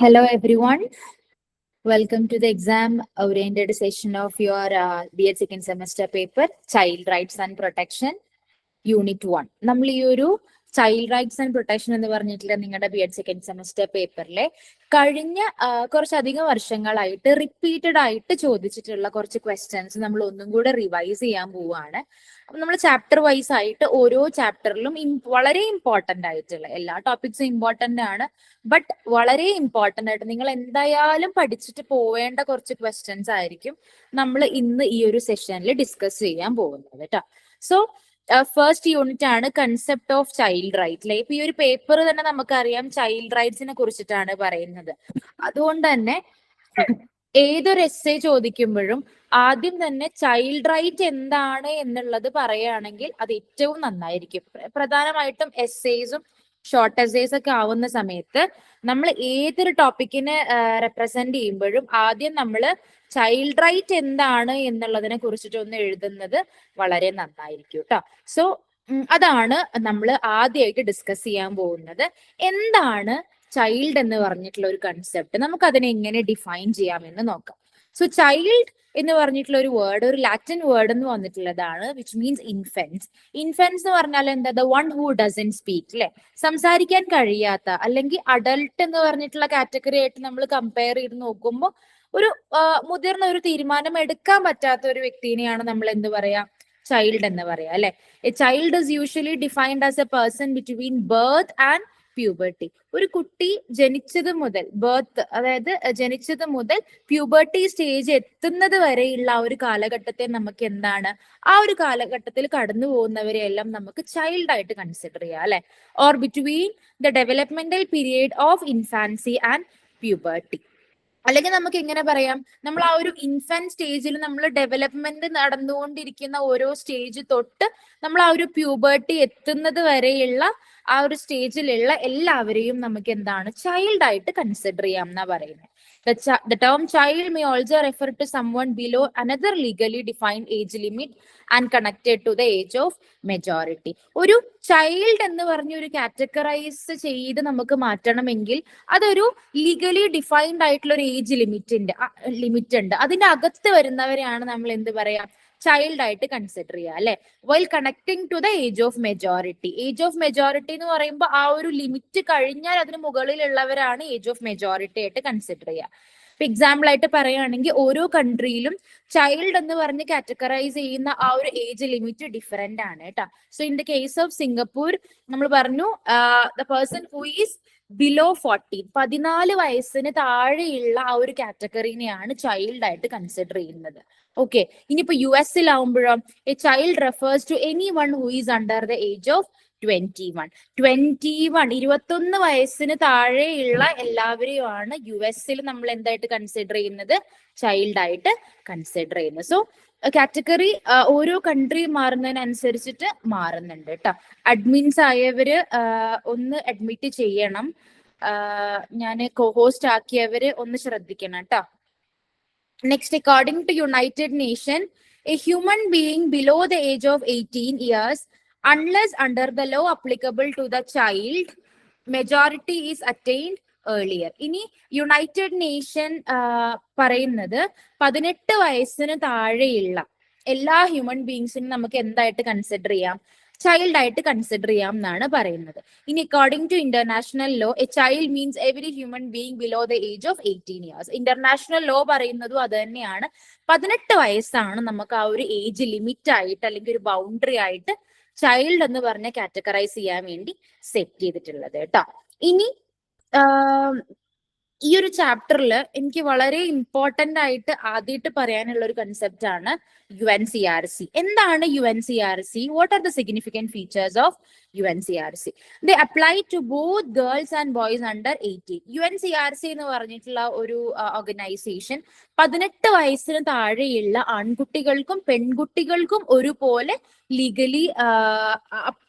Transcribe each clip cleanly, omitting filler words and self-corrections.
Hello everyone, welcome to the exam oriented session of your B.Ed second semester paper, Child Rights and Protection, Unit 1. നമ്മൾ ഈ ഒരു child rights and protection എന്ന് പറഞ്ഞിട്ടുള്ള നിങ്ങളുടെ B.Ed second semester പേപ്പറിലെ കഴിഞ്ഞ കുറച്ചധികം വർഷങ്ങളായിട്ട് റിപ്പീറ്റഡ് ആയിട്ട് ചോദിച്ചിട്ടുള്ള കുറച്ച് ക്വസ്റ്റ്യൻസ് നമ്മൾ ഒന്നും കൂടെ റിവൈസ് ചെയ്യാൻ പോവുകയാണ്. അപ്പൊ നമ്മൾ ചാപ്റ്റർ വൈസ് ആയിട്ട് ഓരോ ചാപ്റ്ററിലും വളരെ ഇമ്പോർട്ടന്റ് ആയിട്ടുള്ള എല്ലാ ടോപ്പിക്സും ഇമ്പോർട്ടന്റ് ആണ്, ബട്ട് വളരെ ഇമ്പോർട്ടന്റ് ആയിട്ട് നിങ്ങൾ എന്തായാലും പഠിച്ചിട്ട് പോവേണ്ട കുറച്ച് ക്വസ്റ്റ്യൻസ് ആയിരിക്കും നമ്മൾ ഇന്ന് ഈ ഒരു സെഷനിൽ ഡിസ്കസ് ചെയ്യാൻ പോകുന്നത് കേട്ടോ. സോ ഫസ്റ്റ് യൂണിറ്റ് ആണ് കൺസെപ്റ്റ് ഓഫ് ചൈൽഡ് റൈറ്റ്. അല്ലെ, ഇപ്പൊ ഈ ഒരു പേപ്പർ തന്നെ നമുക്കറിയാം ചൈൽഡ് റൈറ്റ്സിനെ കുറിച്ചിട്ടാണ് പറയുന്നത്. അതുകൊണ്ട് തന്നെ ഏതൊരു എസ്സേ ചോദിക്കുമ്പോഴും ആദ്യം തന്നെ ചൈൽഡ് റൈറ്റ് എന്താണ് എന്നുള്ളത് പറയുകയാണെങ്കിൽ അത് ഏറ്റവും നന്നായിരിക്കും. പ്രധാനമായിട്ടും എസ്സേസും ഷോർട്ട് എസ്സേസ് ഒക്കെ ആവുന്ന സമയത്ത് നമ്മൾ ഏതൊരു ടോപ്പിക്കിനെ റെപ്രസെന്റ് ചെയ്യുമ്പോഴും ആദ്യം നമ്മൾ ചൈൽഡ് റൈറ്റ് എന്താണ് എന്നുള്ളതിനെ കുറിച്ചിട്ട് ഒന്ന് എഴുതുന്നത് വളരെ നന്നായിരിക്കും കേട്ടോ. സോ അതാണ് നമ്മൾ ആദ്യമായിട്ട് ഡിസ്കസ് ചെയ്യാൻ പോകുന്നത്. എന്താണ് ചൈൽഡ് എന്ന് പറഞ്ഞിട്ടുള്ള ഒരു കൺസെപ്റ്റ്, നമുക്ക് അതിനെ എങ്ങനെ ഡിഫൈൻ ചെയ്യാമെന്ന് നോക്കാം. സോ ചൈൽഡ് എന്ന് പറഞ്ഞിട്ടുള്ള ഒരു വേർഡ്, ഒരു ലാറ്റിൻ വേർഡ് എന്ന് വന്നിട്ടുള്ളതാണ് വിച്ച് മീൻസ് ഇൻഫൻസ്. ഇൻഫൻസ് എന്ന് പറഞ്ഞാൽ എന്താ, the one who doesn't speak, അല്ലെ, സംസാരിക്കാൻ കഴിയാത്ത അല്ലെങ്കിൽ അഡൾട്ട് എന്ന് പറഞ്ഞിട്ടുള്ള കാറ്റഗറി ആയിട്ട് നമ്മൾ കമ്പയർ ചെയ്ത് നോക്കുമ്പോൾ ഒരു മുതിർന്ന ഒരു തീരുമാനം എടുക്കാൻ പറ്റാത്ത ഒരു വ്യക്തിനെയാണ് നമ്മൾ എന്ത് പറയാ, ചൈൽഡ് എന്ന് പറയാ, അല്ലെ. A child is usually defined as A person between birth and puberty. ഒരു കുട്ടി ജനിച്ചത് മുതൽ ബർത്ത്, അതായത് ജനിച്ചത് മുതൽ പ്യൂബർട്ടി സ്റ്റേജ് എത്തുന്നത് വരെയുള്ള ആ ഒരു കാലഘട്ടത്തെ നമുക്ക് എന്താണ്, ആ ഒരു കാലഘട്ടത്തിൽ കടന്നു പോകുന്നവരെ എല്ലാം നമുക്ക് ചൈൽഡ് ആയിട്ട് കൺസിഡർ ചെയ്യാം, അല്ലെ. Or between the developmental period of infancy and puberty. അല്ലെങ്കിൽ നമുക്ക് എങ്ങനെ പറയാം, നമ്മൾ ആ ഒരു ഇൻഫന്റ് സ്റ്റേജിൽ നമ്മൾ ഡെവലപ്മെന്റ് നടന്നുകൊണ്ടിരിക്കുന്ന ഓരോ സ്റ്റേജ് തൊട്ട് നമ്മൾ ആ ഒരു പ്യൂബർട്ടി എത്തുന്നത് വരെയുള്ള ആ ഒരു സ്റ്റേജിലുള്ള എല്ലാവരെയും നമുക്ക് എന്താണ്, ചൈൽഡ് ആയിട്ട് കൺസിഡർ ചെയ്യാം എന്നാ പറയുന്നത്. The term child may also refer to someone below another legally defined age limit and connected to the age of majority. ഒരു ചൈൽഡ് എന്ന് പറഞ്ഞ ഒരു കാറ്റഗറൈസ് ചെയ്ത് നമുക്ക് മാറ്റണമെങ്കിൽ അതൊരു ലീഗലി ഡിഫൈൻഡ് ആയിട്ടുള്ള ഒരു ഏജ് ലിമിറ്റ് ഉണ്ട്. അതിന്റെ അകത്ത് വരുന്നവരെയാണ് നമ്മൾ എന്ത് പറയാ, ചൈൽഡ് ആയിട്ട് കൺസിഡർ ചെയ്യുക, അല്ലെ. While connecting to the age of majority. Age of majority എന്ന് പറയുമ്പോൾ ആ ഒരു ലിമിറ്റ് കഴിഞ്ഞാൽ അതിന് മുകളിലുള്ളവരാണ് ഏജ് ഓഫ് മെജോറിറ്റി ആയിട്ട് കൺസിഡർ ചെയ്യുക. ഇപ്പൊ എക്സാമ്പിൾ ആയിട്ട് പറയുകയാണെങ്കിൽ ഓരോ കൺട്രിയിലും ചൈൽഡ് എന്ന് പറഞ്ഞ് കാറ്റഗറൈസ് ചെയ്യുന്ന ആ ഒരു ഏജ് ലിമിറ്റ് ഡിഫറെന്റ് ആണ് കേട്ടോ. So in the case of Singapore നമ്മൾ പറഞ്ഞു the person who is below 14, 14 വയസ്സിന് താഴെയുള്ള ആ ഒരു കാറ്റഗറിനെയാണ് ചൈൽഡ് ആയിട്ട് കൺസിഡർ ചെയ്യുന്നത്. ഓക്കെ, ഇനിയിപ്പോ US-ലാവുമ്പോഴോ a child refers to any one who is under the age of 21. 21 വയസ്സിന് താഴെയുള്ള എല്ലാവരെയുമാണ് US-ൽ നമ്മൾ എന്തായിട്ട് കൺസിഡർ ചെയ്യുന്നത്, ചൈൽഡ് ആയിട്ട് കൺസിഡർ ചെയ്യുന്നത്. സോ കാറ്റഗറി ഓരോ കൺട്രി മാറുന്നതിനനുസരിച്ചിട്ട് മാറുന്നുണ്ട് കേട്ടോ. അഡ്മിൻസ് ആയവര് ഒന്ന് അഡ്മിറ്റ് ചെയ്യണം, ഞാൻ കോ-ഹോസ്റ്റ് ആക്കിയവര് ഒന്ന് ശ്രദ്ധിക്കണം കേട്ടോ. Next, according to United Nations, a human being below the age of 18 years, unless under the law applicable to the child, majority is attained earlier. ഇനി യുണൈറ്റഡ് നേഷൻ പറയുന്നത് 18 വയസ്സിന് താഴെയുള്ള എല്ലാ ഹ്യൂമൻ ബീങ്സിനും നമുക്ക് എന്തായിട്ട് കൺസിഡർ ചെയ്യാം, ചൈൽഡ് ആയിട്ട് കൺസിഡർ ചെയ്യാം എന്നാണ് പറയുന്നത്. ഇനി according to international law, a child means every human being below the age of 18 years. International law പറയുന്നതും അത് തന്നെയാണ്. 18 വയസ്സാണ് നമുക്ക് ആ ഒരു ഏജ് ലിമിറ്റ് ആയിട്ട് അല്ലെങ്കിൽ ഒരു ബൗണ്ടറി ആയിട്ട് ചൈൽഡ് എന്ന് പറഞ്ഞ കാറ്റഗറൈസ് ചെയ്യാൻ വേണ്ടി സെറ്റ് ചെയ്തിട്ടുള്ളത് കേട്ടോ. ഇനി ഈ ഒരു ചാപ്റ്ററിൽ എനിക്ക് വളരെ ഇമ്പോർട്ടന്റ് ആയിട്ട് ആദ്യമായിട്ട് പറയാനുള്ള ഒരു കൺസെപ്റ്റ് ആണ് UNCRC. എന്താണ് UNCRC? What are the significant features of UNCRC? They apply to both girls and boys under 18. UNCRC എന്ന് പറഞ്ഞിട്ടുള്ള ഒരു ഓർഗനൈസേഷൻ 18 വയസ്സിന് താഴെയുള്ള ആൺകുട്ടികൾക്കും പെൺകുട്ടികൾക്കും ഒരുപോലെ ലീഗലി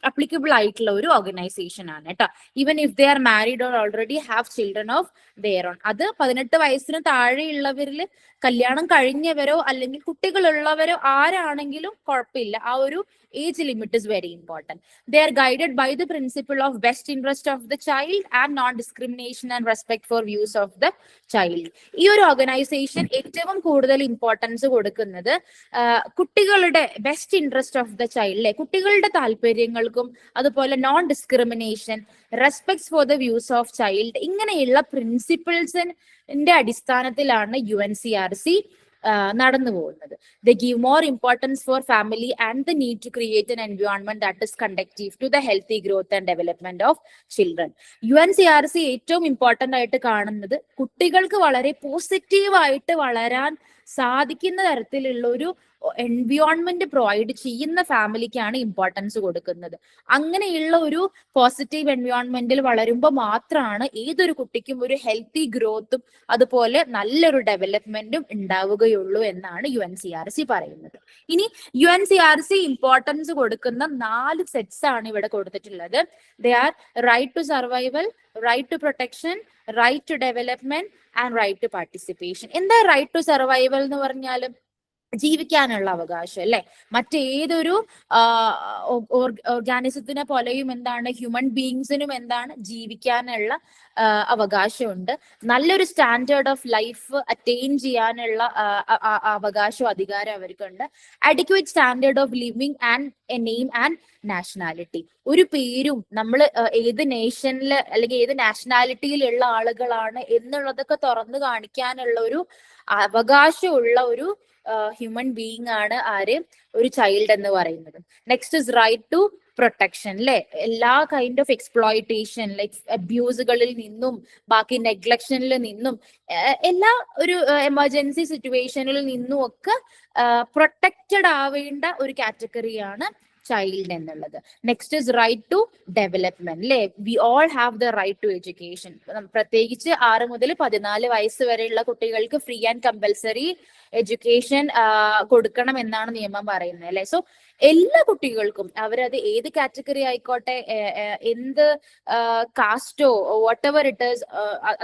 അപ്ലിക്കബിൾ ആയിട്ടുള്ള ഒരു ഓർഗനൈസേഷൻ ആണ് കേട്ടോ. Even if they are married or already have children of their own. അത് 18 വയസ്സിന് താഴെയുള്ളവരിൽ കല്യാണം കഴിഞ്ഞവരോ അല്ലെങ്കിൽ കുട്ടികളുള്ളവരോ ആരാണെങ്കിലും കുഴപ്പമില്ല, ആ ഒരു age limit is very important. They are guided guided by the principle of best interest of the child and non discrimination and respect for views of the child. ഈ ഒരു ഓർഗനൈസേഷൻ ഏറ്റവും കൂടുതൽ ഇമ്പോർട്ടൻസ് കൊടുക്കുന്നത് കുട്ടികളുടെ best interest of the child, കുട്ടികളുടെ താല്പര്യങ്ങൾക്കും അതുപോലെ non discrimination, respects for the views of child, ഇങ്ങനെയുള്ള പ്രിൻസിപ്പിൾസിന്റെ അടിസ്ഥാനത്തിലാണ് UNCRC നടന്നു പോകുന്നത്. They give more importance for family and the need to create an environment that is conducive to the healthy growth and development of children. UNCRC ഏറ്റവും important ആയിട്ട് കാണുന്നത് കുട്ടികൾക്ക് വളരെ പോസിറ്റീവായിട്ട് വളരാൻ സാധിക്കുന്ന തരത്തിലുള്ള ഒരു എൻവയോൺമെന്റ് പ്രൊവൈഡ് ചെയ്യുന്ന ഫാമിലിക്കാണ് ഇമ്പോർട്ടൻസ് കൊടുക്കുന്നത്. അങ്ങനെയുള്ള ഒരു പോസിറ്റീവ് എൻവയോൺമെന്റിൽ വളരുമ്പോൾ മാത്രമാണ് ഏതൊരു കുട്ടിക്കും ഒരു ഹെൽത്തി ഗ്രോത്തും അതുപോലെ നല്ലൊരു ഡെവലപ്മെന്റും ഉണ്ടാവുകയുള്ളൂ എന്നാണ് UNCRC പറയുന്നത്. ഇനി UNCRC ഇമ്പോർട്ടൻസ് കൊടുക്കുന്ന 4 സെറ്റ്സ് ആണ് ഇവിടെ കൊടുത്തിട്ടുള്ളത്. They are right to survival, right to protection, right to development and right to participation. എന്താ റൈറ്റ് ടു സർവൈവൽ എന്ന് പറഞ്ഞാൽ? ജീവിക്കാനുള്ള അവകാശം അല്ലെ. മറ്റേതൊരു ഓർഗാനിസത്തിനെ പോലെയും എന്താണ്, ഹ്യൂമൻ ബീങ്സിനും എന്താണ്, ജീവിക്കാനുള്ള അവകാശമുണ്ട്. നല്ലൊരു സ്റ്റാൻഡേർഡ് ഓഫ് ലൈഫ് അറ്റൈൻ ചെയ്യാനുള്ള അവകാശവും അധികാരം അവർക്കുണ്ട്. Adequate standard of living and A name and nationality. ഒരു പേരും നമ്മൾ ഏത് നേഷനിൽ അല്ലെങ്കിൽ ഏത് നാഷണാലിറ്റിയിലുള്ള ആളുകളാണ് എന്നുള്ളതൊക്കെ തുറന്നു കാണിക്കാനുള്ള ഒരു അവകാശമുള്ള ഒരു ഹ്യൂമൻ ബീയിങ് ആണ് ആര്, ഒരു ചൈൽഡ് എന്ന് പറയുന്നത്. Next is right to protection അല്ലെ. എല്ലാ കൈൻഡ് ഓഫ് എക്സ്പ്ലോയിറ്റേഷൻ ലൈക്ക് അബ്യൂസുകളിൽ നിന്നും ബാക്കി നെഗ്ലക്ഷനിൽ നിന്നും എല്ലാ ഒരു എമർജൻസി സിറ്റുവേഷനിൽ നിന്നും ഒക്കെ പ്രൊട്ടക്റ്റഡ് ആവേണ്ട ഒരു കാറ്റഗറിയാണ് ചൈൽഡ് എന്നുള്ളത്. Next is right to development അല്ലെ. We all have the right to education. പ്രത്യേകിച്ച് 6 മുതൽ 14 വയസ്സ് വരെയുള്ള കുട്ടികൾക്ക് ഫ്രീ ആൻഡ് കമ്പൽസറി എഡ്യൂക്കേഷൻ കൊടുക്കണം എന്നാണ് നിയമം പറയുന്നത് അല്ലെ. സോ എല്ലാ കുട്ടികൾക്കും അവരത് ഏത് കാറ്റഗറി ആയിക്കോട്ടെ, എന്ത് കാസ്റ്റോ വാട്ട് എവർ ഇറ്റ് ഈസ്,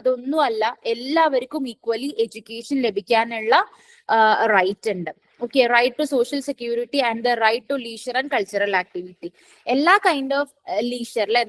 അതൊന്നും അല്ല, എല്ലാവർക്കും ഈക്വലി എഡ്യൂക്കേഷൻ ലഭിക്കാനുള്ള റൈറ്റ് ഉണ്ട്. Okay, right to social security and the right to leisure and cultural activity. എല്ലാ കൈൻഡ് ഓഫ് ലീഷർ അല്ലെ,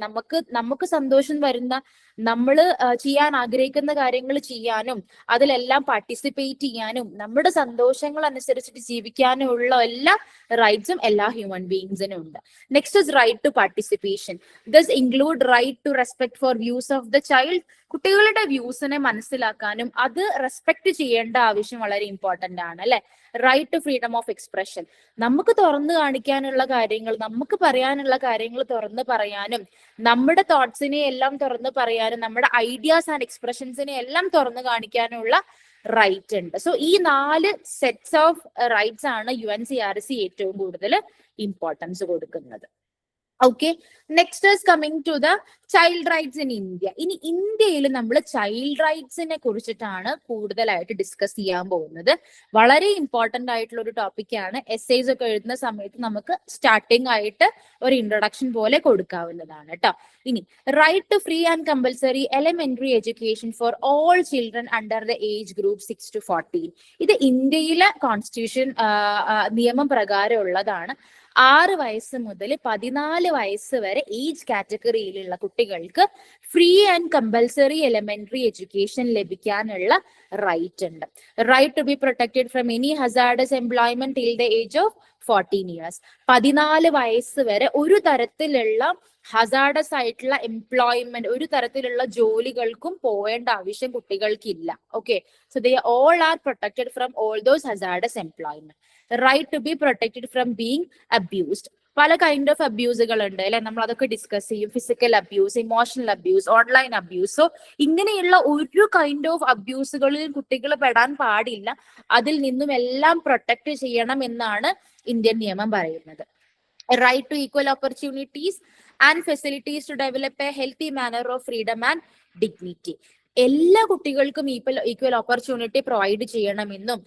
നമുക്ക് സന്തോഷം വരുന്ന, നമ്മൾ ചെയ്യാൻ ആഗ്രഹിക്കുന്ന കാര്യങ്ങൾ ചെയ്യാനും അതിലെല്ലാം പാർട്ടിസിപ്പേറ്റ് ചെയ്യാനും നമ്മുടെ സന്തോഷങ്ങൾ അനുസരിച്ചിട്ട് ജീവിക്കാനും ഉള്ള എല്ലാ റൈറ്റ്സും എല്ലാ ഹ്യൂമൻ ബീയിങ്സിനും ഉണ്ട്. Next is right to participation. This include right to respect for views of the child. കുട്ടികളുടെ വ്യൂസിനെ മനസ്സിലാക്കാനും അത് റെസ്പെക്ട് ചെയ്യേണ്ട ആവശ്യം വളരെ ഇമ്പോർട്ടന്റ് ആണ് അല്ലെ. Right to freedom of expression. നമുക്ക് തുറന്നു കാണിക്കാനുള്ള കാര്യങ്ങൾ, നമുക്ക് പറയാനുള്ള കാര്യങ്ങൾ തുറന്നു പറയാനും, നമ്മുടെ തോട്ട്സിനെ എല്ലാം തുറന്നു പറയാനും, നമ്മുടെ ഐഡിയാസ് ആൻഡ് എക്സ്പ്രഷൻസിനെ എല്ലാം തുറന്നു കാണിക്കാനുള്ള റൈറ്റ് ഉണ്ട്. സോ ഈ 4 സെറ്റ്സ് ഓഫ് റൈറ്റ്സ് ആണ് UNCRC ഏറ്റവും കൂടുതൽ ഇമ്പോർട്ടൻസ് കൊടുക്കുന്നത്. Okay, next is coming to the child rights in India. ഇനി ഇന്ത്യയിൽ നമ്മൾ ചൈൽഡ് റൈറ്റ്സിനെ കുറിച്ചിട്ടാണ് കൂടുതലായിട്ട് ഡിസ്കസ് ചെയ്യാൻ പോകുന്നത്. വളരെ ഇമ്പോർട്ടന്റ് ആയിട്ടുള്ള ഒരു ടോപ്പിക്കാണ്. എസ്സേസ് ഒക്കെ എഴുതുന്ന സമയത്ത് നമുക്ക് സ്റ്റാർട്ടിംഗ് ആയിട്ട് ഒരു ഇൻട്രൊഡക്ഷൻ പോലെ കൊടുക്കാവുന്നതാണ് കേട്ടോ. ഇനി right to free and compulsory elementary education for all children under the age group 6 to 14. ഇത് ഇന്ത്യയിലെ കോൺസ്റ്റിറ്റ്യൂഷൻ നിയമം പ്രകാരം ഉള്ളതാണ്. 6 വയസ്സ് മുതൽ 14 വയസ്സ് വരെ ഏജ് കാറ്റഗറിയിലുള്ള കുട്ടികൾക്ക് free and compulsory elementary education ലഭിക്കാനുള്ള റൈറ്റ് ഉണ്ട്. Right to be protected from any hazardous employment till the age of 14 years. 14 വയസ്സ് വരെ ഒരു തരത്തിലുള്ള ഹസാർഡസ് ആയിട്ടുള്ള എംപ്ലോയ്മെന്റ്, ഒരു തരത്തിലുള്ള ജോലികൾക്കും പോവേണ്ട ആവശ്യം കുട്ടികൾക്കില്ല. Okay, so they all are protected from all those hazardous employment. Right to be protected from being abused. പല കൈൻഡ് ഓഫ് അബ്യൂസുകൾ ഉണ്ട് അല്ലെ, നമ്മൾ അതൊക്കെ ഡിസ്കസ് ചെയ്യും. Physical abuse, emotional abuse, online abuse. So ഇങ്ങനെയുള്ള ഒരു കൈൻഡ് ഓഫ് അബ്യൂസുകളിൽ കുട്ടികൾ പെടാൻ പാടില്ല. അതിൽ നിന്നും എല്ലാം പ്രൊട്ടക്ട് ചെയ്യണം എന്നാണ് ഇന്ത്യൻ നിയമം പറയുന്നത്. Right to equal opportunities and facilities to develop a healthy manner of freedom and dignity. എല്ലാ കുട്ടികൾക്കും ഈക്വൽ ഓപ്പർച്യൂണിറ്റി പ്രൊവൈഡ് ചെയ്യണമെന്നും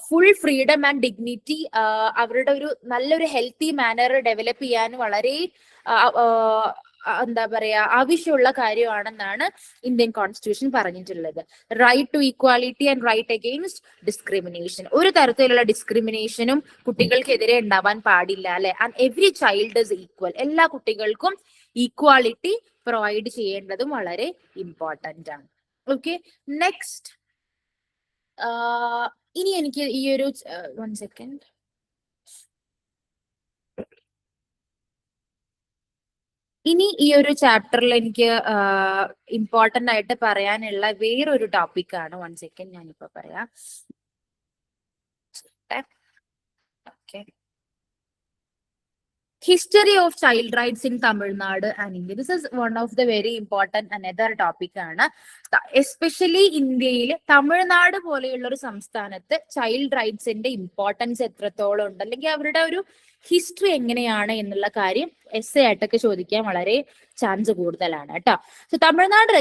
ഫുൾ ഫ്രീഡം ആൻഡ് ഡിഗ്നിറ്റി അവരുടെ ഒരു നല്ലൊരു ഹെൽത്തി മാനർ ഡെവലപ്പ് ചെയ്യാൻ വളരെ എന്താ പറയാ ആവശ്യമുള്ള കാര്യമാണെന്നാണ് ഇന്ത്യൻ കോൺസ്റ്റിറ്റ്യൂഷൻ പറഞ്ഞിട്ടുള്ളത്. Right to equality and right against discrimination. ഒരു തരത്തിലുള്ള ഡിസ്ക്രിമിനേഷനും കുട്ടികൾക്കെതിരെ ഉണ്ടാവാൻ പാടില്ല അല്ലെ. And every child is equal. എല്ലാ കുട്ടികൾക്കും ഈക്വാലിറ്റി പ്രൊവൈഡ് ചെയ്യേണ്ടതും വളരെ ഇമ്പോർട്ടന്റ് ആണ്. ഓക്കെ, നെക്സ്റ്റ് ഇനി എനിക്ക് ഈ ഒരു 1 സെക്കൻഡ്. ഇനി ഈ ഒരു ചാപ്റ്ററിൽ എനിക്ക് ഇമ്പോർട്ടന്റ് ആയിട്ട് പറയാനുള്ള വേറൊരു ടോപ്പിക്കാണ്. 1 സെക്കൻഡ്, ഞാനിപ്പോ പറയാം. Okay, history of child rights in Tamil Nadu and India. This is one of the very important another topic ആണ്. എസ്പെഷ്യലി ഇന്ത്യയിൽ തമിഴ്നാട് പോലെയുള്ള ഒരു സംസ്ഥാനത്ത് ചൈൽഡ് റൈറ്റ്സിന്റെ ഇമ്പോർട്ടൻസ് എത്രത്തോളം ഉണ്ട്, അല്ലെങ്കിൽ അവരുടെ ഒരു ഹിസ്റ്ററി എങ്ങനെയാണ് എന്നുള്ള കാര്യം എസ് എ ആയിട്ടൊക്കെ ചോദിക്കാൻ വളരെ ചാൻസ് കൂടുതലാണ് കേട്ടോ. So Tamil Nadu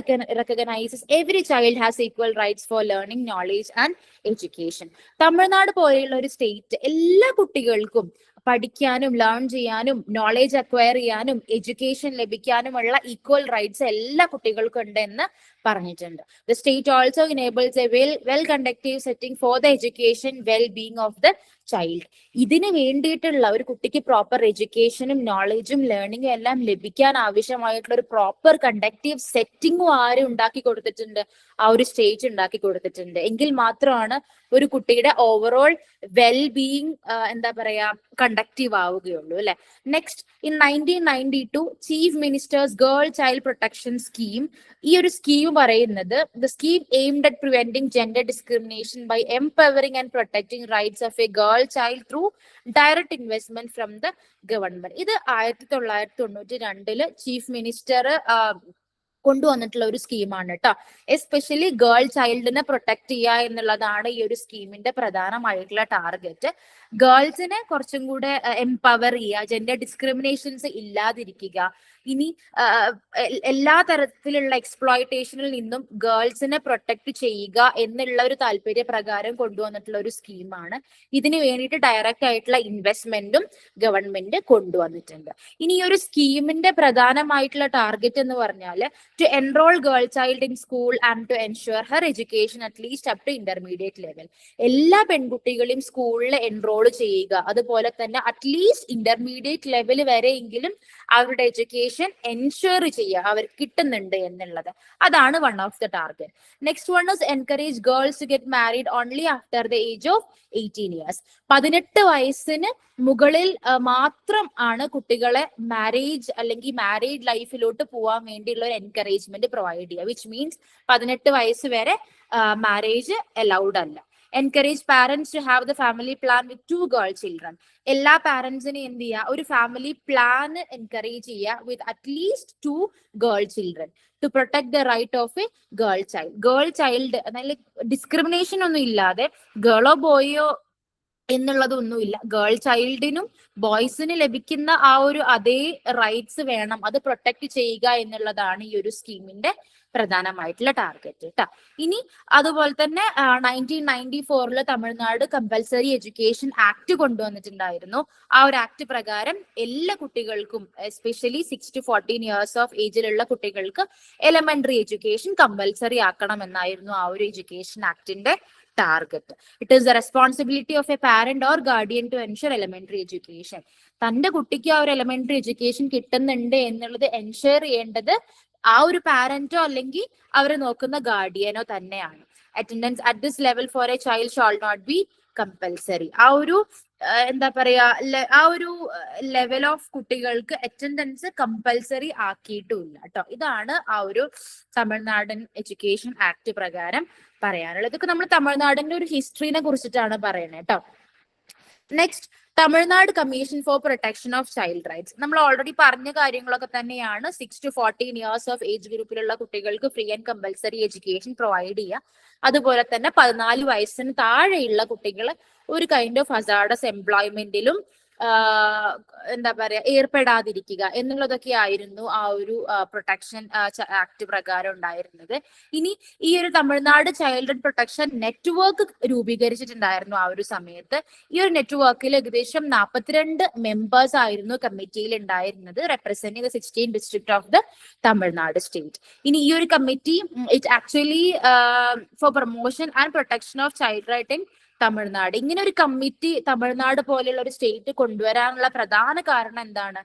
recognises every child has equal rights for learning, knowledge and education. Tamil Nadu പോലെയുള്ള ഒരു സ്റ്റേറ്റ് എല്ലാ കുട്ടികൾക്കും പഠിക്കാനും ലേൺ ചെയ്യാനും നോളേജ് അക്വയർ ചെയ്യാനും എഡ്യൂക്കേഷൻ ലഭിക്കാനുമുള്ള ഈക്വൽ റൈറ്റ്സ് എല്ലാ കുട്ടികൾക്കും ഉണ്ട് എന്ന് പറഞ്ഞിട്ടുണ്ട്. The state also enables a well conductive setting for the education well-being of the child. ഇതിന് വേണ്ടിയിട്ടുള്ള ഒരു കുട്ടിക്ക് പ്രോപ്പർ എഡ്യൂക്കേഷനും നോളേജും ലേണിംഗും എല്ലാം ലഭിക്കാൻ ആവശ്യമായിട്ടുള്ള ഒരു പ്രോപ്പർ കണ്ടക്റ്റീവ് സെറ്റിംഗും ആരും ഉണ്ടാക്കി കൊടുത്തിട്ടുണ്ട്, ആ ഒരു സ്റ്റേറ്റ് ഉണ്ടാക്കി കൊടുത്തിട്ടുണ്ട്. എങ്കിൽ മാത്രമാണ് ഒരു കുട്ടിയുടെ ഓവറോൾ വെൽബീയിങ് എന്താ പറയാ കണ്ടക്റ്റീവ് ആവുകയുള്ളൂ അല്ലെ. Next, in 1992 chief ministers girl child protection scheme. ഈ ഒരു സ്കീം പറയുന്നത് the scheme aimed at preventing gender discrimination by empowering and protecting rights of a girl child through direct investment from the government. ഇത് 1992 chief minister കൊണ്ടുവന്നിട്ടുള്ള ഒരു സ്കീമാണ് കേട്ടോ. Especially girl ചൈൽഡിനെ protect ചെയ്യുക എന്നുള്ളതാണ് ഈ ഒരു സ്കീമിന്റെ പ്രധാനമായിട്ടുള്ള ടാർഗറ്റ്. ഗേൾസിനെ കുറച്ചും കൂടെ എംപവർ ചെയ്യുക, ജെൻഡർ ഡിസ്ക്രിമിനേഷൻസ് ഇല്ലാതിരിക്കുക, ഇനി എല്ലാ തരത്തിലുള്ള എക്സ്പ്ലോയിറ്റേഷനിൽ നിന്നും ഗേൾസിനെ പ്രൊട്ടക്ട് ചെയ്യുക എന്നുള്ള ഒരു താല്പര്യ പ്രകാരം കൊണ്ടുവന്നിട്ടുള്ള ഒരു സ്കീമാണ്. ഇതിന് വേണ്ടിയിട്ട് ഡയറക്റ്റ് ആയിട്ടുള്ള ഇൻവെസ്റ്റ്മെന്റും ഗവൺമെന്റ് കൊണ്ടുവന്നിട്ടുണ്ട്. ഇനി ഈ ഒരു സ്കീമിന്റെ പ്രധാനമായിട്ടുള്ള ടാർഗറ്റ് എന്ന് പറഞ്ഞാൽ to enroll girl child in school and to ensure her education at least up to intermediate level. എല്ലാ പെൺകുട്ടികളെയും സ്കൂളിൽ എൻറോൾ ചെയ്യുക, അതുപോലെ തന്നെ അറ്റ്ലീസ്റ്റ് ഇന്റർമീഡിയറ്റ് ലെവൽ വരെയെങ്കിലും അവരുടെ എഡ്യൂക്കേഷൻ എൻഷുർ ചെയ്യുക, അവർ കിട്ടുന്നുണ്ട് എന്നുള്ളത്. അതാണ് one of the target. Next one is encourage girls to get married only after the age of 18 years. 18 വയസ്സിന് മുകളിൽ മാത്രം ആണ് കുട്ടികളെ മാരേജ് അല്ലെങ്കിൽ മാരീഡ് ലൈഫിലോട്ട് പോവാൻ വേണ്ടിയുള്ള ഒരു എൻകറേജ്മെന്റ് പ്രൊവൈഡ് ചെയ്യുക. വിച്ച് മീൻസ് 18 വയസ്സ് വരെ മാരേജ് അലൗഡ് അല്ല. Encourage parents to have the family plan with 2 girl children. എല്ലാ പാരന്റ്സിനും എന്ത് ചെയ്യുക, ഒരു ഫാമിലി പ്ലാൻ എൻകറേജ് ചെയ്യുക with at least 2 girl children to protect the right of a girl child. Girl child അതായത് discrimination ഒന്നും ഇല്ലാതെ ഗേളോ ബോയോ എന്നുള്ളതൊന്നുമില്ല, ഗേൾ ചൈൽഡിനും ബോയ്സിന് ലഭിക്കുന്ന ആ ഒരു അതേ റൈറ്റ്സ് വേണം, അത് പ്രൊട്ടക്ട് ചെയ്യുക എന്നുള്ളതാണ് ഈ ഒരു സ്കീമിന്റെ പ്രധാനമായിട്ടുള്ള ടാർഗറ്റ് കേട്ടോ. ഇനി അതുപോലെ തന്നെ 1994 തമിഴ്നാട് കമ്പൽസറി എഡ്യൂക്കേഷൻ ആക്ട് കൊണ്ടുവന്നിട്ടുണ്ടായിരുന്നു. ആ ഒരു ആക്ട് പ്രകാരം എല്ലാ കുട്ടികൾക്കും എസ്പെഷ്യലി 6 to 14 years ഓഫ് ഏജിലുള്ള കുട്ടികൾക്ക് എലിമെന്ററി എഡ്യൂക്കേഷൻ കമ്പൽസറി ആക്കണം എന്നായിരുന്നു ആ ഒരു എഡ്യൂക്കേഷൻ ആക്ടിന്റെ target. It is the responsibility of a parent or guardian to ensure elementary education. തന്റെ കുട്ടിക്ക് ആ ഒരു എലിമെന്ററി എഡ്യൂക്കേഷൻ കിട്ടുന്നുണ്ട് എന്നുള്ളത് എൻഷുർ ചെയ്യേണ്ടത് ആ ഒരു പാരന്റോ അല്ലെങ്കിൽ അവരെ നോക്കുന്ന ഗാർഡിയനോ തന്നെയാണ്. Attendance at this level for a child shall not be compulsory. ആ ഒരു എന്താ പറയാ ആ ഒരു ലെവൽ ഓഫ് കുട്ടികൾക്ക് അറ്റൻഡൻസ് കമ്പൽസറി ആക്കിയിട്ടുമില്ല കേട്ടോ. ഇതാണ് ആ ഒരു തമിഴ്നാടൻ എഡ്യൂക്കേഷൻ ആക്ട് പ്രകാരം പറയാനുള്ളത്. ഇതൊക്കെ നമ്മൾ തമിഴ്നാടിന്റെ ഒരു ഹിസ്റ്ററിനെ കുറിച്ചിട്ടാണ് പറയുന്നത് കേട്ടോ. Next, Tamil Nadu commission for protection of child rights. നമ്മൾ ഓൾറെഡി പറഞ്ഞ കാര്യങ്ങളൊക്കെ തന്നെയാണ്. 6 to 14 years ഓഫ് ഏജ് ഗ്രൂപ്പിലുള്ള കുട്ടികൾക്ക് free and compulsory education provide ചെയ്യുക. അതുപോലെ തന്നെ 14 വയസ്സിന് താഴെയുള്ള കുട്ടികൾ ഒരു കൈൻഡ് ഓഫ് ഹസാർഡസ് എംപ്ലോയ്മെന്റിലും എന്താ പറയാ ഏർപ്പെടാതിരിക്കുക എന്നുള്ളതൊക്കെ ആയിരുന്നു ആ ഒരു പ്രൊട്ടക്ഷൻ ആക്ട് പ്രകാരം ഉണ്ടായിരുന്നത്. ഇനി ഈ ഒരു തമിഴ്നാട് ചൈൽഡ് പ്രൊട്ടക്ഷൻ നെറ്റ്വർക്ക് രൂപീകരിച്ചിട്ടുണ്ടായിരുന്നു ആ ഒരു സമയത്ത്. ഈ ഒരു നെറ്റ്വർക്കിൽ ഏകദേശം 42 മെമ്പേഴ്സ് ആയിരുന്നു കമ്മിറ്റിയിൽ ഉണ്ടായിരുന്നത്, representing the 16 district of the Tamil Nadu state. ഇനി ഈ ഒരു committee it actually for promotion and protection of child right in Tamil Nadu. ഇങ്ങനെ ഒരു കമ്മിറ്റി തമിഴ്നാട് പോലെയുള്ള ഒരു സ്റ്റേറ്റ് കൊണ്ടുവരാനുള്ള പ്രധാന കാരണം എന്താണ്?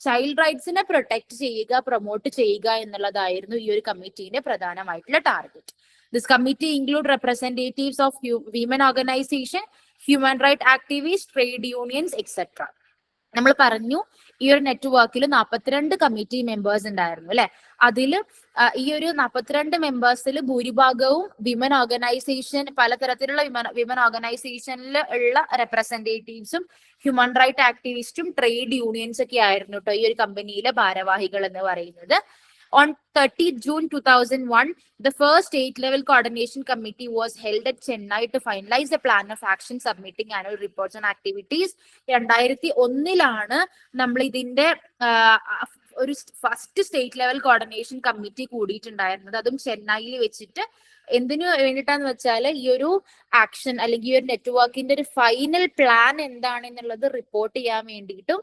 ചൈൽഡ് റൈറ്റ്സിനെ പ്രൊട്ടക്ട് ചെയ്യുക, പ്രൊമോട്ട് ചെയ്യുക എന്നുള്ളതായിരുന്നു ഈ ഒരു കമ്മിറ്റിന്റെ പ്രധാനമായിട്ടുള്ള target. This committee include representatives of women organisation, human right activist, trade unions etcetera. നമ്മൾ പറഞ്ഞു ഈ ഒരു നെറ്റ്വർക്കിൽ 42 കമ്മിറ്റി മെമ്പേഴ്സ് ഉണ്ടായിരുന്നു അല്ലെ. അതിൽ ഈ ഒരു 42 മെമ്പേഴ്സിൽ ഭൂരിഭാഗവും വിമൻ ഓർഗനൈസേഷൻ, പലതരത്തിലുള്ള വിമൻ ഓർഗനൈസേഷനിൽ ഉള്ള റെപ്രസെന്റേറ്റീവ്സും ഹ്യൂമൻ റൈറ്റ് ആക്ടിവിസ്റ്റും ട്രേഡ് യൂണിയൻസ് ഒക്കെ ആയിരുന്നു കേട്ടോ ഈ ഒരു കമ്പനിയിലെ ഭാരവാഹികൾ എന്ന് പറയുന്നത്. On 30th June 2001, the first state-level coordination committee was held at Chennai to finalize the plan of action, submitting annual reports on activities. 2001 നമ്മൾ ഇതിന്റെ ഒരു first state level coordination committee കൂടിയിട്ടുണ്ടായിരുന്നത്, അതും ചെന്നൈയിൽ വെച്ചിട്ട്. എന്തിനു വേണ്ടിയിട്ടാന്ന് വെച്ചാൽ ഈ ഒരു ആക്ഷൻ അല്ലെങ്കിൽ ഈ ഒരു നെറ്റ്വർക്കിന്റെ ഒരു ഫൈനൽ പ്ലാൻ എന്താണെന്നുള്ളത് റിപ്പോർട്ട് ചെയ്യാൻ വേണ്ടിയിട്ടും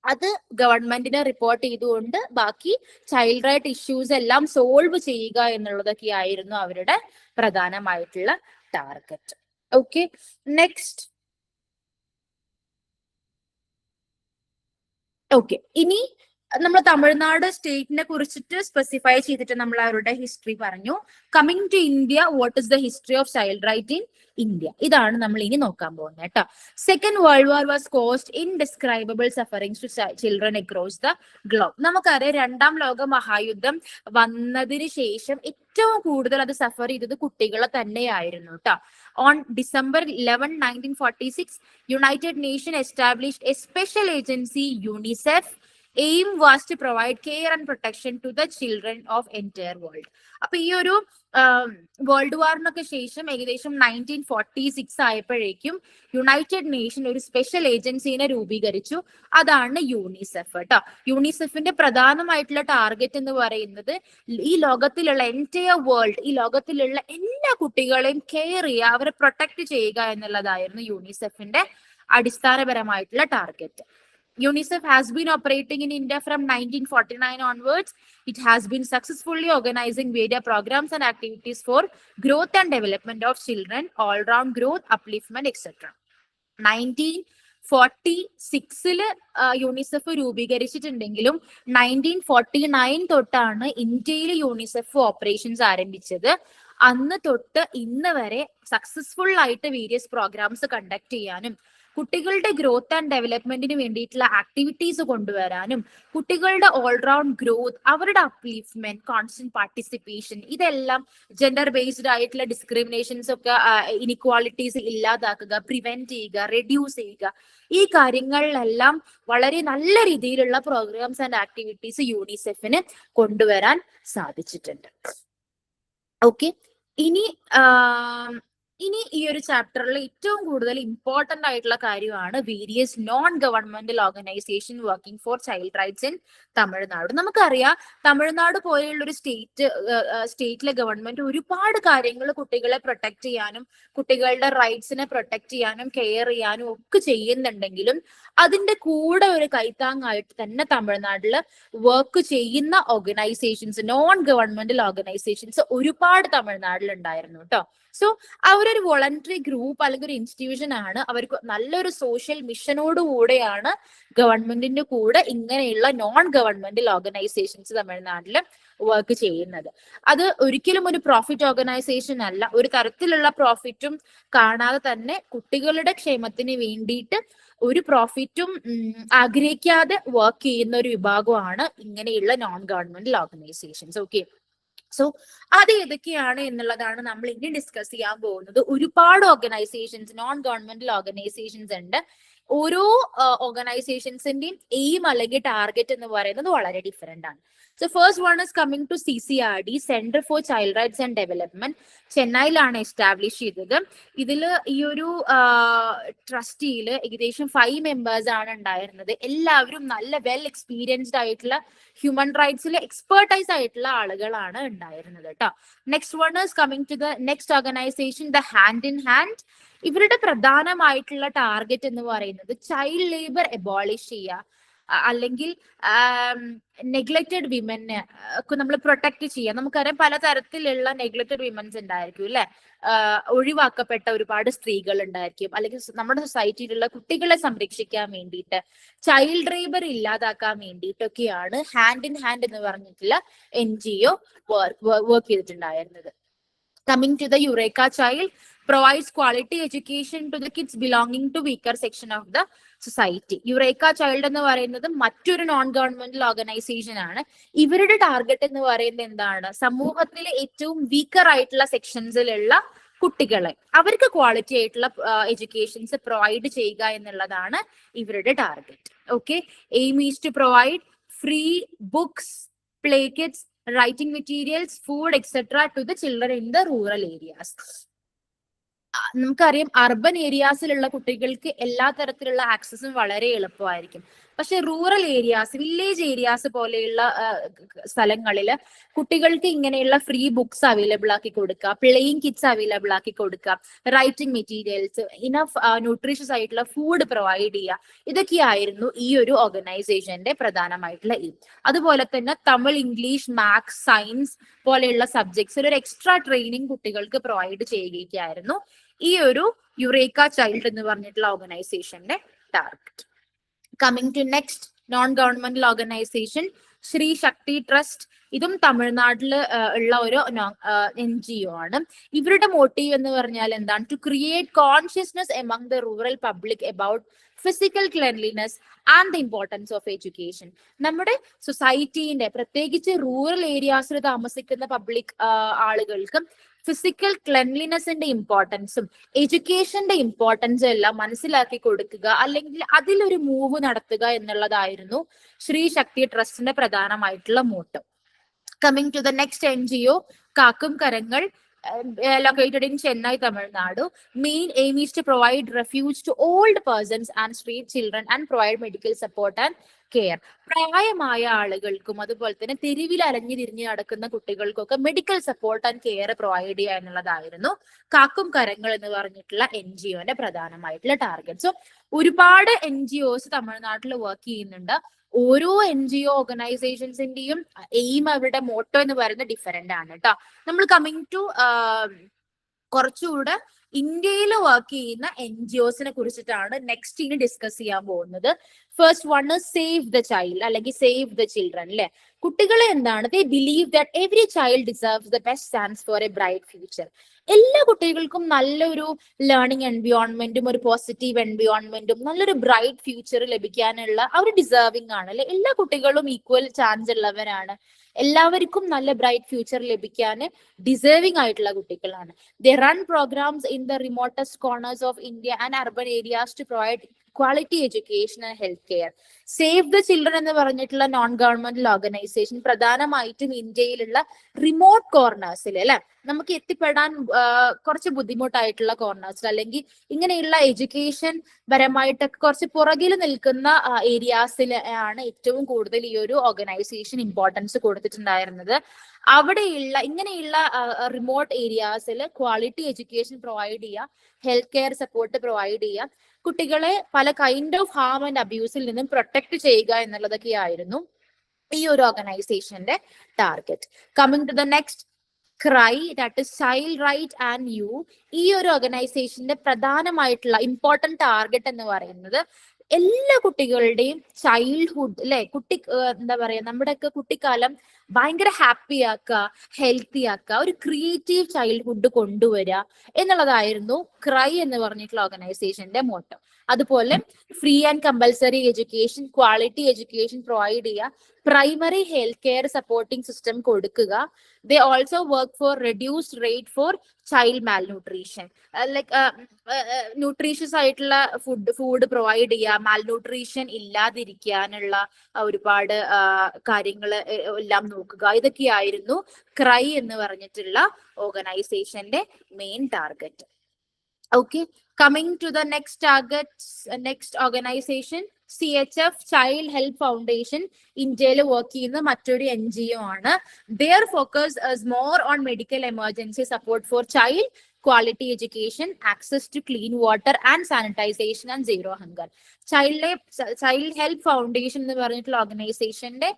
അത് ഗവൺമെന്റിനെ റിപ്പോർട്ട് ചെയ്തുകൊണ്ട് ബാക്കി ചൈൽഡ് റൈറ്റ് ഇഷ്യൂസ് എല്ലാം സോൾവ് ചെയ്യുക എന്നുള്ളതൊക്കെ ആയിരുന്നു അവരുടെ പ്രധാനമായിട്ടുള്ള ടാർഗറ്റ്. Okay, next. ഓക്കെ, ഇനി നമ്മൾ തമിഴ്നാട് സ്റ്റേറ്റിനെ കുറിച്ചിട്ട് സ്പെസിഫൈ ചെയ്തിട്ട് നമ്മൾ അവരുടെ ഹിസ്റ്ററി പറഞ്ഞു. Coming to India, what is the history of child right in India? ഇതാണ് നമ്മൾ ഇനി നോക്കാൻ പോകുന്നത് കേട്ടോ. Second world war was caused indescribable sufferings to children across the globe. നമുക്കറിയാം, രണ്ടാം ലോക മഹായുദ്ധം വന്നതിന് ശേഷം ഏറ്റവും കൂടുതൽ അത് സഫർ ചെയ്തത് കുട്ടികളെ തന്നെയായിരുന്നു കേട്ടോ. On December 11, 1946, United Nations established a special agency, UNICEF. Aim was to provide care and protection to the children of entire world. അപ്പൊ ഈ ഒരു വേൾഡ് വാറിനൊക്കെ ശേഷം ഏകദേശം 1946 ആയപ്പോഴേക്കും യുണൈറ്റഡ് നേഷൻ ഒരു സ്പെഷ്യൽ ഏജൻസിനെ രൂപീകരിച്ചു. അതാണ് യൂണിസെഫ് കേട്ടോ. യൂണിസെഫിന്റെ പ്രധാനമായിട്ടുള്ള ടാർഗറ്റ് എന്ന് പറയുന്നത് ഈ ലോകത്തിലുള്ള എൻറ്റയർ വേൾഡ്, ഈ ലോകത്തിലുള്ള എല്ലാ കുട്ടികളെയും കെയർ ചെയ്യുക, അവരെ പ്രൊട്ടക്ട് ചെയ്യുക എന്നുള്ളതായിരുന്നു യൂണിസെഫിന്റെ അടിസ്ഥാനപരമായിട്ടുള്ള target. UNICEF has been operating in India from 1949 onwards. It has been successfully organizing various programs and activities for growth and development of children, all-round growth, upliftment, etc. 1946 UNICEF രൂപീകരിച്ചിട്ടുണ്ടെങ്കിലും 1949 തൊട്ടാണ് ഇന്ത്യയിൽ UNICEF operations ആരംഭിച്ചത്. അന്ന് തൊട്ട് ഇന്ന് വരെ successful ആയിട്ട് various programmes conduct ചെയ്യാനും കുട്ടികളുടെ ഗ്രോത്ത് ആൻഡ് ഡെവലപ്മെന്റിന് വേണ്ടിയിട്ടുള്ള ആക്ടിവിറ്റീസ് കൊണ്ടുവരാനും കുട്ടികളുടെ ഓൾറൗണ്ട് ഗ്രോത്ത്, അവരുടെ അപ്ലീഫ്മെന്റ്, കോൺസ്റ്റന്റ് പാർട്ടിസിപ്പേഷൻ, ഇതെല്ലാം ജെൻഡർ ബേസ്ഡ് ആയിട്ടുള്ള ഡിസ്ക്രിമിനേഷൻസ് ഒക്കെ, ഇനിക്വാളിറ്റീസ് ഇല്ലാതാക്കുക, പ്രിവെന്റ് ചെയ്യുക, റെഡ്യൂസ് ചെയ്യുക, ഈ കാര്യങ്ങളിലെല്ലാം വളരെ നല്ല രീതിയിലുള്ള പ്രോഗ്രാംസ് ആൻഡ് ആക്ടിവിറ്റീസ് യൂണിസെഫിന് കൊണ്ടുവരാൻ സാധിച്ചിട്ടുണ്ട്. ഓക്കെ, ഇനി ഈ ഒരു ചാപ്റ്ററിൽ ഏറ്റവും കൂടുതൽ ഇമ്പോർട്ടന്റ് ആയിട്ടുള്ള കാര്യമാണ് various non governmental organisation working for child rights in Tamil Nadu. നമുക്കറിയാം, തമിഴ്നാട് പോലെയുള്ള ഒരു സ്റ്റേറ്റിലെ ഗവൺമെന്റ് ഒരുപാട് കാര്യങ്ങൾ കുട്ടികളെ പ്രൊട്ടക്ട് ചെയ്യാനും കുട്ടികളുടെ റൈറ്റ്സിനെ പ്രൊട്ടക്ട് ചെയ്യാനും കെയർ ചെയ്യാനും ഒക്കെ ചെയ്യുന്നുണ്ടെങ്കിലും അതിന്റെ കൂടെ ഒരു കൈത്താങ്ങായിട്ട് തന്നെ തമിഴ്നാട്ടിൽ വർക്ക് ചെയ്യുന്ന ഓർഗനൈസേഷൻസ്, നോൺ ഗവൺമെന്റൽ ഓർഗനൈസേഷൻസ് ഒരുപാട് തമിഴ്നാട്ടിൽ ഉണ്ടായിരുന്നു കേട്ടോ. സോ അവരൊരു വോളണ്ടറി ഗ്രൂപ്പ് അല്ലെങ്കിൽ ഒരു ഇൻസ്റ്റിറ്റ്യൂഷൻ ആണ്. അവർക്ക് നല്ലൊരു സോഷ്യൽ മിഷനോട് കൂടെയാണ് ഗവൺമെന്റിന്റെ കൂടെ ഇങ്ങനെയുള്ള നോൺ ഗവൺമെന്റൽ ഓർഗനൈസേഷൻസ് തമിഴ്നാട്ടിൽ വർക്ക് ചെയ്യുന്നത്. അത് ഒരിക്കലും ഒരു പ്രോഫിറ്റ് ഓർഗനൈസേഷൻ അല്ല. ഒരു തരത്തിലുള്ള പ്രോഫിറ്റും കാണാതെ തന്നെ കുട്ടികളുടെ ക്ഷേമത്തിന് വേണ്ടിയിട്ട് ഒരു പ്രോഫിറ്റും ആഗ്രഹിക്കാതെ വർക്ക് ചെയ്യുന്ന ഒരു വിഭാഗമാണ് ഇങ്ങനെയുള്ള non governmental organisations. Okay, so അത് ഏതൊക്കെയാണ് എന്നുള്ളതാണ് നമ്മൾ ഇനി ഡിസ്കസ് ചെയ്യാൻ പോകുന്നത്. ഒരുപാട് ഓർഗനൈസേഷൻസ്, നോൺ ഗവൺമെന്റൽ ഓർഗനൈസേഷൻസ് ഉണ്ട്. ഓരോ ഓർഗനൈസേഷൻസിന്റെയും എയിം അല്ലെങ്കിൽ ടാർഗറ്റ് എന്ന് പറയുന്നത് വളരെ ഡിഫറെന്റ് ആണ്. So first one is coming to CCRD, centre for child rights and development. ചെന്നൈയിലാണ് എസ്റ്റാബ്ലിഷ് ചെയ്തത്. ഇതില് ഈ ഒരു ട്രസ്റ്റിയിൽ ഏകദേശം 5 മെമ്പേഴ്സ് ആണ് ഉണ്ടായിരുന്നത്. എല്ലാവരും നല്ല വെൽ എക്സ്പീരിയൻസ്ഡ് ആയിട്ടുള്ള ഹ്യൂമൻ റൈറ്റ്സിൽ എക്സ്പേർട്ടൈസ് ആയിട്ടുള്ള ആളുകളാണ് ഉണ്ടായിരുന്നത് കേട്ടോ. Next one is coming to the next organisation, the hand in hand. ഇവരുടെ പ്രധാനമായിട്ടുള്ള ടാർഗറ്റ് എന്ന് പറയുന്നത് ചൈൽഡ് ലേബർ എബോളിഷ് ചെയ്യുക, അല്ലെങ്കിൽ നെഗ്ലക്റ്റഡ് വിമനെ നമ്മൾ പ്രൊട്ടക്ട് ചെയ്യുക. നമുക്കറിയാം പലതരത്തിലുള്ള നെഗ്ലക്റ്റഡ് വിമൻസ് ഉണ്ടായിരിക്കും അല്ലെ, ഒഴിവാക്കപ്പെട്ട ഒരുപാട് സ്ത്രീകൾ ഉണ്ടായിരിക്കും, അല്ലെങ്കിൽ നമ്മുടെ സൊസൈറ്റിയിലുള്ള കുട്ടികളെ സംരക്ഷിക്കാൻ വേണ്ടിയിട്ട്, ചൈൽഡ് ലേബർ ഇല്ലാതാക്കാൻ വേണ്ടിയിട്ടൊക്കെയാണ് ഹാൻഡ് ഇൻ ഹാൻഡ് എന്ന് പറഞ്ഞിട്ടുള്ള NGO വർക്ക് ചെയ്തിട്ടുണ്ടായിരുന്നത്. Coming to the Eureka Child, provides quality education to the kids belonging to weaker section of the society. Eureka Child എന്ന് പറയുന്നത് മറ്റൊരു നോൺ ഗവൺമെന്റൽ ഓർഗനൈസേഷൻ ആണ്. ഇവരുടെ ടാർഗറ്റ് എന്ന് പറയുന്നത് എന്താണ്? സമൂഹത്തിലെ ഏറ്റവും വീക്കർ ആയിട്ടുള്ള സെക്ഷൻസിലുള്ള കുട്ടികളെ അവർക്ക് ക്വാളിറ്റി ആയിട്ടുള്ള എഡ്യൂക്കേഷൻസ് പ്രൊവൈഡ് ചെയ്യുക എന്നുള്ളതാണ് ഇവരുടെ target. Okay, aim is to provide free books, play kits, writing materials, food, etc. to the children in the rural areas. നമുക്കറിയാം അർബൻ ഏരിയാസിലുള്ള കുട്ടികൾക്ക് എല്ലാ തരത്തിലുള്ള ആക്സസും വളരെ എളുപ്പമായിരിക്കും. പക്ഷെ റൂറൽ ഏരിയാസ്, വില്ലേജ് ഏരിയാസ് പോലെയുള്ള സ്ഥലങ്ങളിൽ കുട്ടികൾക്ക് ഇങ്ങനെയുള്ള ഫ്രീ ബുക്സ് അവൈലബിൾ ആക്കി കൊടുക്കുക, പ്ലേയിങ് കിറ്റ്സ് അവൈലബിൾ ആക്കി കൊടുക്കുക, റൈറ്റിംഗ് മെറ്റീരിയൽസ്, ഇനഫ് ന്യൂട്രീഷ്യസ് ആയിട്ടുള്ള ഫുഡ് പ്രൊവൈഡ് ചെയ്യുക. ഇതൊക്കെയായിരുന്നു ഈ ഒരു ഓർഗനൈസേഷന്റെ പ്രധാനമായിട്ടുള്ള എയിം. അതുപോലെ തന്നെ തമിഴ്, ഇംഗ്ലീഷ്, മാത്സ്, സയൻസ് പോലെയുള്ള സബ്ജക്ട്സിൽ ഒരു എക്സ്ട്രാ ട്രെയിനിങ് കുട്ടികൾക്ക് പ്രൊവൈഡ് ചെയ്യുകയായിരുന്നു ഈ ഒരു യുറേക്ക ചൈൽഡ് എന്ന് പറഞ്ഞിട്ടുള്ള ഓർഗനൈസേഷന്റെ target. Coming to next non-governmental organization, Shri Shakti trust. ഇതും തമിഴ്നാട്ടിൽ ഉള്ള ഒരു NGO ആണ്. ഇവരുടെ മോട്ടീവ് എന്ന് പറഞ്ഞാൽ എന്താണ്? To create consciousness among the rural public about physical cleanliness and the importance of education. നമ്മുടെ സൊസൈറ്റീന്റെ, പ്രത്യേകിച്ച് റൂറൽ ഏരിയാസിൽ താമസിക്കുന്ന പബ്ലിക് ആളുകൾക്ക് ഫിസിക്കൽ ക്ലെൻലിനെസിന്റെ ഇമ്പോർട്ടൻസും എഡ്യൂക്കേഷന്റെ ഇമ്പോർട്ടൻസും എല്ലാം മനസ്സിലാക്കി കൊടുക്കുക, അല്ലെങ്കിൽ അതിലൊരു മൂവ് നടത്തുക എന്നുള്ളതായിരുന്നു ശ്രീ ശക്തി ട്രസ്റ്റിന്റെ പ്രധാനമായിട്ടുള്ള motto. Coming to the next NGO, Kakkum കരങ്ങൾ, located in Chennai, Tamil Nadu. Main aim is to provide refuge to old persons and street children and provide medical support and care. പ്രായമായ ആളുകൾക്കും അതുപോലെ തന്നെ തെരുവിൽ അലഞ്ഞു തിരിഞ്ഞ് നടക്കുന്ന കുട്ടികൾക്കൊക്കെ medical support and care provide ചെയ്യുക എന്നുള്ളതായിരുന്നു കാക്കും കരങ്ങൾ എന്ന് പറഞ്ഞിട്ടുള്ള NGOന്റെ പ്രധാനമായിട്ടുള്ള ടാർഗറ്റ്. സോ ഒരുപാട് NGOs തമിഴ്നാട്ടിൽ വർക്ക് ചെയ്യുന്നുണ്ട്. ഓരോ NGO ഓർഗനൈസേഷൻസിന്റെയും എയിം, അവരുടെ മോട്ടോ എന്ന് പറയുന്നത് ഡിഫറെന്റ് ആണ് കേട്ടോ. നമ്മൾ കമ്മിങ് ടു കുറച്ചുകൂടെ ഇന്ത്യയിൽ വർക്ക് ചെയ്യുന്ന NGOസിനെ കുറിച്ചിട്ടാണ് നെക്സ്റ്റ് ഇനി ഡിസ്കസ് ചെയ്യാൻ പോകുന്നത്. First one save the child അല്ലെങ്കിൽ സേവ് ദ ചിൽഡ്രൻ അല്ലെ. കുട്ടികളെ എന്താണ്? ദേ believe that every child deserves the best chance for A bright future. എല്ലാ കുട്ടികൾക്കും നല്ലൊരു ലേണിംഗ് എൻവയോൺമെന്റും ഒരു പോസിറ്റീവ് എൻവയോൺമെന്റും നല്ലൊരു ബ്രൈറ്റ് ഫ്യൂച്ചർ ലഭിക്കാനുള്ള അവർ ഡിസേർവിംഗ് ആണ് അല്ലെ. എല്ലാ കുട്ടികളും ഈക്വൽ ചാൻസ് ഉള്ളവരാണ്. എല്ലാവർക്കും നല്ല ബ്രൈറ്റ് ഫ്യൂച്ചർ ലഭിക്കാൻ ഡിസേർവിംഗ് ആയിട്ടുള്ള കുട്ടികളാണ്. They run programs in the remotest corners of India and urban areas to provide quality education and health care. Save the children എന്ന് പറഞ്ഞിട്ടുള്ള നോൺ ഗവൺമെന്റൽ ഓർഗനൈസേഷൻ പ്രധാനമായിട്ടും ഇന്ത്യയിലുള്ള റിമോട്ട് കോർണേഴ്സിൽ അല്ലെ, നമുക്ക് എത്തിപ്പെടാൻ കുറച്ച് ബുദ്ധിമുട്ടായിട്ടുള്ള കോർണേഴ്സിൽ, അല്ലെങ്കിൽ ഇങ്ങനെയുള്ള എഡ്യൂക്കേഷൻ പരമായിട്ടൊക്കെ കുറച്ച് പുറകിൽ നിൽക്കുന്ന ഏരിയാസിൽ ആണ് ഏറ്റവും കൂടുതൽ ഈ ഒരു ഓർഗനൈസേഷൻ ഇമ്പോർട്ടൻസ് കൊടുത്തിട്ടുണ്ടായിരുന്നത്. അവിടെയുള്ള ഇങ്ങനെയുള്ള റിമോട്ട് ഏരിയാസിൽ ക്വാളിറ്റി എഡ്യൂക്കേഷൻ പ്രൊവൈഡ് ചെയ്യുക, ഹെൽത്ത് കെയർ സപ്പോർട്ട് പ്രൊവൈഡ് ചെയ്യുക, കുട്ടികളെ പല കൈൻഡ് ഓഫ് ഹാം ആൻഡ് അബ്യൂസിൽ നിന്നും പ്രൊട്ടക്ട് ചെയ്യുക എന്നുള്ളതൊക്കെയായിരുന്നു ഈ ഒരു ഓർഗനൈസേഷന്റെ target. Coming to the next, CRY, that is child right and you. ഈ ഒരു ഓർഗനൈസേഷന്റെ പ്രധാനമായിട്ടുള്ള ഇമ്പോർട്ടന്റ് ടാർഗറ്റ് എന്ന് പറയുന്നത് എല്ലാ കുട്ടികളുടെയും ചൈൽഡ്ഹുഡ് അല്ലെ, എന്താ പറയാ, നമ്മുടെയൊക്കെ കുട്ടിക്കാലം ഭയങ്കര ഹാപ്പി ആക്കുക, ഹെൽത്തി ആക്കുക, ഒരു ക്രിയേറ്റീവ് ചൈൽഡ്ഹുഡ് കൊണ്ടുവരിക എന്നുള്ളതായിരുന്നു ക്രൈ എന്ന് പറഞ്ഞിട്ടുള്ള ഓർഗനൈസേഷന്റെ മോട്ടോ. അതുപോലെ free and compulsory education, quality education provide ചെയ്യുക, primary health care supporting system കൊടുക്കുക. They also work for reduced rate for child malnutrition, like nutritious ആയിട്ടുള്ള ഫുഡ് പ്രൊവൈഡ് ചെയ്യുക, മാൽന്യൂട്രീഷൻ ഇല്ലാതിരിക്കാനുള്ള ഒരുപാട് കാര്യങ്ങൾ എല്ലാം നോക്കുക. ഇതൊക്കെയായിരുന്നു ക്രൈ എന്ന് പറഞ്ഞിട്ടുള്ള ഓർഗനൈസേഷന്റെ main target. Okay, coming to the next target, next organization, CHF Child Help Foundation, ഇന്ത്യയിൽ വർക്ക് ചെയ്യുന്ന മറ്റൊരു NGO ആണ്. Their focus is more on medical emergency support for child, quality education, access to clean water and sanitization and zero hunger. Child Help Foundation എന്ന് പറഞ്ഞിട്ടുള്ള ഓർഗനൈസേഷന്റെ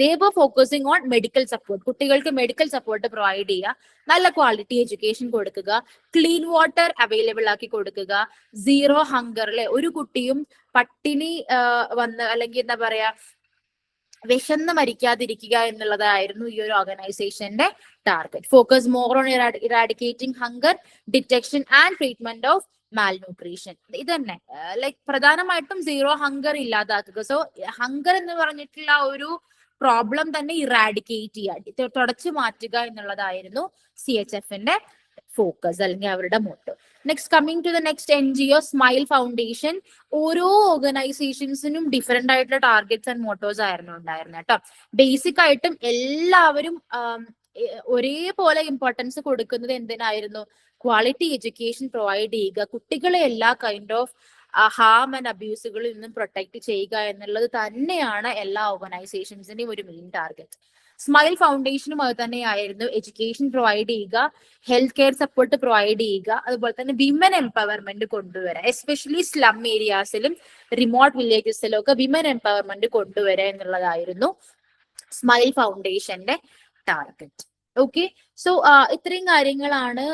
they were focusing on medical support. കുട്ടികൾക്ക് medical support provide ചെയ്യുക, നല്ല quality education കൊടുക്കുക, clean water available ആക്കി കൊടുക്കുക, zero ഹങ്കറിലെ ഒരു കുട്ടിയും പട്ടിണി വന്ന് അല്ലെങ്കിൽ എന്താ പറയാ വിശന്ന് മരിക്കാതിരിക്കുക എന്നുള്ളതായിരുന്നു ഈ ഒരു ഓർഗനൈസേഷന്റെ target. Focus more on eradicating hunger, detection and treatment of malnutrition. ഇത് തന്നെ ലൈക്ക് പ്രധാനമായിട്ടും സീറോ ഹങ്കർ ഇല്ലാതാക്കുക. സോ ഹങ്കർ എന്ന് പറഞ്ഞിട്ടുള്ള ഒരു പ്രോബ്ലം തന്നെ ഇറാഡിക്കേറ്റ് ചെയ്യുക, തുടച്ചു മാറ്റുക എന്നുള്ളതായിരുന്നു CHFന്റെ ഫോക്കസ് അല്ലെങ്കിൽ അവരുടെ motto. Next coming to the next NGO, smile foundation. ഓരോ ഓർഗനൈസേഷൻസിനും ഡിഫറെന്റ് ആയിട്ടുള്ള ടാർഗറ്റ്സ് ആൻഡ് മോട്ടോസ് ആയിരുന്നു ഉണ്ടായിരുന്നത് കേട്ടോ. ബേസിക് ആയിട്ടും എല്ലാവരും ഒരേപോലെ ഇമ്പോർട്ടൻസ് കൊടുക്കുന്നത് എന്തിനായിരുന്നു? ക്വാളിറ്റി എഡ്യൂക്കേഷൻ പ്രൊവൈഡ് ചെയ്യുക, കുട്ടികളെ എല്ലാ കൈൻഡ് ഓഫ് ഹാം ആൻഡ് അബ്യൂസുകളിൽ നിന്നും പ്രൊട്ടക്ട് ചെയ്യുക എന്നുള്ളത് തന്നെയാണ് എല്ലാ ഓർഗനൈസേഷൻസിന്റെയും ഒരു മെയിൻ ടാർഗറ്റ്. സ്മൈൽ ഫൗണ്ടേഷനും അത് തന്നെയായിരുന്നു. എഡ്യൂക്കേഷൻ പ്രൊവൈഡ് ചെയ്യുക, ഹെൽത്ത് കെയർ സപ്പോർട്ട് പ്രൊവൈഡ് ചെയ്യുക, അതുപോലെ തന്നെ വിമൻ എംപവർമെന്റ് കൊണ്ടുവരിക, എസ്പെഷ്യലി സ്ലം ഏരിയാസിലും റിമോട്ട് വില്ലേജസിലും ഒക്കെ വിമൻ എംപവർമെന്റ് കൊണ്ടുവരിക എന്നുള്ളതായിരുന്നു സ്മൈൽ ഫൗണ്ടേഷന്റെ ടാർഗറ്റ്. ഓക്കെ, സോ ഇത്രയും കാര്യങ്ങളാണ്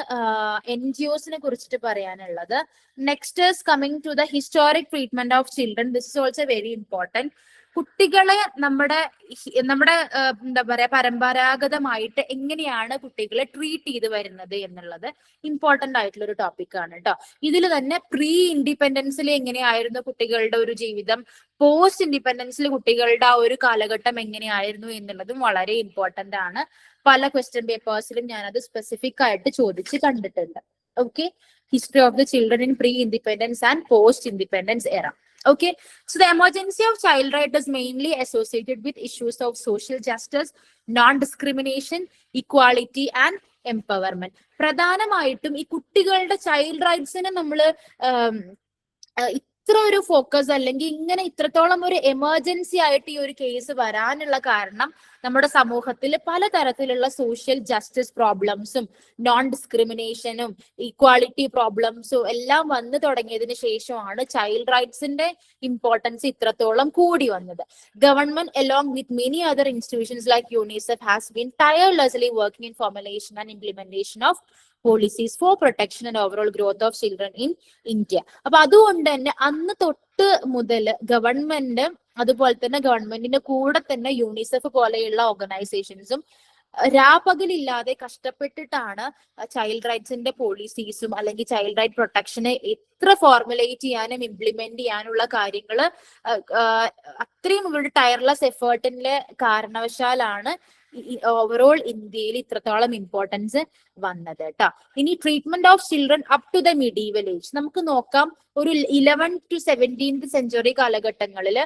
NGOസിനെ കുറിച്ചിട്ട് പറയാനുള്ളത്. Next is coming to the historic treatment of children. This is also very important. കുട്ടികളെ നമ്മുടെ എന്താ പറയാ പരമ്പരാഗതമായിട്ട് എങ്ങനെയാണ് കുട്ടികളെ ട്രീറ്റ് ചെയ്ത് വരുന്നത് എന്നുള്ളത് ഇമ്പോർട്ടന്റ് ആയിട്ടുള്ള ഒരു ടോപ്പിക് ആണ് കേട്ടോ. ഇതിൽ തന്നെ പ്രീ ഇൻഡിപെൻഡൻസിൽ എങ്ങനെയായിരുന്നു കുട്ടികളുടെ ഒരു ജീവിതം, പോസ്റ്റ് ഇൻഡിപെൻഡൻസിൽ കുട്ടികളുടെ ആ ഒരു കാലഘട്ടം എങ്ങനെയായിരുന്നു എന്നുള്ളതും വളരെ ഇമ്പോർട്ടന്റ് ആണ്. പല ക്വസ്റ്റ്യൻ പേപ്പേഴ്സിലും ഞാനത് സ്പെസിഫിക് ആയിട്ട് ചോദിച്ച് കണ്ടിട്ടുണ്ട്. Okay, history of the children in pre independence and post independence എറ. Okay, so the emergency of child right is mainly associated with issues of social justice, non-discrimination, equality and empowerment. പ്രധാനമായിട്ടും ഈ കുട്ടികളുടെ child റൈറ്റ്സിനെ നമ്മൾ ഇത്ര ഒരു focus അല്ലെങ്കിൽ ഇങ്ങനെ ഇത്രത്തോളം ഒരു എമർജൻസി ആയിട്ട് ഈ ഒരു കേസ് വരാനുള്ള കാരണം നമ്മുടെ സമൂഹത്തിൽ പലതരത്തിലുള്ള സോഷ്യൽ ജസ്റ്റിസ് പ്രോബ്ലംസും നോൺ ഡിസ്ക്രിമിനേഷനും ഈക്വാളിറ്റി പ്രോബ്ലംസും എല്ലാം വന്നു തുടങ്ങിയതിന് ശേഷമാണ് ചൈൽഡ് റൈറ്റ്സിന്റെ ഇമ്പോർട്ടൻസ് ഇത്രത്തോളം കൂടി വന്നത്. Government along with many other institutions like UNICEF has been tirelessly working in formulation and implementation of policies for protection and overall growth of children in India. അപ്പൊ അതുകൊണ്ട് തന്നെ അന്ന് തൊട്ട് മുതൽ ഗവൺമെന്റ് അതുപോലെ തന്നെ ഗവൺമെന്റിന്റെ കൂടെ തന്നെ യൂണിസെഫ് പോലെയുള്ള ഓർഗനൈസേഷൻസും രാപകലില്ലാതെ കഷ്ടപ്പെട്ടിട്ടാണ് ചൈൽഡ് റൈറ്റ്സിന്റെ പോളിസീസും അല്ലെങ്കിൽ ചൈൽഡ് റൈറ്റ് പ്രൊട്ടക്ഷനെ എത്ര ഫോർമുലേറ്റ് ചെയ്യാനും ഇംപ്ലിമെന്റ് ചെയ്യാനുള്ള കാര്യങ്ങൾ അത്രയും ഇവരുടെ ടയർലെസ് എഫേർട്ടിന്റെ കാരണവശാലാണ് ഓവറോൾ ഇന്ത്യയിൽ ഇത്രത്തോളം ഇമ്പോർട്ടൻസ് വന്നത് കേട്ടോ. ഇനി treatment of children up to the medieval age നമുക്ക് നോക്കാം. ഒരു 11th to 17th സെഞ്ചുറി കാലഘട്ടങ്ങളിൽ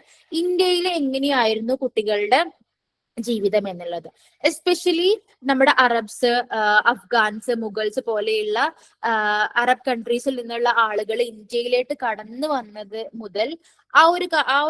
ഇന്ത്യയിൽ എങ്ങനെയായിരുന്നു കുട്ടികളുടെ ജീവിതം എന്നുള്ളത്. എസ്പെഷ്യലി നമ്മുടെ അറബ്സ്, അഫ്ഗാൻസ്, മുഗൾസ് പോലെയുള്ള അറബ് കൺട്രീസിൽ നിന്നുള്ള ആളുകൾ ഇന്ത്യയിലേക്ക് കടന്നു വന്നത് മുതൽ ആ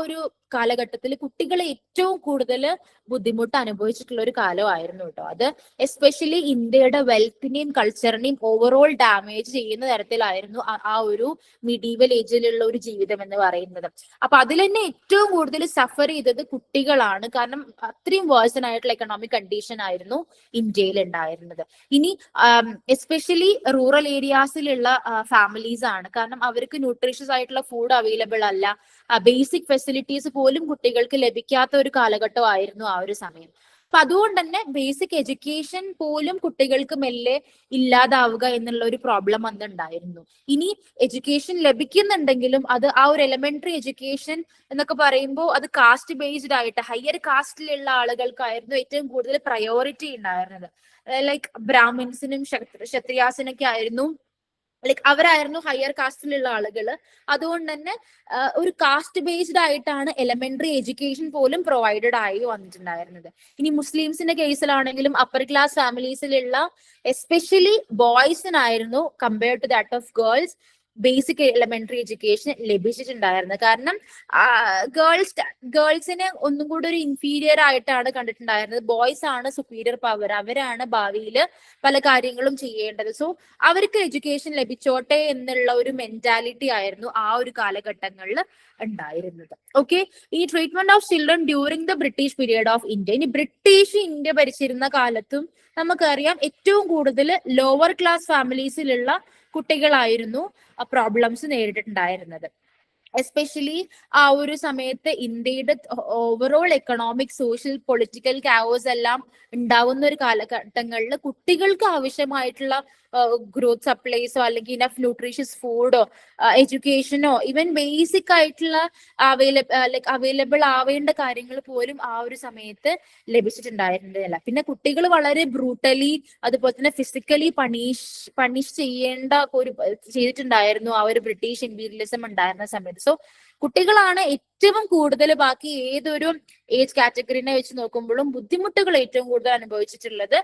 ഒരു കാലഘട്ടത്തിൽ കുട്ടികളെ ഏറ്റവും കൂടുതൽ ബുദ്ധിമുട്ട് അനുഭവിച്ചിട്ടുള്ള ഒരു കാലമായിരുന്നു കേട്ടോ. അത് എസ്പെഷ്യലി ഇന്ത്യയുടെ വെൽത്തിനെയും കൾച്ചറിനെയും ഓവറോൾ ഡാമേജ് ചെയ്യുന്ന തരത്തിലായിരുന്നു ആ ഒരു മിഡീവൽ ഏജിലുള്ള ഒരു ജീവിതം എന്ന് പറയുന്നത്. അപ്പൊ അതിൽ തന്നെ ഏറ്റവും കൂടുതൽ സഫർ ചെയ്തത് കുട്ടികളാണ്. കാരണം അത്രയും വേഴ്സൺ ആയിട്ടുള്ള എക്കണോമിക് കണ്ടീഷൻ ആയിരുന്നു ഇന്ത്യയിൽ ഉണ്ടായിരുന്നത്. ഇനി എസ്പെഷ്യലി റൂറൽ ഏരിയാസിലുള്ള ഫാമിലീസ് ആണ്. കാരണം അവർക്ക് ന്യൂട്രീഷ്യസ് ആയിട്ടുള്ള ഫുഡ് അവൈലബിൾ അല്ല, ബേസിക് ഫെസിലിറ്റീസ് പോലും കുട്ടികൾക്ക് ലഭിക്കാത്ത ഒരു കാലഘട്ടമായിരുന്നു ആ ഒരു സമയം. അപ്പൊ അതുകൊണ്ട് തന്നെ ബേസിക് എഡ്യൂക്കേഷൻ പോലും കുട്ടികൾക്ക് മെല്ലെ ഇല്ലാതാവുക എന്നുള്ള ഒരു പ്രോബ്ലം അന്നുണ്ടായിരുന്നു. ഇനി എഡ്യൂക്കേഷൻ ലഭിക്കുന്നുണ്ടെങ്കിലും അത് ആ ഒരു എലിമെന്ററി എഡ്യൂക്കേഷൻ എന്നൊക്കെ പറയുമ്പോൾ അത് കാസ്റ്റ് ബേസ്ഡ് ആയിട്ട് ഹയർ കാസ്റ്റിലുള്ള ആളുകൾക്കായിരുന്നു ഏറ്റവും കൂടുതൽ പ്രയോറിറ്റി ഉണ്ടായിരുന്നത്. ലൈക്ക് ബ്രാഹ്മിൻസിനും ക്ഷത്രിയാസിനൊക്കെ ആയിരുന്നു, ലൈക്ക് അവരായിരുന്നു ഹയർ കാസ്റ്റിലുള്ള ആളുകള്. അതുകൊണ്ട് തന്നെ ഒരു കാസ്റ്റ് ബേസ്ഡ് ആയിട്ടാണ് എലിമെന്ററി എഡ്യൂക്കേഷൻ പോലും പ്രൊവൈഡഡ് ആയി വന്നിട്ടുണ്ടായിരുന്നത്. ഇനി മുസ്ലിംസിന്റെ കേസിലാണെങ്കിലും അപ്പർ ക്ലാസ് ഫാമിലീസിലുള്ള എസ്പെഷ്യലി ബോയ്സിനായിരുന്നു compared to that of girls basic elementary education ലഭിച്ചിട്ടുണ്ടായിരുന്നത്. കാരണം ഗേൾസിനെ ഒന്നും കൂടി ഒരു ഇൻഫീരിയർ ആയിട്ടാണ് കണ്ടിട്ടുണ്ടായിരുന്നത്. ബോയ്സ് ആണ് സുപ്പീരിയർ പവർ, അവരാണ് ഭാവിയിൽ പല കാര്യങ്ങളും ചെയ്യേണ്ടത്. സോ അവർക്ക് എഡ്യൂക്കേഷൻ ലഭിച്ചോട്ടെ എന്നുള്ള ഒരു മെന്റാലിറ്റി ആയിരുന്നു ആ ഒരു കാലഘട്ടങ്ങളിൽ ഉണ്ടായിരുന്നത്. ഓക്കെ, ഈ treatment of children during the British period of India, ഇനി ബ്രിട്ടീഷ് ഇന്ത്യ ഭരിച്ചിരുന്ന കാലത്തും നമുക്കറിയാം ഏറ്റവും കൂടുതൽ ലോവർ ക്ലാസ് ഫാമിലീസിലുള്ള കുട്ടികളായിരുന്നു പ്രോബ്ലംസ് നേരിട്ടിട്ടുണ്ടായിരുന്നത്. എസ്പെഷ്യലി ആ ഒരു സമയത്ത് ഇന്ത്യയുടെ overall economic social political chaos എല്ലാം ഉണ്ടാവുന്ന ഒരു കാലഘട്ടങ്ങളിൽ കുട്ടികൾക്ക് ആവശ്യമായിട്ടുള്ള ഗ്രോത്ത് സപ്ലൈസോ അല്ലെങ്കിൽ ഇനഫ് ന്യൂട്രീഷ്യസ് ഫുഡോ എഡ്യൂക്കേഷനോ ഈവൻ ബേസിക് ആയിട്ടുള്ള അവൈലബിൾ ആവേണ്ട കാര്യങ്ങൾ പോലും ആ ഒരു സമയത്ത് ലഭിച്ചിട്ടുണ്ടായിരുന്നില്ല. പിന്നെ കുട്ടികൾ വളരെ ബ്രൂട്ടലി അതുപോലെ തന്നെ ഫിസിക്കലി പണിഷ് ചെയ്തിട്ടുണ്ടായിരുന്നു ആ ഒരു ബ്രിട്ടീഷ് ഇമ്പീരിയലിസം ഉണ്ടായിരുന്ന സമയത്ത്. സോ കുട്ടികളാണ് ഏറ്റവും കൂടുതൽ ബാക്കി ഏതൊരു ഏജ് കാറ്റഗറിനെ വെച്ച് നോക്കുമ്പോഴും ബുദ്ധിമുട്ടുകൾ ഏറ്റവും കൂടുതൽ അനുഭവിച്ചിട്ടുള്ളത്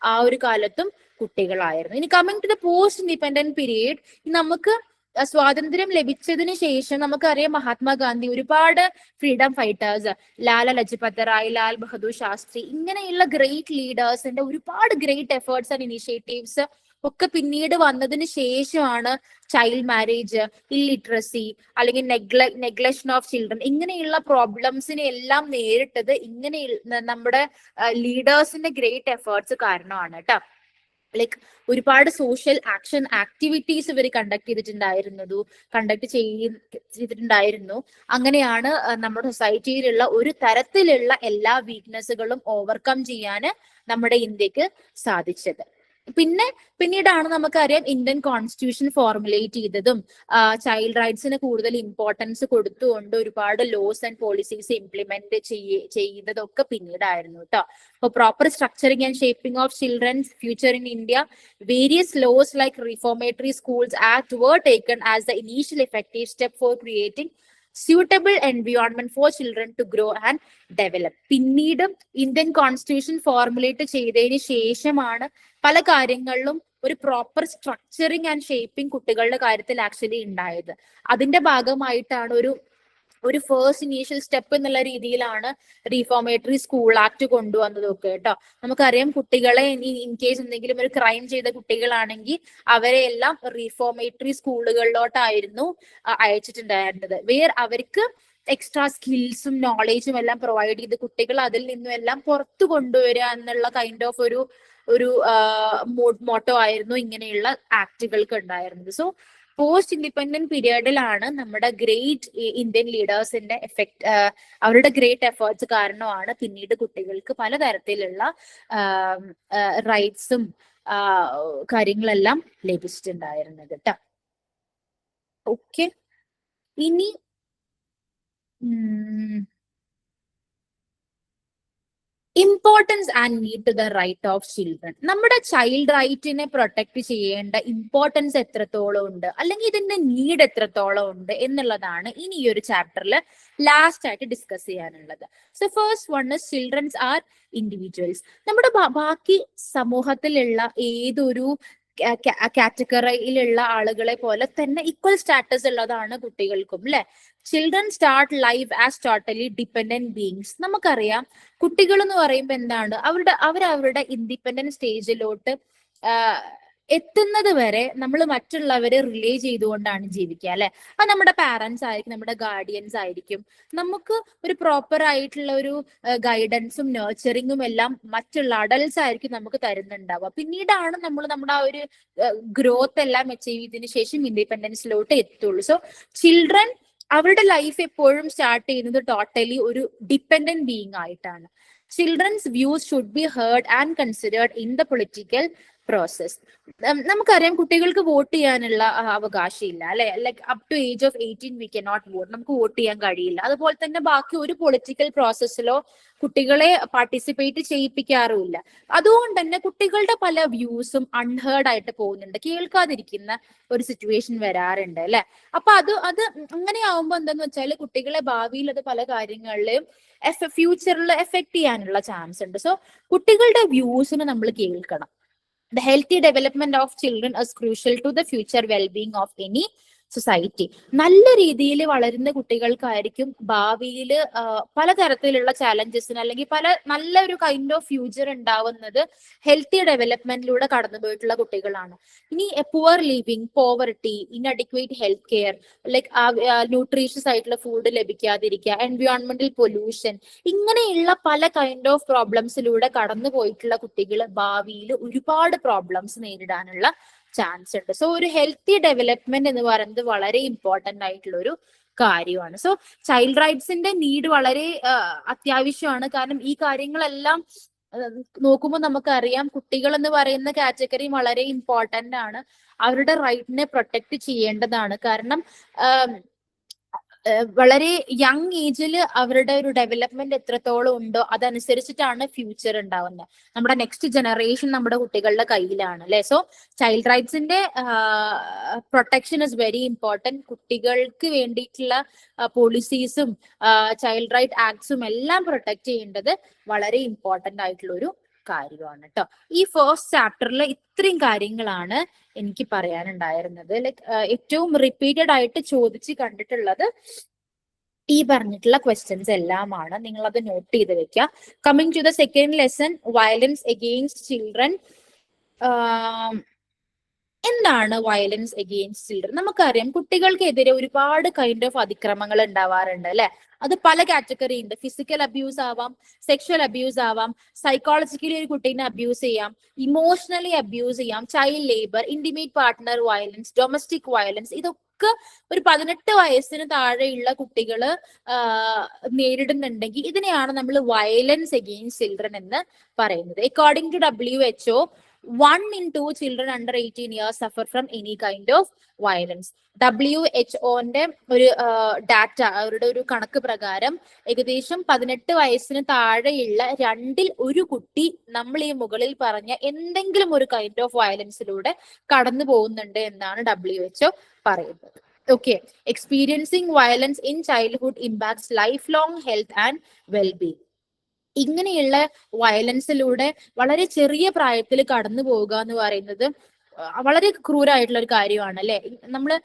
ആ ഒരു കാലത്തും കുട്ടികളായിരുന്നു. ഇനി coming to the post independent period, നമുക്ക് സ്വാതന്ത്ര്യം ലഭിച്ചതിന് ശേഷം നമുക്കറിയാം മഹാത്മാഗാന്ധി, ഒരുപാട് ഫ്രീഡം ഫൈറ്റേഴ്സ്, ലാല ലജ്പത് റായ്, ലാൽ ബഹദൂർ ശാസ്ത്രി, ഇങ്ങനെയുള്ള ഗ്രേറ്റ് ലീഡേഴ്സിന്റെ ഒരുപാട് ഗ്രേറ്റ് എഫേർട്സ് ആൻഡ് ഇനിഷ്യേറ്റീവ്സ് ഒക്കെ പിന്നീട് വന്നതിന് ശേഷമാണ് ചൈൽഡ് മാരേജ്, ഇല്ലിറ്ററസി അല്ലെങ്കിൽ നെഗ്ലക്ഷൻ ഓഫ് ചിൽഡ്രൻ ഇങ്ങനെയുള്ള പ്രോബ്ലംസിനെ എല്ലാം നേരിട്ടത് ഇങ്ങനെ നമ്മുടെ ലീഡേഴ്സിന്റെ ഗ്രേറ്റ് എഫേർട്സ് കാരണമാണ് കേട്ടോ. ലൈക്ക് ഒരുപാട് സോഷ്യൽ ആക്ഷൻ ആക്ടിവിറ്റീസ് ഇവർ കണ്ടക്ട് ചെയ്തിട്ടുണ്ടായിരുന്നു. അങ്ങനെയാണ് നമ്മുടെ സൊസൈറ്റിയിലുള്ള ഒരു തരത്തിലുള്ള എല്ലാ വീക്ക്നെസ്സുകളും ഓവർകം ചെയ്യാൻ നമ്മുടെ ഇന്ത്യക്ക് സാധിച്ചത്. പിന്നീടാണ് നമുക്കറിയാം ഇന്ത്യൻ കോൺസ്റ്റിറ്റ്യൂഷൻ ഫോർമുലേറ്റ് ചെയ്തതും ചൈൽഡ് റൈറ്റ്സിന് കൂടുതൽ ഇമ്പോർട്ടൻസ് കൊടുത്തുകൊണ്ട് ഒരുപാട് ലോസ് ആൻഡ് പോളിസീസ് ഇംപ്ലിമെന്റ് ചെയ്യുന്നതൊക്കെ പിന്നീടായിരുന്നു കേട്ടോ. For proper structuring and shaping of children's future in India, various laws like Reformatory Schools Act were taken as the initial effective step for creating suitable environment for children to grow and develop. പിന്നീട് Indian constitution formulate ചെയ്തതിന് ശേഷമാണ് പല കാര്യങ്ങളിലും ഒരു proper structuring and shaping കുട്ടികളുടെ കാര്യത്തിൽ actually ഉണ്ടായത്. അതിന്റെ ഭാഗമായിട്ടാണ് ഒരു ഫേസ്റ്റ് ഇനീഷ്യൽ സ്റ്റെപ്പ് എന്നുള്ള രീതിയിലാണ് റീഫോർമേറ്ററി സ്കൂൾ ആക്ട് കൊണ്ടുവന്നതൊക്കെ കേട്ടോ. നമുക്കറിയാം കുട്ടികളെ ഇൻ കേസ് എന്തെങ്കിലും ഒരു ക്രൈം ചെയ്ത കുട്ടികളാണെങ്കിൽ അവരെ എല്ലാം റീഫോർമേറ്ററി സ്കൂളുകളിലോട്ടായിരുന്നു അയച്ചിട്ടുണ്ടായിരുന്നത്. അവർക്ക് എക്സ്ട്രാ സ്കിൽസും നോളേജും എല്ലാം പ്രൊവൈഡ് ചെയ്ത് കുട്ടികൾ അതിൽ നിന്നും എല്ലാം പുറത്തു കൊണ്ടുവരിക എന്നുള്ള കൈൻഡ് ഓഫ് ഒരു മോട്ടോ ആയിരുന്നു ഇങ്ങനെയുള്ള ആക്ടുകൾക്ക് ഉണ്ടായിരുന്നത്. സോ പോസ്റ്റ് ഇൻഡിപെൻഡന്റ് പീരിയഡിലാണ് നമ്മുടെ ഗ്രേറ്റ് ഇന്ത്യൻ ലീഡേഴ്സിന്റെ അവരുടെ ഗ്രേറ്റ് എഫേർട്സ് കാരണമാണ് പിന്നീട് കുട്ടികൾക്ക് പലതരത്തിലുള്ള റൈറ്റ്സും കാര്യങ്ങളെല്ലാം ലഭിച്ചിട്ടുണ്ടായിരുന്നത് കേട്ടോ. ഓക്കെ, ഇനി importance and need to the right of children. നമ്മുടെ ചൈൽഡ് റൈറ്റിനെ പ്രൊട്ടക്ട് ചെയ്യേണ്ട ഇമ്പോർട്ടൻസ് എത്രത്തോളം ഉണ്ട് അല്ലെങ്കിൽ ഇതിന്റെ നീഡ് എത്രത്തോളം ഉണ്ട് എന്നുള്ളതാണ് ഇനി ഈ ഒരു ചാപ്റ്ററിൽ ലാസ്റ്റ് ആയിട്ട് ഡിസ്കസ് ചെയ്യാനുള്ളത്. So first one is children's R individuals. നമ്മുടെ ബാക്കി സമൂഹത്തിലുള്ള ഏതൊരു കാറ്റഗറിയിലുള്ള ആളുകളെ പോലെ തന്നെ ഈക്വൽ സ്റ്റാറ്റസ് ഉള്ളതാണ് കുട്ടികൾക്കും അല്ലെ. Children start life as totally dependent beings. നമുക്കറിയാം കുട്ടികൾ എന്ന് പറയുമ്പോൾ എന്താണ്, അവരവരുടെ ഇൻഡിപെൻഡന്റ് സ്റ്റേജിലോട്ട് എത്തുന്നത് വരെ നമ്മൾ മറ്റുള്ളവരെ റിലേ ചെയ്തുകൊണ്ടാണ് ജീവിക്കുക അല്ലെ. അത് നമ്മുടെ പാരന്റ്സ് ആയിരിക്കും, നമ്മുടെ ഗാർഡിയൻസ് ആയിരിക്കും. നമുക്ക് ഒരു പ്രോപ്പർ ആയിട്ടുള്ള ഒരു ഗൈഡൻസും നർച്ചറിങ്ങും എല്ലാം മറ്റുള്ള അഡൽട്സ് ആയിരിക്കും നമുക്ക് തരുന്നുണ്ടാവുക. പിന്നീടാണ് നമ്മൾ നമ്മുടെ ആ ഒരു ഗ്രോത്ത് എല്ലാം അച്ചീവ് ചെയ്തതിനു ശേഷം ഇൻഡിപെൻഡൻസിലോട്ട് എത്തുള്ളൂ. സോ ചിൽഡ്രൻ അവരുടെ ലൈഫ് എപ്പോഴും സ്റ്റാർട്ട് ചെയ്യുന്നത് ടോട്ടലി ഒരു ഡിപ്പെൻഡന്റ് ബീയിങ് ആയിട്ടാണ്. Children's views should be heard and considered in the political process. നമുക്കറിയാം കുട്ടികൾക്ക് വോട്ട് ചെയ്യാനുള്ള അവകാശമില്ല അല്ലെ. Like up to age of 18 we can not vote. നമുക്ക് വോട്ട് ചെയ്യാൻ കഴിയില്ല. അതുപോലെ തന്നെ ബാക്കി ഒരു പൊളിറ്റിക്കൽ പ്രോസസ്സിലോ കുട്ടികളെ പാർട്ടിസിപ്പേറ്റ് ചെയ്യിപ്പിക്കാറുമില്ല. അതുകൊണ്ട് തന്നെ കുട്ടികളുടെ പല വ്യൂസും അൺഹേർഡ് ആയിട്ട് പോകുന്നുണ്ട്, കേൾക്കാതിരിക്കുന്ന ഒരു സിറ്റുവേഷൻ വരാറുണ്ട് അല്ലെ. അപ്പൊ അത് അങ്ങനെ ആവുമ്പോ എന്താന്ന് വെച്ചാൽ കുട്ടികളെ ഭാവിയിൽ അത് പല കാര്യങ്ങളിലും ഫ്യൂച്ചറിൽ എഫക്ട് ചെയ്യാനുള്ള ചാൻസ് ഉണ്ട്. സോ കുട്ടികളുടെ വ്യൂസിന് നമ്മൾ കേൾക്കണം. The healthy development of children is crucial to the future well-being of any society. നല്ല രീതിയിൽ വളരുന്ന കുട്ടികൾക്കായിരിക്കും ഭാവിയിൽ പലതരത്തിലുള്ള ചാലഞ്ചസിന് അല്ലെങ്കിൽ നല്ലൊരു കൈൻഡ് ഓഫ് ഫ്യൂച്ചർ ഉണ്ടാവുന്നത് ഹെൽത്തി ഡെവലപ്മെന്റിലൂടെ കടന്നുപോയിട്ടുള്ള കുട്ടികളാണ്. ഇനി poor living, poverty, inadequate health care, like nutritious ആയിട്ടുള്ള ഫുഡ് ലഭിക്കാതിരിക്കുക, എൻവയോൺമെന്റൽ പൊല്യൂഷൻ, ഇങ്ങനെയുള്ള പല കൈൻഡ് ഓഫ് പ്രോബ്ലംസിലൂടെ കടന്നു പോയിട്ടുള്ള കുട്ടികൾ ഭാവിയിൽ ഒരുപാട് പ്രോബ്ലംസ് നേരിടാനുള്ള ചാൻസ് ഉണ്ട്. സോ ഒരു ഹെൽത്തി ഡെവലപ്മെന്റ് എന്ന് പറയുന്നത് വളരെ ഇമ്പോർട്ടന്റ് ആയിട്ടുള്ള ഒരു കാര്യമാണ്. സോ ചൈൽഡ് റൈറ്റ്സിന്റെ നീഡ് വളരെ അത്യാവശ്യമാണ്. കാരണം ഈ കാര്യങ്ങളെല്ലാം നോക്കുമ്പോൾ നമുക്കറിയാം കുട്ടികൾ എന്ന് പറയുന്ന കാറ്റഗറി വളരെ ഇമ്പോർട്ടന്റ് ആണ്. അവരുടെ റൈറ്റിനെ പ്രൊട്ടക്ട് ചെയ്യേണ്ടതാണ്. കാരണം വളരെ യങ് ഏജിൽ അവരുടെ ഒരു ഡെവലപ്മെന്റ് എത്രത്തോളം ഉണ്ടോ അതനുസരിച്ചിട്ടാണ് ഫ്യൂച്ചർ ഉണ്ടാവുന്നത്. നമ്മുടെ നെക്സ്റ്റ് ജനറേഷൻ നമ്മുടെ കുട്ടികളുടെ കയ്യിലാണ് അല്ലെ. സോ ചൈൽഡ് റൈറ്റ്സിന്റെ പ്രൊട്ടക്ഷൻ ഇസ് വെരി ഇമ്പോർട്ടന്റ്. കുട്ടികൾക്ക് വേണ്ടിയിട്ടുള്ള പോളിസീസും ചൈൽഡ് റൈറ്റ് ആക്ട്സും എല്ലാം പ്രൊട്ടക്ട് ചെയ്യേണ്ടത് വളരെ ഇമ്പോർട്ടന്റ് ആയിട്ടുള്ള ഒരു കാര്യമാണ് കേട്ടോ. ഈ ഫസ്റ്റ് ചാപ്റ്ററിൽ ഇത്രയും കാര്യങ്ങളാണ് എനിക്ക് പറയാനുണ്ടായിരുന്നത്. ലൈക്ക് ഏറ്റവും റിപ്പീറ്റഡ് ആയിട്ട് ചോദിച്ച് കണ്ടിട്ടുള്ളത് ഈ പറഞ്ഞിട്ടുള്ള ക്വസ്റ്റ്യൻസ് എല്ലാമാണ്. നിങ്ങൾ അത് നോട്ട് ചെയ്ത് വെക്കുക. Coming to the second lesson, violence against children. എന്താണ് വയലൻസ് എഗെയിൻസ്റ്റ് ചിൽഡ്രൻ? നമുക്കറിയാം കുട്ടികൾക്കെതിരെ ഒരുപാട് കൈൻഡ് ഓഫ് അതിക്രമങ്ങൾ ഉണ്ടാവാറുണ്ട് അല്ലെ. അത് പല കാറ്റഗറി ഉണ്ട്. ഫിസിക്കൽ അബ്യൂസ് ആവാം, സെക്ഷൽ അബ്യൂസ് ആവാം, സൈക്കോളജിക്കലി ഒരു കുട്ടീനെ അബ്യൂസ് ചെയ്യാം, ഇമോഷണലി അബ്യൂസ് ചെയ്യാം, child labour, intimate partner violence, domestic violence. ഇതൊക്കെ ഒരു 18 വയസ്സിന് താഴെയുള്ള കുട്ടികൾ നേരിടുന്നുണ്ടെങ്കിൽ ഇതിനെയാണ് നമ്മൾ വയലൻസ് എഗെയിൻസ്റ്റ് ചിൽഡ്രൻ എന്ന് പറയുന്നത്. According to WHO, 1 in 2 children under 18 years suffer from any kind of violence. WHO-ന്റെ ഒരു ഡാറ്റ, അവരുടെ ഒരു കണക്ക് പ്രകാരം ഏകദേശം 18 വയസ്സിന് താഴെയുള്ള 2-ൽ 1 കുട്ടി നമ്മൾ ഈ മുകളിൽ പറഞ്ഞ എന്തെങ്കിലും ഒരു കൈൻഡ് ഓഫ് വയലൻസിലൂടെ കടന്നു പോകുന്നുണ്ട് എന്നാണ് WHO പറയുന്നത്. Okay, experiencing violence in childhood impacts lifelong health and well-being. ഇങ്ങനെയുള്ള വയലൻസിലൂടെ വളരെ ചെറിയ പ്രായത്തിൽ കടന്നു പോവുക എന്ന് പറയുന്നത് വളരെ ക്രൂരായിട്ടുള്ള ഒരു കാര്യമാണ് അല്ലെ. നമ്മള്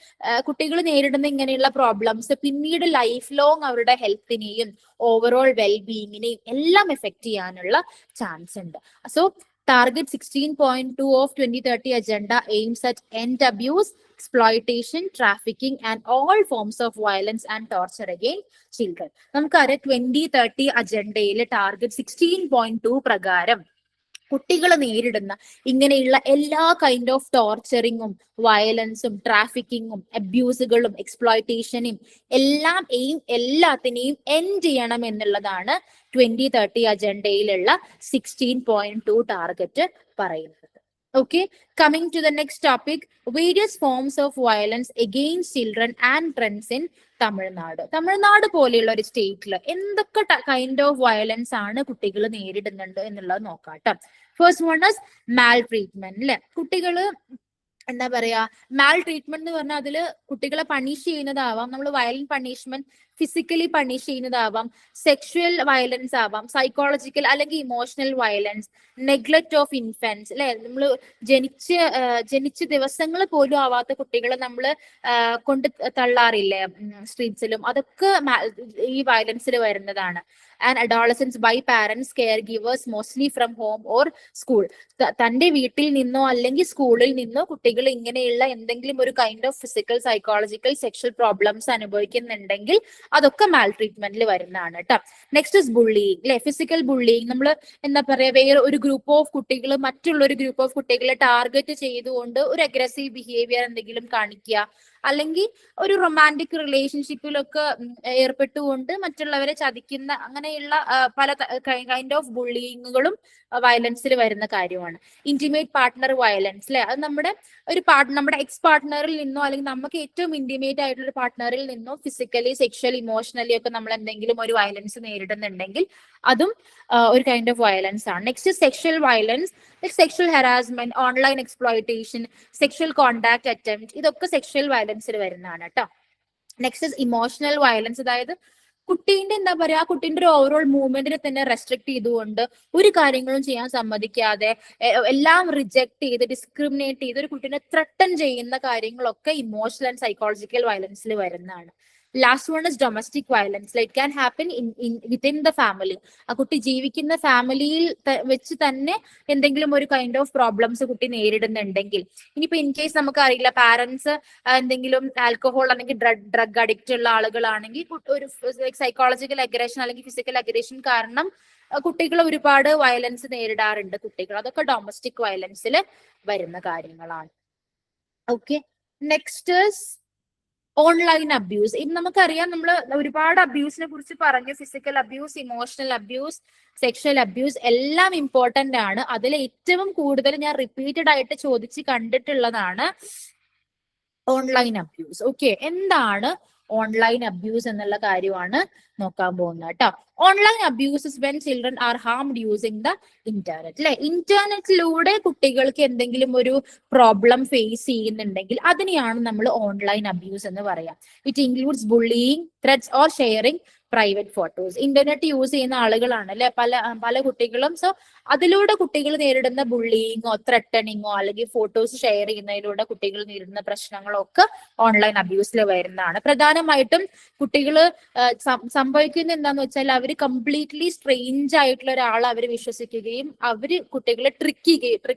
കുട്ടികൾ നേരിടുന്ന ഇങ്ങനെയുള്ള പ്രോബ്ലംസ് പിന്നീട് ലൈഫ് ലോങ് അവരുടെ ഹെൽത്തിനെയും ഓവറോൾ വെൽബീയിങ്ങിനെയും എല്ലാം എഫക്ട് ചെയ്യാനുള്ള ചാൻസ് ഉണ്ട്. So Target 16.2 of 2030 agenda aims at end abuse, exploitation, trafficking and all forms of violence and torture against children. നമുക്കറിയാം 2030 അജണ്ടയിലെ ടാർഗറ്റ് 16.2 പ്രകാരം കുട്ടികൾ നേരിടുന്ന ഇങ്ങനെയുള്ള എല്ലാ കൈൻഡ് ഓഫ് ടോർച്ചറിങ്ങും വയലൻസും ട്രാഫിക്കിങ്ങും അബ്യൂസുകളും എക്സ്പ്ലോയിറ്റേഷനും എല്ലാത്തിനെയും എൻഡ് ചെയ്യണം എന്നുള്ളതാണ് 2030 അജണ്ടയിലുള്ള 16.2 ടാർഗറ്റ് പറയുന്നത്. Okay, coming to the next topic, various forms of violence against children and trends in Tamil Nadu. Tamil Nadu പോലെയുള്ള ഒരു സ്റ്റേറ്റിൽ എന്തൊക്കെ കൈൻഡ് ഓഫ് വയലൻസ് ആണ് കുട്ടികൾ നേരിടുന്നുണ്ട് എന്നുള്ളത് നോക്കാം. First one is Mal treatment അല്ലെ. കുട്ടികള് എന്താ പറയാ, മാൽ ട്രീറ്റ്മെന്റ് എന്ന് പറഞ്ഞാൽ അതില് കുട്ടികളെ പണിഷ് ചെയ്യുന്നതാവാം, നമ്മൾ വയലന്റ് പണിഷ്മെന്റ് ഫിസിക്കലി പണിഷ് ചെയ്യുന്നതാവാം, സെക്ഷുവൽ വയലൻസ് ആവാം, സൈക്കോളജിക്കൽ അല്ലെങ്കിൽ emotional violence, neglect of infants അല്ലെ. നമ്മൾ ജനിച്ച ദിവസങ്ങൾ പോലും ആവാത്ത കുട്ടികളെ നമ്മൾ കൊണ്ട് തള്ളാറില്ലേ സ്ട്രീറ്റ്സിലും, അതൊക്കെ ഈ വയലൻസിൽ വരുന്നതാണ്. And adolescence by parents care givers mostly from home or school. തന്റെ വീട്ടിൽ നിന്നോ അല്ലെങ്കിൽ സ്കൂളിൽ നിന്നോ കുട്ടികൾ ഇങ്ങനെയുള്ള എന്തെങ്കിലും ഒരു kind of physical psychological sexual problems അനുഭവിക്കുന്നുണ്ടെങ്കിൽ അതൊക്കെ മാൽ ട്രീറ്റ്മെന്റിൽ വരുന്നതാണ് കേട്ടോ. നെക്സ്റ്റ് ഇസ് ബുള്ളിങ് അല്ലെ. ഫിസിക്കൽ ബുള്ളിങ്, നമ്മൾ എന്താ പറയാ, വേറെ ഒരു ഗ്രൂപ്പ് ഓഫ് കുട്ടികൾ മറ്റുള്ള ഒരു ഗ്രൂപ്പ് ഓഫ് കുട്ടികളെ ടാർഗറ്റ് ചെയ്തുകൊണ്ട് ഒരു അഗ്രസീവ് ബിഹേവിയർ എന്തെങ്കിലും കാണിക്കുക, അല്ലെങ്കിൽ ഒരു റൊമാൻറ്റിക് റിലേഷൻഷിപ്പിലൊക്കെ ഏർപ്പെട്ടുകൊണ്ട് മറ്റുള്ളവരെ ചതിക്കുന്ന അങ്ങനെയുള്ള പല കൈൻഡ് ഓഫ് ബുള്ളിങ്ങുകളും വയലൻസിൽ വരുന്ന കാര്യമാണ്. ഇന്റിമേറ്റ് പാർട്ട്ണർ വയലൻസ് അല്ലെ, അത് നമ്മുടെ നമ്മുടെ എക്സ് പാർട്ട്ണറിൽ നിന്നോ അല്ലെങ്കിൽ നമുക്ക് ഏറ്റവും ഇന്റിമേറ്റ് ആയിട്ടുള്ള ഒരു പാർട്ട്ണറിൽ നിന്നോ ഫിസിക്കലി സെക്ഷൽ ഇമോഷണലി ഒക്കെ നമ്മൾ എന്തെങ്കിലും ഒരു വയലൻസ് നേരിടുന്നുണ്ടെങ്കിൽ അതും ഒരു കൈൻഡ് ഓഫ് വയലൻസ് ആണ്. Next sexual violence, sexual harassment, online exploitation, sexual contact attempt, ഇതൊക്കെ സെക്ഷൽ വയലൻസിൽ വരുന്നതാണ് കേട്ടോ. നെക്സ്റ്റ് ഇമോഷണൽ വയലൻസ്, അതായത് കുട്ടീന്റെ എന്താ പറയാ, കുട്ടീന്റെ ഒരു ഓവറോൾ മൂവ്മെന്റിനെ തന്നെ റെസ്ട്രിക്ട് ചെയ്തുകൊണ്ട് ഒരു കാര്യങ്ങളും ചെയ്യാൻ സമ്മതിക്കാതെ എല്ലാം റിജക്ട് ചെയ്ത് ഡിസ്ക്രിമിനേറ്റ് ചെയ്ത് ഒരു കുട്ടീനെ ത്രട്ടൺ ചെയ്യുന്ന കാര്യങ്ങളൊക്കെ ഇമോഷണൽ ആൻഡ് സൈക്കോളജിക്കൽ വയലൻസിൽ വരുന്നതാണ്. Last one is domestic violence. It can happen within the family. ആ കുട്ടി ജീവിക്കുന്ന ഫാമിലിയിൽ വെച്ച് തന്നെ എന്തെങ്കിലും ഒരു കൈൻഡ് ഓഫ് പ്രോബ്ലംസ് കുട്ടി നേരിടുന്നുണ്ടെങ്കിൽ, ഇനിയിപ്പോ ഇൻ കേസ് നമുക്ക് അറിയില്ല, പാരന്റ്സ് എന്തെങ്കിലും ആൽക്കഹോൾ അല്ലെങ്കിൽ ഡ്രഗ് അഡിക്റ്റ് ഉള്ള ആളുകളാണെങ്കിൽ ഒരു സൈക്കോളജിക്കൽ അഗ്രഷൻ അല്ലെങ്കിൽ ഫിസിക്കൽ അഗ്രഷൻ കാരണം കുട്ടികൾ ഒരുപാട് വയലൻസ് നേരിടാറുണ്ട് കുട്ടികൾ. അതൊക്കെ ഡൊമസ്റ്റിക് വയലൻസിൽ വരുന്ന കാര്യങ്ങളാണ്. Okay, next online abuse. ഇന്ന് നമുക്കറിയാം, നമ്മൾ ഒരുപാട് അബ്യൂസിനെ കുറിച്ച് പറഞ്ഞു. Physical abuse, emotional abuse, sexual abuse എല്ലാം ഇമ്പോർട്ടന്റ് ആണ്. അതിൽ ഏറ്റവും കൂടുതൽ ഞാൻ റിപ്പീറ്റഡ് ആയിട്ട് ചോദിച്ച് കണ്ടിട്ടുള്ളതാണ് ഓൺലൈൻ അബ്യൂസ്. ഓക്കെ, എന്താണ് ഓൺലൈൻ അബ്യൂസ് എന്നുള്ള കാര്യമാണ് നോക്കാൻ പോകുന്നത് കേട്ടോ. Online abuses when children are harmed using the internet. അല്ലെ, ഇന്റർനെറ്റിലൂടെ കുട്ടികൾക്ക് എന്തെങ്കിലും ഒരു പ്രോബ്ലം ഫേസ് ചെയ്യുന്നുണ്ടെങ്കിൽ അതിനെയാണ് നമ്മൾ ഓൺലൈൻ അബ്യൂസ് എന്ന് പറയാം. It includes bullying, threats or sharing private photos. Internet use ചെയ്യുന്ന ആളുകളാണ് അല്ലെ പല കുട്ടികളും. സോ അതിലൂടെ കുട്ടികൾ നേരിടുന്ന ബുള്ളിയിങ്ങോ ത്രെട്ടണിങ്ങോ അല്ലെങ്കിൽ ഫോട്ടോസ് ഷെയർ ചെയ്യുന്നതിലൂടെ കുട്ടികൾ നേരിടുന്ന പ്രശ്നങ്ങളോ ഒക്കെ ഓൺലൈൻ അബ്യൂസിൽ വരുന്നതാണ്. പ്രധാനമായിട്ടും കുട്ടികൾ സംഭവിക്കുന്നത് എന്താന്ന് വെച്ചാൽ, അവർ കംപ്ലീറ്റ്ലി സ്ട്രേഞ്ച് ആയിട്ടുള്ള ഒരാളെ അവർ വിശ്വസിക്കുകയും അവര് കുട്ടികളെ ട്രിക്ക്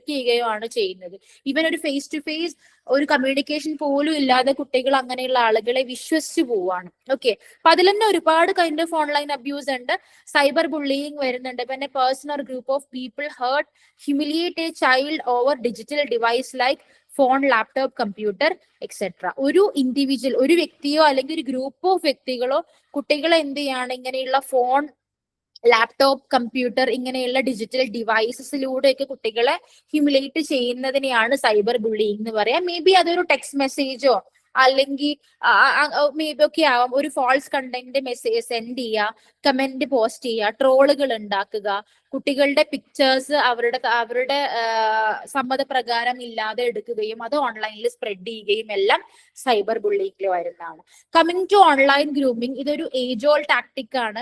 ചെയ്യുകയോ ആണ് ചെയ്യുന്നത്. ഈവൻ ഒരു ഫേസ് ടു ഫേസ് ഒരു കമ്മ്യൂണിക്കേഷൻ പോലും ഇല്ലാതെ കുട്ടികൾ അങ്ങനെയുള്ള ആളുകളെ വിശ്വസിച്ചു പോവാണ്. ഓക്കെ, അപ്പൊ അതിൽ തന്നെ ഒരുപാട് കൈൻഡ് ഓഫ് ഓൺലൈൻ അബ്യൂസ് ഉണ്ട്. സൈബർ ബുള്ളിയിങ് വരുന്നുണ്ട്. പിന്നെ person or group of people hurt, humiliate a child over digital device like phone, laptop, computer etcetera. ഒരു ഇൻഡിവിജ്വൽ, ഒരു വ്യക്തിയോ അല്ലെങ്കിൽ ഒരു ഗ്രൂപ്പ് ഓഫ് വ്യക്തികളോ കുട്ടികളെ എന്ത് ചെയ്യാണ്, ഇങ്ങനെയുള്ള ഫോൺ, ലാപ്ടോപ്പ്, കമ്പ്യൂട്ടർ ഇങ്ങനെയുള്ള ഡിജിറ്റൽ ഡിവൈസസിലൂടെയൊക്കെ കുട്ടികളെ ഹ്യൂമിലേറ്റ് ചെയ്യുന്നതിനെയാണ് സൈബർ ബുള്ളിയിങ് എന്ന് പറയാം. മേ ബി അതൊരു ടെക്സ്റ്റ് മെസ്സേജോ അല്ലെങ്കിൽ മേ ബി ഒക്കെ ആവാം. ഒരു ഫാൾസ് കണ്ടന്റ് മെസ്സേജ് സെൻഡ് ചെയ്യുക, കമന്റ് പോസ്റ്റ് ചെയ്യുക, ട്രോളുകൾ ഉണ്ടാക്കുക, കുട്ടികളുടെ പിക്ചേഴ്സ് അവരുടെ സമ്മതപ്രകാരം ഇല്ലാതെ എടുക്കുകയും അത് ഓൺലൈനിൽ സ്പ്രെഡ് ചെയ്യുകയും എല്ലാം സൈബർ ബുള്ളിയിങ്ങിൽ വരുന്നതാണ്. കമ്മിങ് ടു ഓൺലൈൻ ഗ്രൂമിങ്, ഇതൊരു ഏജ് ഓൾഡ് ടാക്ടിക് ആണ്.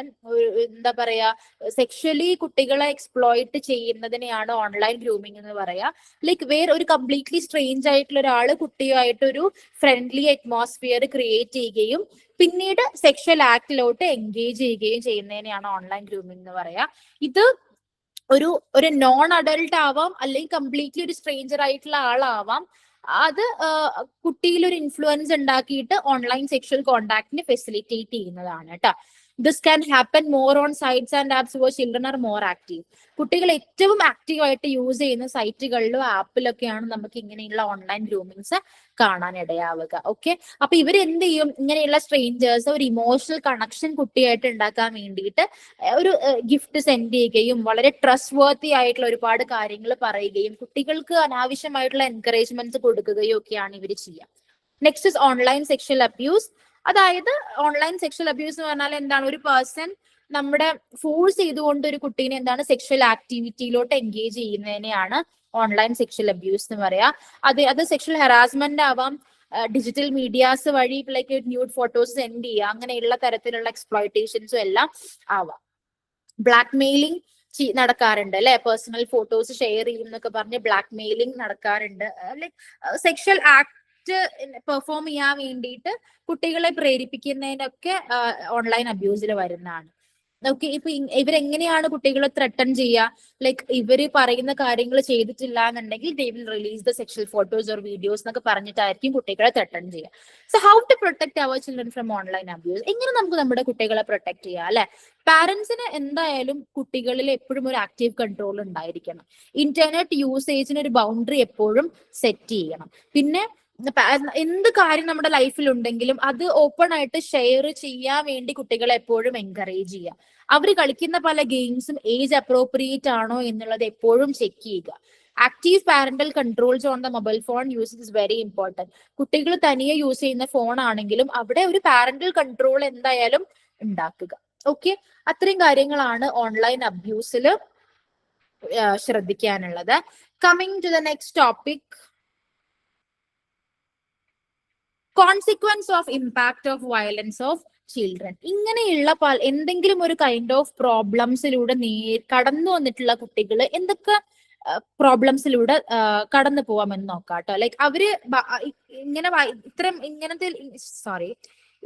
എന്താ പറയാ, സെക്ഷലി കുട്ടികളെ എക്സ്പ്ലോയിറ്റ് ചെയ്യുന്നതിനെയാണ് ഓൺലൈൻ ഗ്രൂമിങ് എന്ന് പറയാ. ലൈക്ക് ഒരു കംപ്ലീറ്റ്ലി സ്ട്രേഞ്ച് ആയിട്ടുള്ള ഒരാള് കുട്ടിയുമായിട്ടൊരു ഫ്രണ്ട്ലി അറ്റ്മോസ്ഫിയർ ക്രിയേറ്റ് ചെയ്യുകയും പിന്നീട് സെക്ഷൽ ആക്ടിലോട്ട് എൻഗേജ് ചെയ്യുകയും ചെയ്യുന്നതിനെയാണ് ഓൺലൈൻ ഗ്രൂമിങ് എന്ന് പറയാ. ഇത് ഒരു നോൺ അഡൽട്ട് ആവാം, അല്ലെങ്കിൽ കംപ്ലീറ്റ്ലി ഒരു സ്ട്രേഞ്ചർ ആയിട്ടുള്ള ആളാവാം. അത് കുട്ടിയിൽ ഒരു ഇൻഫ്ലുവൻസ് ഉണ്ടാക്കിയിട്ട് ഓൺലൈൻ സെക്ഷൽ കോണ്ടാക്ടിനെ ഫെസിലിറ്റേറ്റ് ചെയ്യുന്നതാണ് കേട്ടോ. This can happen more on sites and apps where children are more active. കുട്ടികൾ ഏറ്റവും ആക്റ്റീവ് ആയിട്ട് യൂസ് ചെയ്യുന്ന സൈറ്റുകളിലും ആപ്പിലൊക്കെയാണ് നമുക്ക് ഇങ്ങനെയുള്ള ഓൺലൈൻ ഗ്രൂമിങ്സ് കാണാൻ ഇടയാവുക. ഓക്കെ, അപ്പൊ ഇവർ എന്ത് ചെയ്യും, ഇങ്ങനെയുള്ള സ്ട്രേഞ്ചേഴ്സ് ഒരു ഇമോഷണൽ കണക്ഷൻ കുട്ടിയായിട്ട് ഉണ്ടാക്കാൻ വേണ്ടിയിട്ട് ഒരു ഗിഫ്റ്റ് സെൻഡ് ചെയ്യുകയും വളരെ ട്രസ്റ്റ് വർത്തി ആയിട്ടുള്ള ഒരുപാട് കാര്യങ്ങൾ പറയുകയും കുട്ടികൾക്ക് അനാവശ്യമായിട്ടുള്ള എൻകറേജ്മെന്റ്സ് കൊടുക്കുകയും ഒക്കെയാണ് ഇവർ ചെയ്യുക. Next is online sexual abuse. അതായത് ഓൺലൈൻ സെക്ഷൽ അബ്യൂസ് എന്ന് പറഞ്ഞാൽ എന്താണ്, ഒരു പേഴ്സൺ നമ്മുടെ ഫോഴ്സ് ചെയ്തുകൊണ്ട് ഒരു കുട്ടീനെ എന്താണ് സെക്ഷൽ ആക്ടിവിറ്റിയിലോട്ട് എൻഗേജ് ചെയ്യുന്നതിനെയാണ് ഓൺലൈൻ സെക്ഷൽ അബ്യൂസ് എന്ന് പറയാ. അത് സെക്ഷൽ ഹറാസ്മെന്റ് ആവാം, ഡിജിറ്റൽ മീഡിയാസ് വഴി ലൈക്ക് ന്യൂഡ് ഫോട്ടോസ് സെൻഡ് ചെയ്യുക, അങ്ങനെയുള്ള തരത്തിലുള്ള എക്സ്പ്ലോയിറ്റേഷൻസും എല്ലാം ആവാം. ബ്ലാക്ക് മെയിലിംഗ് നടക്കാറുണ്ട് അല്ലെ, പേഴ്സണൽ ഫോട്ടോസ് ഷെയർ ചെയ്യും എന്നൊക്കെ പറഞ്ഞ് ബ്ലാക്ക് മെയിലിംഗ് നടക്കാറുണ്ട്. ലൈക്ക് സെക്ഷൽ ആക്ട് പെർഫോം ചെയ്യാൻ വേണ്ടിയിട്ട് കുട്ടികളെ പ്രേരിപ്പിക്കുന്നതിനൊക്കെ ഓൺലൈൻ അബ്യൂസിൽ വരുന്നതാണ്. ഓക്കെ, ഇപ്പൊ ഇവരെങ്ങനെയാണ് കുട്ടികളെ ത്രട്ടൺ ചെയ്യുക, ലൈക്ക് ഇവര് പറയുന്ന കാര്യങ്ങൾ ചെയ്തിട്ടില്ല എന്നുണ്ടെങ്കിൽ they will release the sexual photos or videos എന്നൊക്കെ പറഞ്ഞിട്ടായിരിക്കും കുട്ടികളെ ത്രട്ടൺ ചെയ്യുക. So how to protect our children from online abuse? എങ്ങനെ നമുക്ക് നമ്മുടെ കുട്ടികളെ പ്രൊട്ടക്ട് ചെയ്യാം അല്ലെ? പാരന്റ്സിന് എന്തായാലും കുട്ടികളിൽ എപ്പോഴും ഒരു ആക്റ്റീവ് കൺട്രോൾ ഉണ്ടായിരിക്കണം. ഇന്റർനെറ്റ് യൂസേജിന് ഒരു ബൗണ്ടറി എപ്പോഴും സെറ്റ് ചെയ്യണം. പിന്നെ എന്ത് കാര്യം നമ്മുടെ ലൈഫിൽ ഉണ്ടെങ്കിലും അത് ഓപ്പൺ ആയിട്ട് ഷെയർ ചെയ്യാൻ വേണ്ടി കുട്ടികളെ എപ്പോഴും എൻകറേജ് ചെയ്യുക. അവർ കളിക്കുന്ന പല ഗെയിംസും ഏജ് അപ്രോപ്രിയേറ്റ് ആണോ എന്നുള്ളത് എപ്പോഴും ചെക്ക് ചെയ്യുക. Active parental controls on the mobile phone usage is very important. കുട്ടികൾ തനിയെ യൂസ് ചെയ്യുന്ന ഫോൺ ആണെങ്കിലും അവിടെ ഒരു പാരന്റൽ കൺട്രോൾ എന്തായാലും ഉണ്ടാക്കുക. ഓക്കെ, അത്രയും കാര്യങ്ങളാണ് ഓൺലൈൻ അബ്യൂസിൽ ശ്രദ്ധിക്കാനുള്ളത്. Coming to the next topic, consequence of impact of violence of children. ഇങ്ങനെയുള്ള എന്തെങ്കിലും ഒരു കൈൻഡ് ഓഫ് പ്രോബ്ലംസിലൂടെ കടന്നു വന്നിട്ടുള്ള കുട്ടികൾ എന്തൊക്കെ പ്രോബ്ലംസിലൂടെ കടന്നു പോവാമെന്ന് നോക്കാം കേട്ടോ. ലൈക്ക് അവര്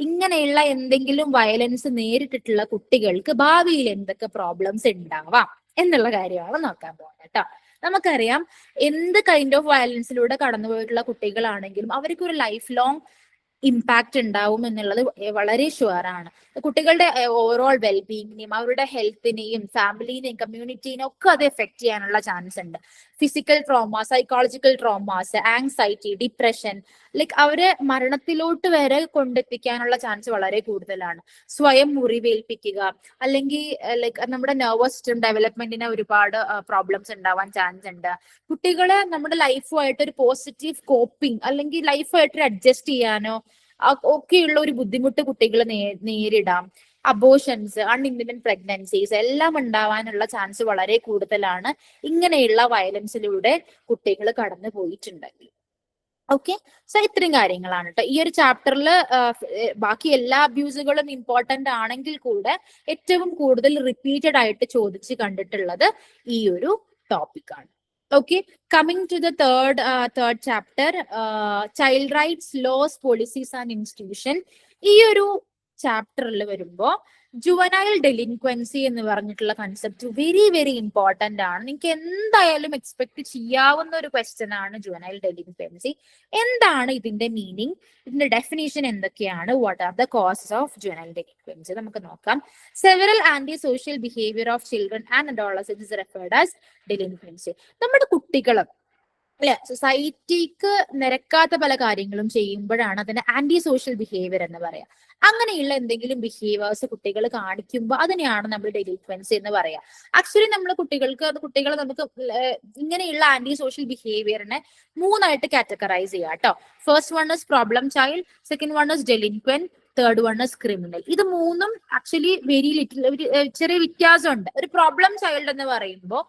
ഇങ്ങനെയുള്ള എന്തെങ്കിലും വയലൻസ് നേരിട്ടിട്ടുള്ള കുട്ടികൾക്ക് ഭാവിയിൽ എന്തൊക്കെ പ്രോബ്ലംസ് ഉണ്ടാവാം എന്നുള്ള കാര്യമാണ് നോക്കാൻ പോകുന്നത് കേട്ടോ. നമുക്കറിയാം, എന്ത് കൈൻഡ് ഓഫ് വയലൻസിലൂടെ കടന്നുപോയിട്ടുള്ള കുട്ടികളാണെങ്കിലും അവർക്ക് ഒരു ലൈഫ് ലോങ് ഇമ്പാക്ട് ഉണ്ടാവും എന്നുള്ളത് വളരെ ഷുവർ ആണ്. കുട്ടികളുടെ ഓവറോൾ വെൽബീയിങ്ങിനെയും അവരുടെ ഹെൽത്തിനെയും ഫാമിലിനെയും കമ്മ്യൂണിറ്റീനെയും ഒക്കെ അത് എഫക്ട് ചെയ്യാനുള്ള ചാൻസ് ഉണ്ട്. Physical trauma, psychological traumas, anxiety, depression, like അവരെ മരണത്തിലോട്ട് വരെ കൊണ്ടെത്തിക്കാനുള്ള ചാൻസ് വളരെ കൂടുതലാണ്. സ്വയം മുറിവേൽപ്പിക്കുക, അല്ലെങ്കിൽ ലൈക്ക് നമ്മുടെ നെർവസ് സിസ്റ്റം ഡെവലപ്മെന്റിന് ഒരുപാട് പ്രോബ്ലംസ് ഉണ്ടാവാൻ ചാൻസ് ഉണ്ട്. കുട്ടികളെ നമ്മുടെ ലൈഫുമായിട്ട് ഒരു പോസിറ്റീവ് കോപ്പിംഗ് അല്ലെങ്കിൽ ലൈഫുമായിട്ട് അഡ്ജസ്റ്റ് ചെയ്യാനോ ഒക്കെയുള്ള ഒരു ബുദ്ധിമുട്ട് കുട്ടികൾ നേരിടാം. അബോഷൻസ്, അൺഇൻഡിപെൻഡന്റ് പ്രഗ്നൻസീസ് എല്ലാം ഉണ്ടാവാനുള്ള ചാൻസ് വളരെ കൂടുതലാണ് ഇങ്ങനെയുള്ള വയലൻസിലൂടെ കുട്ടികൾ കടന്നു പോയിട്ടുണ്ടെങ്കിൽ. ഓക്കെ, സോ ഇത്രയും കാര്യങ്ങളാണ് കേട്ടോ ഈ ഒരു ചാപ്റ്ററിൽ. ബാക്കി എല്ലാ അബ്യൂസുകളും ഇമ്പോർട്ടന്റ് ആണെങ്കിൽ കൂടെ ഏറ്റവും കൂടുതൽ റിപ്പീറ്റഡ് ആയിട്ട് ചോദിച്ച് കണ്ടിട്ടുള്ളത് ഈ ഒരു ടോപ്പിക്കാണ്. Okay, coming to the third chapter, child rights, laws, policies and institution. ഈ ഒരു ചാപ്റ്ററിൽ വരുമ്പോ ജുവനൈൽ ഡെലിൻക്വൻസി എന്ന് പറഞ്ഞിട്ടുള്ള കൺസെപ്റ്റ് വെരി വെരി ഇമ്പോർട്ടന്റ് ആണ്. നിങ്ങൾക്ക് എന്തായാലും എക്സ്പെക്ട് ചെയ്യാവുന്ന ഒരു ക്വസ്റ്റ്യൻ ആണ് ജുവനൈൽ ഡെലിൻക്വൻസി. എന്താണ് ഇതിന്റെ മീനിങ്, ഇതിന്റെ ഡെഫിനേഷൻ എന്തൊക്കെയാണ്, what are the causes of juvenile delinquency നമുക്ക് നോക്കാം. Several anti social behaviour of children and adolescence is referred as delinquency. നമ്മുടെ കുട്ടികൾ അല്ലെ സൊസൈറ്റിക്ക് നിരക്കാത്ത പല കാര്യങ്ങളും ചെയ്യുമ്പോഴാണ് അതിന് ആന്റി സോഷ്യൽ ബിഹേവിയർ എന്ന് പറയാം. അങ്ങനെയുള്ള എന്തെങ്കിലും ബിഹേവിയേഴ്സ് കുട്ടികൾ കാണിക്കുമ്പോൾ അതിനെയാണ് നമ്മൾ ഡെലിക്വൻസി എന്ന് പറയാം. ആക്ച്വലി നമ്മൾ കുട്ടികളെ നമുക്ക് ഇങ്ങനെയുള്ള ആന്റി സോഷ്യൽ ബിഹേവിയറിനെ മൂന്നായിട്ട് കാറ്റഗറൈസ് ചെയ്യാം കേട്ടോ. First one is problem child, second one is delinquent, third one is criminal. ഇത് മൂന്നും ആക്ച്വലി വെരി ലിറ്റിൽ ചെറിയ വ്യത്യാസമുണ്ട്. ഒരു പ്രോബ്ലം ചൈൽഡ് എന്ന് പറയുമ്പോൾ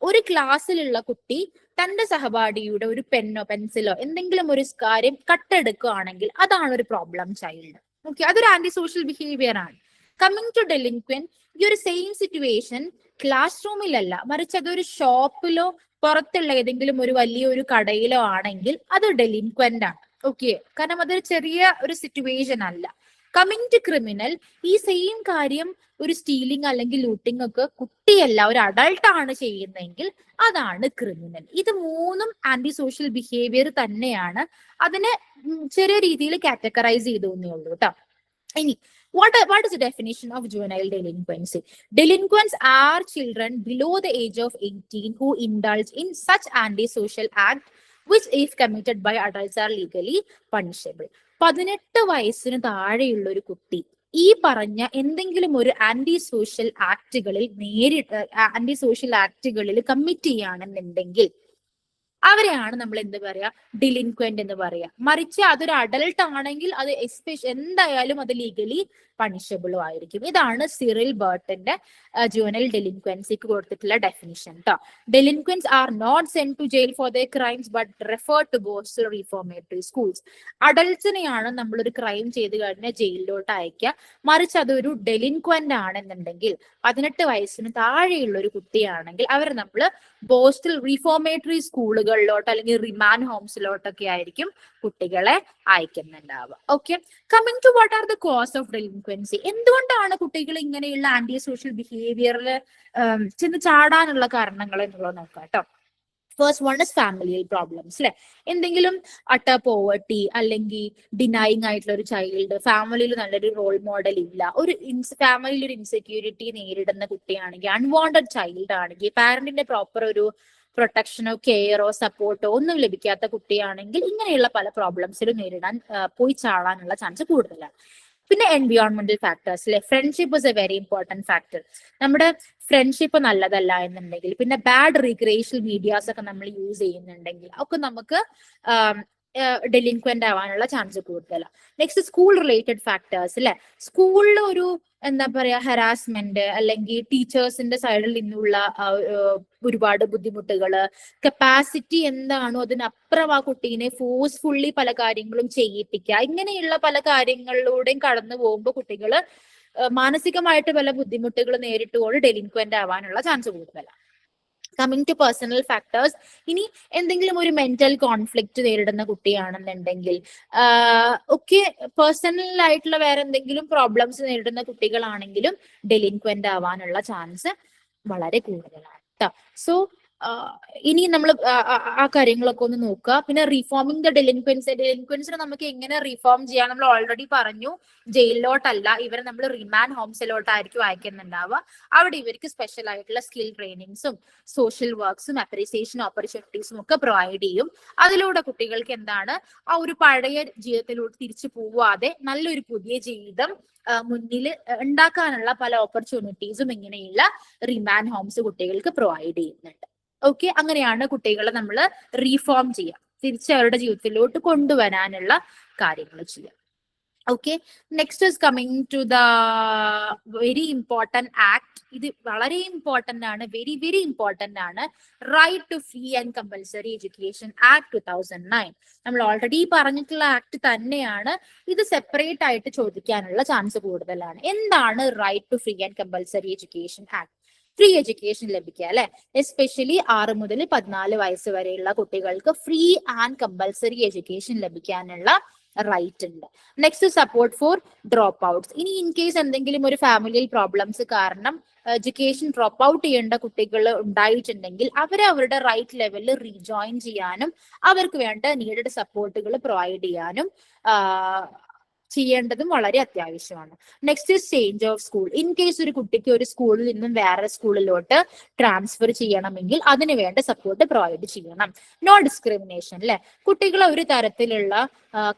ഒരു ക്ലാസ്സിലുള്ള കുട്ടി തന്റെ സഹപാഠിയുടെ ഒരു പെന്നോ പെൻസിലോ എന്തെങ്കിലും ഒരു കാര്യം കട്ടെടുക്കുകയാണെങ്കിൽ അതാണ് ഒരു പ്രോബ്ലം ചൈൽഡ്. ഓക്കെ, അതൊരു ആന്റി സോഷ്യൽ ബിഹേവിയർ ആണ്. കമ്മിങ് ടു ഡെലിക്വന്റ്, ഈ ഒരു സെയിം സിറ്റുവേഷൻ ക്ലാസ് റൂമിലല്ല, മറിച്ച് അതൊരു ഷോപ്പിലോ പുറത്തുള്ള ഏതെങ്കിലും ഒരു വലിയൊരു കടയിലോ ആണെങ്കിൽ അത് ഡെലിക്വന്റ് ആണ്. ഓക്കെ, കാരണം അതൊരു ചെറിയ ഒരു സിറ്റുവേഷൻ അല്ല. കമ്മിങ് ടു ക്രിമിനൽ, ഈ സെയിം കാര്യം ഒരു സ്റ്റീലിംഗ് അല്ലെങ്കിൽ ലൂട്ടിംഗ് ഒക്കെ കുട്ടിയല്ല ഒരു അഡൾട്ട് ആണ് ചെയ്യുന്നതെങ്കിൽ അതാണ് ക്രിമിനൽ. ഇത് മൂന്നും ആന്റി സോഷ്യൽ ബിഹേവിയർ തന്നെയാണ്. അതിനെ ചെറിയ രീതിയിൽ കാറ്റഗറൈസ് ചെയ്തേ ഉള്ളൂ കേട്ടോ. ഇനി what is the definition of juvenile delinquency? Delinquents are children below the age of 18 who indulge in such antisocial act which if committed by adults are legally punishable. 18 വയസ്സിന് താഴെയുള്ള ഒരു കുട്ടി ഈ പറഞ്ഞ എന്തെങ്കിലും ഒരു ആന്റി സോഷ്യൽ ആക്ടുകളിൽ കമ്മിറ്റ് ചെയ്യുകയാണെന്നുണ്ടെങ്കിൽ അവരെയാണ് നമ്മൾ എന്ത് പറയാ, ഡിലിൻക്വന്റ് എന്ന് പറയാ. മറിച്ച് അതൊരു അഡൽട്ട് ആണെങ്കിൽ അത് എന്തായാലും അത് ലീഗലി പണിഷബിളും ആയിരിക്കും. ഇതാണ് സിറിൽ ബർട്ടന്റെ ജുവനൈൽ ഡെലിൻക്വൻസിക്ക് കൊടുത്തിട്ടുള്ള ഡെഫിനിഷൻ കേട്ടോ. Delinquents are not sent to jail for their crimes but refer to borstal reformatory schools. അഡൽട്സിനെയാണ് നമ്മളൊരു ക്രൈം ചെയ്ത് കഴിഞ്ഞാൽ ജയിലിലോട്ട് അയക്കുക. മറിച്ച് അതൊരു ഡെലിൻക്വന്റ് ആണെന്നുണ്ടെങ്കിൽ 18 വയസ്സിന് താഴെയുള്ള ഒരു കുട്ടിയാണെങ്കിൽ അവരെ നമ്മൾ ബോസ്റ്റൽ റീഫോർമേറ്ററി സ്കൂളുകളിലോട്ട് അല്ലെങ്കിൽ റിമാൻഡ് ഹോംസിലോട്ടൊക്കെ ആയിരിക്കും കുട്ടികളെ അയക്കുന്നുണ്ടാവുക. Okay, coming to what are the cause of delinquency. എന്തുകൊണ്ടാണ് കുട്ടികൾ ഇങ്ങനെയുള്ള ആന്റി സോഷ്യൽ ബിഹേവിയറിൽ ചെന്ന് ചാടാനുള്ള കാരണങ്ങൾ എന്നുള്ളത് നോക്കാം കേട്ടോ. First one is familial problems അല്ലെ. എന്തെങ്കിലും അട്ടർ പോവർട്ടി അല്ലെങ്കിൽ ഡിനൈങ് ആയിട്ടുള്ള ഒരു ചൈൽഡ്, ഫാമിലിയിൽ നല്ലൊരു റോൾ മോഡൽ ഇല്ല, ഒരു ഫാമിലിയിൽ ഒരു ഇൻസെക്യൂരിറ്റി നേരിടുന്ന കുട്ടിയാണെങ്കിൽ, അൺവാണ്ടഡ് ചൈൽഡ് ആണെങ്കിൽ, പാരന്റിന്റെ പ്രോപ്പർ ഒരു പ്രൊട്ടക്ഷനോ കെയറോ സപ്പോർട്ടോ ഒന്നും ലഭിക്കാത്ത കുട്ടിയാണെങ്കിൽ ഇങ്ങനെയുള്ള പല പ്രോബ്ലംസിലും നേരിടാൻ പോയി ചാടാനുള്ള ചാൻസ് കൂടുതലാണ്. പിന്നെ എൻവിയോൺമെന്റൽ ഫാക്ടേഴ്സ് അല്ലെ, friendship is A very important factor. നമ്മുടെ ഫ്രണ്ട്ഷിപ്പ് നല്ലതല്ല എന്നുണ്ടെങ്കിൽ, പിന്നെ ബാഡ് റീക്രിയേഷണൽ മീഡിയാസ് ഒക്കെ നമ്മൾ യൂസ് ചെയ്യുന്നുണ്ടെങ്കിൽ ഒക്കെ നമുക്ക് ഡെലിൻക്വന്റ് ആവാനുള്ള ചാൻസ് കൂടുതലാണ്. നെക്സ്റ്റ് സ്കൂൾ റിലേറ്റഡ് ഫാക്ടേഴ്സ് അല്ലെ, സ്കൂളിൽ ഒരു എന്താ പറയാ ഹരാസ്മെന്റ് അല്ലെങ്കിൽ ടീച്ചേഴ്സിന്റെ സൈഡിൽ നിന്നുള്ള ഒരുപാട് ബുദ്ധിമുട്ടുകള്, കപ്പാസിറ്റി എന്താണോ അതിനപ്പുറം ആ കുട്ടീനെ ഫോഴ്സ്ഫുള്ളി പല കാര്യങ്ങളും ചെയ്യിപ്പിക്കുക, ഇങ്ങനെയുള്ള പല കാര്യങ്ങളിലൂടെയും കടന്നു പോകുമ്പോൾ കുട്ടികള് മാനസികമായിട്ട് പല ബുദ്ധിമുട്ടുകൾ നേരിട്ടുകൊണ്ട് ഡെലിൻക്വന്റ് ആവാനുള്ള ചാൻസ് കൂടുതലാണ്. കമ്മിങ് ടു പേഴ്സണൽ ഫാക്ടേഴ്സ്, ഇനി എന്തെങ്കിലും ഒരു മെന്റൽ കോൺഫ്ലിക്റ്റ് നേരിടുന്ന കുട്ടിയാണെന്നുണ്ടെങ്കിൽ ഒക്കെ പേഴ്സണൽ ആയിട്ടുള്ള വേറെ എന്തെങ്കിലും പ്രോബ്ലംസ് നേരിടുന്ന കുട്ടികളാണെങ്കിലും ഡെലിൻക്വന്റ് ആവാനുള്ള ചാൻസ് വളരെ കൂടുതലാണ് കേട്ടോ. സോ ഇനി നമ്മൾ ആ കാര്യങ്ങളൊക്കെ ഒന്ന് നോക്കുക. പിന്നെ റീഫോമിംഗ് ദ ഡെലിൻക്വൻസിനെ നമുക്ക് എങ്ങനെ റീഫോം ചെയ്യാം നമ്മൾ ഓൾറെഡി പറഞ്ഞു. ജയിലിലോട്ടല്ല, ഇവരെ നമ്മൾ റിമാൻഡ് ഹോംസിലോട്ടായിരിക്കും അയക്കുന്നുണ്ടാവുക. അവിടെ ഇവർക്ക് സ്പെഷ്യൽ ആയിട്ടുള്ള സ്കിൽ ട്രെയിനിങ്സും സോഷ്യൽ വർക്ക്സും അപ്രീസിയേഷൻ ഓപ്പർച്യൂണിറ്റീസും ഒക്കെ പ്രൊവൈഡ് ചെയ്യും. അതിലൂടെ കുട്ടികൾക്ക് എന്താണ് ആ ഒരു പഴയ ജീവിതത്തിലോട്ട് തിരിച്ചു പോവാതെ നല്ലൊരു പുതിയ ജീവിതം മുന്നിൽ ഉണ്ടാക്കാനുള്ള പല ഓപ്പർച്യൂണിറ്റീസും ഇങ്ങനെയുള്ള റിമാൻഡ് ഹോംസ് കുട്ടികൾക്ക് പ്രൊവൈഡ് ചെയ്യുന്നുണ്ട്. ഓക്കെ, അങ്ങനെയാണ് കുട്ടികളെ നമ്മൾ റീഫോം ചെയ്യുക, തിരിച്ച് അവരുടെ ജീവിതത്തിലോട്ട് കൊണ്ടുവരാനുള്ള കാര്യങ്ങൾ ചെയ്യുക. Okay, next is coming to the very important act. ഇത് വളരെ ഇമ്പോർട്ടന്റ് ആണ്, വെരി വെരി ഇമ്പോർട്ടന്റ് ആണ്. Right to free and compulsory education act 2009. നമ്മൾ ഓൾറെഡി പറഞ്ഞിട്ടുള്ള ആക്ട് തന്നെയാണ്. ഇത് സെപ്പറേറ്റ് ആയിട്ട് ചോദിക്കാനുള്ള ചാൻസ് കൂടുതലാണ്. എന്താണ് right to free and compulsory education act? Free education ലഭിക്കുക അല്ലെ, എസ്പെഷ്യലി 6 മുതൽ 14 വയസ്സ് വരെയുള്ള കുട്ടികൾക്ക് ഫ്രീ ആൻഡ് കമ്പൽസറി എഡ്യൂക്കേഷൻ ലഭിക്കാനുള്ള റൈറ്റ് ഉണ്ട്. Next support for dropouts. ഇനി ഇൻ കേസ് എന്തെങ്കിലും ഒരു ഫാമിലിയിൽ പ്രോബ്ലംസ് കാരണം എഡ്യൂക്കേഷൻ ഡ്രോപ്പ് ഔട്ട് ചെയ്യേണ്ട കുട്ടികൾ ഉണ്ടായിട്ടുണ്ടെങ്കിൽ അവരെ അവരുടെ റൈറ്റ് ലെവലിൽ റീജോയിൻ ചെയ്യാനും അവർക്ക് വേണ്ട നീഡഡ് സപ്പോർട്ടുകൾ പ്രൊവൈഡ് ചെയ്യാനും ചെയ്യേണ്ടതും വളരെ അത്യാവശ്യമാണ്. Next is change of school. In case ഒരു കുട്ടിക്ക് ഒരു സ്കൂളിൽ നിന്നും വേറെ സ്കൂളിലോട്ട് ട്രാൻസ്ഫർ ചെയ്യണമെങ്കിൽ അതിന് വേണ്ട സപ്പോർട്ട് പ്രൊവൈഡ് ചെയ്യണം. നോ ഡിസ്ക്രിമിനേഷൻ അല്ലെ, കുട്ടികളെ ഒരു തരത്തിലുള്ള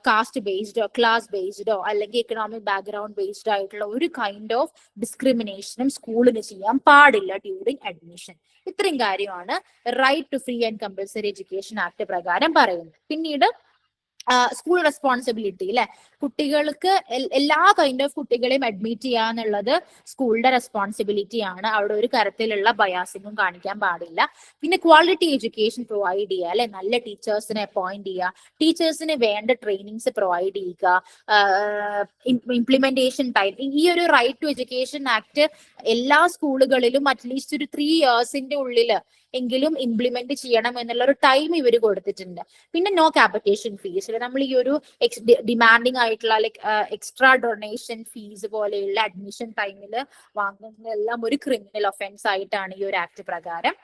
കാസ്റ്റ് ബേസ്ഡോ ക്ലാസ് ബേസ്ഡോ അല്ലെങ്കിൽ എക്കണോമിക് ബാക്ക്ഗ്രൗണ്ട് ബേസ്ഡ് ആയിട്ടുള്ള ഒരു കൈൻഡ് ഓഫ് ഡിസ്ക്രിമിനേഷനും സ്കൂളിന് ചെയ്യാൻ പാടില്ല ഡ്യൂറിങ് അഡ്മിഷൻ. ഇത്രയും കാര്യമാണ് right to free and compulsory education act പ്രകാരം പറയുന്നത്. പിന്നീട് സ്കൂൾ റെസ്പോൺസിബിലിറ്റി അല്ലെ, കുട്ടികൾക്ക് എല്ലാ കൈൻഡ് ഓഫ് കുട്ടികളെയും അഡ്മിറ്റ് ചെയ്യാന്നുള്ളത് സ്കൂളിന്റെ റെസ്പോൺസിബിലിറ്റി ആണ്. അവിടെ ഒരു തരത്തിലുള്ള ബയാസിങ്ങും കാണിക്കാൻ പാടില്ല. പിന്നെ ക്വാളിറ്റി എഡ്യൂക്കേഷൻ പ്രൊവൈഡ് ചെയ്യുക അല്ലെ, നല്ല ടീച്ചേഴ്സിനെ അപ്പോയിന്റ് ചെയ്യുക, ടീച്ചേഴ്സിന് വേണ്ട ട്രെയിനിങ്സ് പ്രൊവൈഡ് ചെയ്യുക, ഇംപ്ലിമെന്റേഷൻ ടൈം. ഈ ഒരു റൈറ്റ് ടു എഡ്യൂക്കേഷൻ ആക്ട് എല്ലാ സ്കൂളുകളിലും അറ്റ്ലീസ്റ്റ് ഒരു 3 ഇയേഴ്സിന്റെ ഉള്ളിൽ എങ്കിലും ഇംപ്ലിമെന്റ് ചെയ്യണം എന്നുള്ള ഒരു ടൈം ഇവർ കൊടുത്തിട്ടുണ്ട്. പിന്നെ നോ ക്യാപിറ്റേഷൻ ഫീസ്. നമ്മൾ ഈ ഒരു ഡിമാൻഡിങ് ആയിട്ടുള്ള ലൈക് എക്സ്ട്രാ ഡൊണേഷൻ ഫീസ് പോലെയുള്ള അഡ്മിഷൻ ടൈമിൽ വാങ്ങുന്നതെല്ലാം ഒരു ക്രിമിനൽ ഒഫൻസ് ആയിട്ടാണ് ഈ ഒരു ആക്ട് പ്രകാരം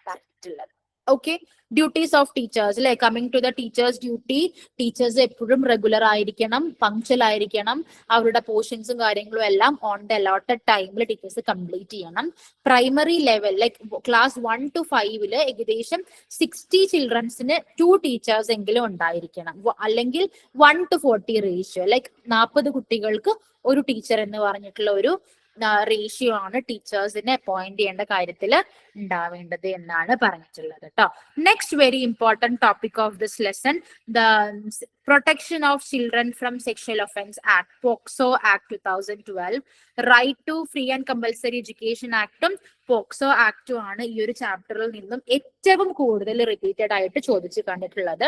പറഞ്ഞിട്ടുള്ളത്. ഓക്കെ, ഡ്യൂട്ടീസ് ഓഫ് ടീച്ചേഴ്സ് അല്ലെ, coming to the teachers duty. Teachers എപ്പോഴും റെഗുലർ ആയിരിക്കണം, പങ്ക്ച്വൽ ആയിരിക്കണം, അവരുടെ പോർഷൻസും കാര്യങ്ങളും എല്ലാം ഓൺ ദ അലോട്ടഡ് ടൈമിൽ ടീച്ചേഴ്സ് കംപ്ലീറ്റ് ചെയ്യണം. Primary level like class 1 to 5 ഏകദേശം 60 ചിൽഡ്രൻസിന് 2 ടീച്ചേഴ്സ് എങ്കിലും ഉണ്ടായിരിക്കണം, അല്ലെങ്കിൽ 1 to 40 റേഷ്യോ, ലൈക്ക് 40 കുട്ടികൾക്ക് ഒരു ടീച്ചർ എന്ന് പറഞ്ഞിട്ടുള്ള ഒരു റേഷ്യോ ആണ് ടീച്ചേഴ്സിനെ അപ്പോയിന്റ് ചെയ്യേണ്ട കാര്യത്തിൽ ഉണ്ടാവേണ്ടത് എന്നാണ് പറഞ്ഞിട്ടുള്ളത് കേട്ടോ. Next very important topic of this lesson, the protection of children from sexual offence act, POCSO act 2012. Right to free and compulsory education ആക്ടും പോക്സോ ആക്ടും ആണ് ഈ ഒരു ചാപ്റ്ററിൽ നിന്നും ഏറ്റവും കൂടുതൽ റിപ്പീറ്റഡ് ആയിട്ട് ചോദിച്ചു കണ്ടിട്ടുള്ളത്.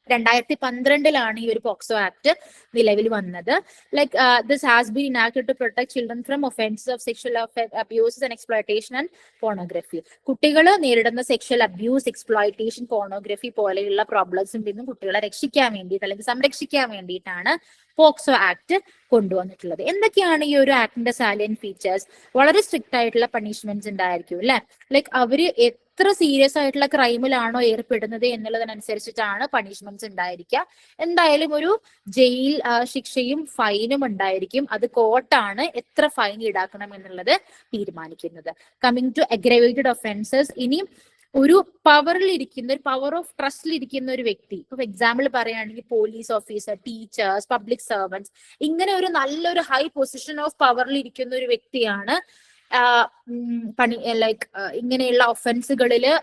2012 ഈ ഒരു പോക്സോ ആക്ട് നിലവിൽ വന്നത്. Like this has been enacted to protect children from offences of sexual abuses and exploitation and pornography. കുട്ടികൾ നേരിടുന്ന സെക്ഷൽ അബ്യൂസ്, എക്സ്പ്ലോയിറ്റേഷൻ, പോണോഗ്രഫി പോലെയുള്ള പ്രോബ്ലംസിൽ നിന്നും കുട്ടികളെ രക്ഷിക്കാൻ വേണ്ടിയിട്ട് അല്ലെങ്കിൽ സംരക്ഷിക്കാൻ വേണ്ടിയിട്ടാണ് പോക്സോ ആക്ട് കൊണ്ടുവന്നിട്ടുള്ളത്. എന്തൊക്കെയാണ് ഈ ഒരു ആക്ടിന്റെ സാലിയന്റ് ഫീച്ചേഴ്സ്? വളരെ സ്ട്രിക്റ്റ് ആയിട്ടുള്ള പണിഷ്മെന്റ്സ് ഉണ്ടായിരിക്കും അല്ലെ, ലൈക്ക് അവര് എത്ര സീരിയസ് ആയിട്ടുള്ള ക്രൈമിലാണോ ഏർപ്പെടുന്നത് എന്നുള്ളതിനനുസരിച്ചിട്ടാണ് പണിഷ്മെന്റ്സ് ഉണ്ടായിരിക്കുക. എന്തായാലും ഒരു ജയിൽ ശിക്ഷയും ഫൈനും ഉണ്ടായിരിക്കും. അത് കോർട്ടാണ് എത്ര ഫൈൻ ഈടാക്കണം എന്നുള്ളത് തീരുമാനിക്കുന്നത്. കമ്മിങ് ടു അഗ്രവേറ്റഡ് ഒഫൻസസ്, ഇനി ഒരു പവറിൽ ഇരിക്കുന്ന, ഒരു പവർ ഓഫ് ട്രസ്റ്റിൽ ഇരിക്കുന്ന ഒരു വ്യക്തി, ഇപ്പൊ എക്സാമ്പിൾ പറയുകയാണെങ്കിൽ police officer, teachers, public servants, ഇങ്ങനെ ഒരു നല്ലൊരു ഹൈ പൊസിഷൻ ഓഫ് പവറിൽ ഇരിക്കുന്ന ഒരു വ്യക്തിയാണ് ലൈക്ക് ഇങ്ങനെയുള്ള ഒഫൻസുകളില്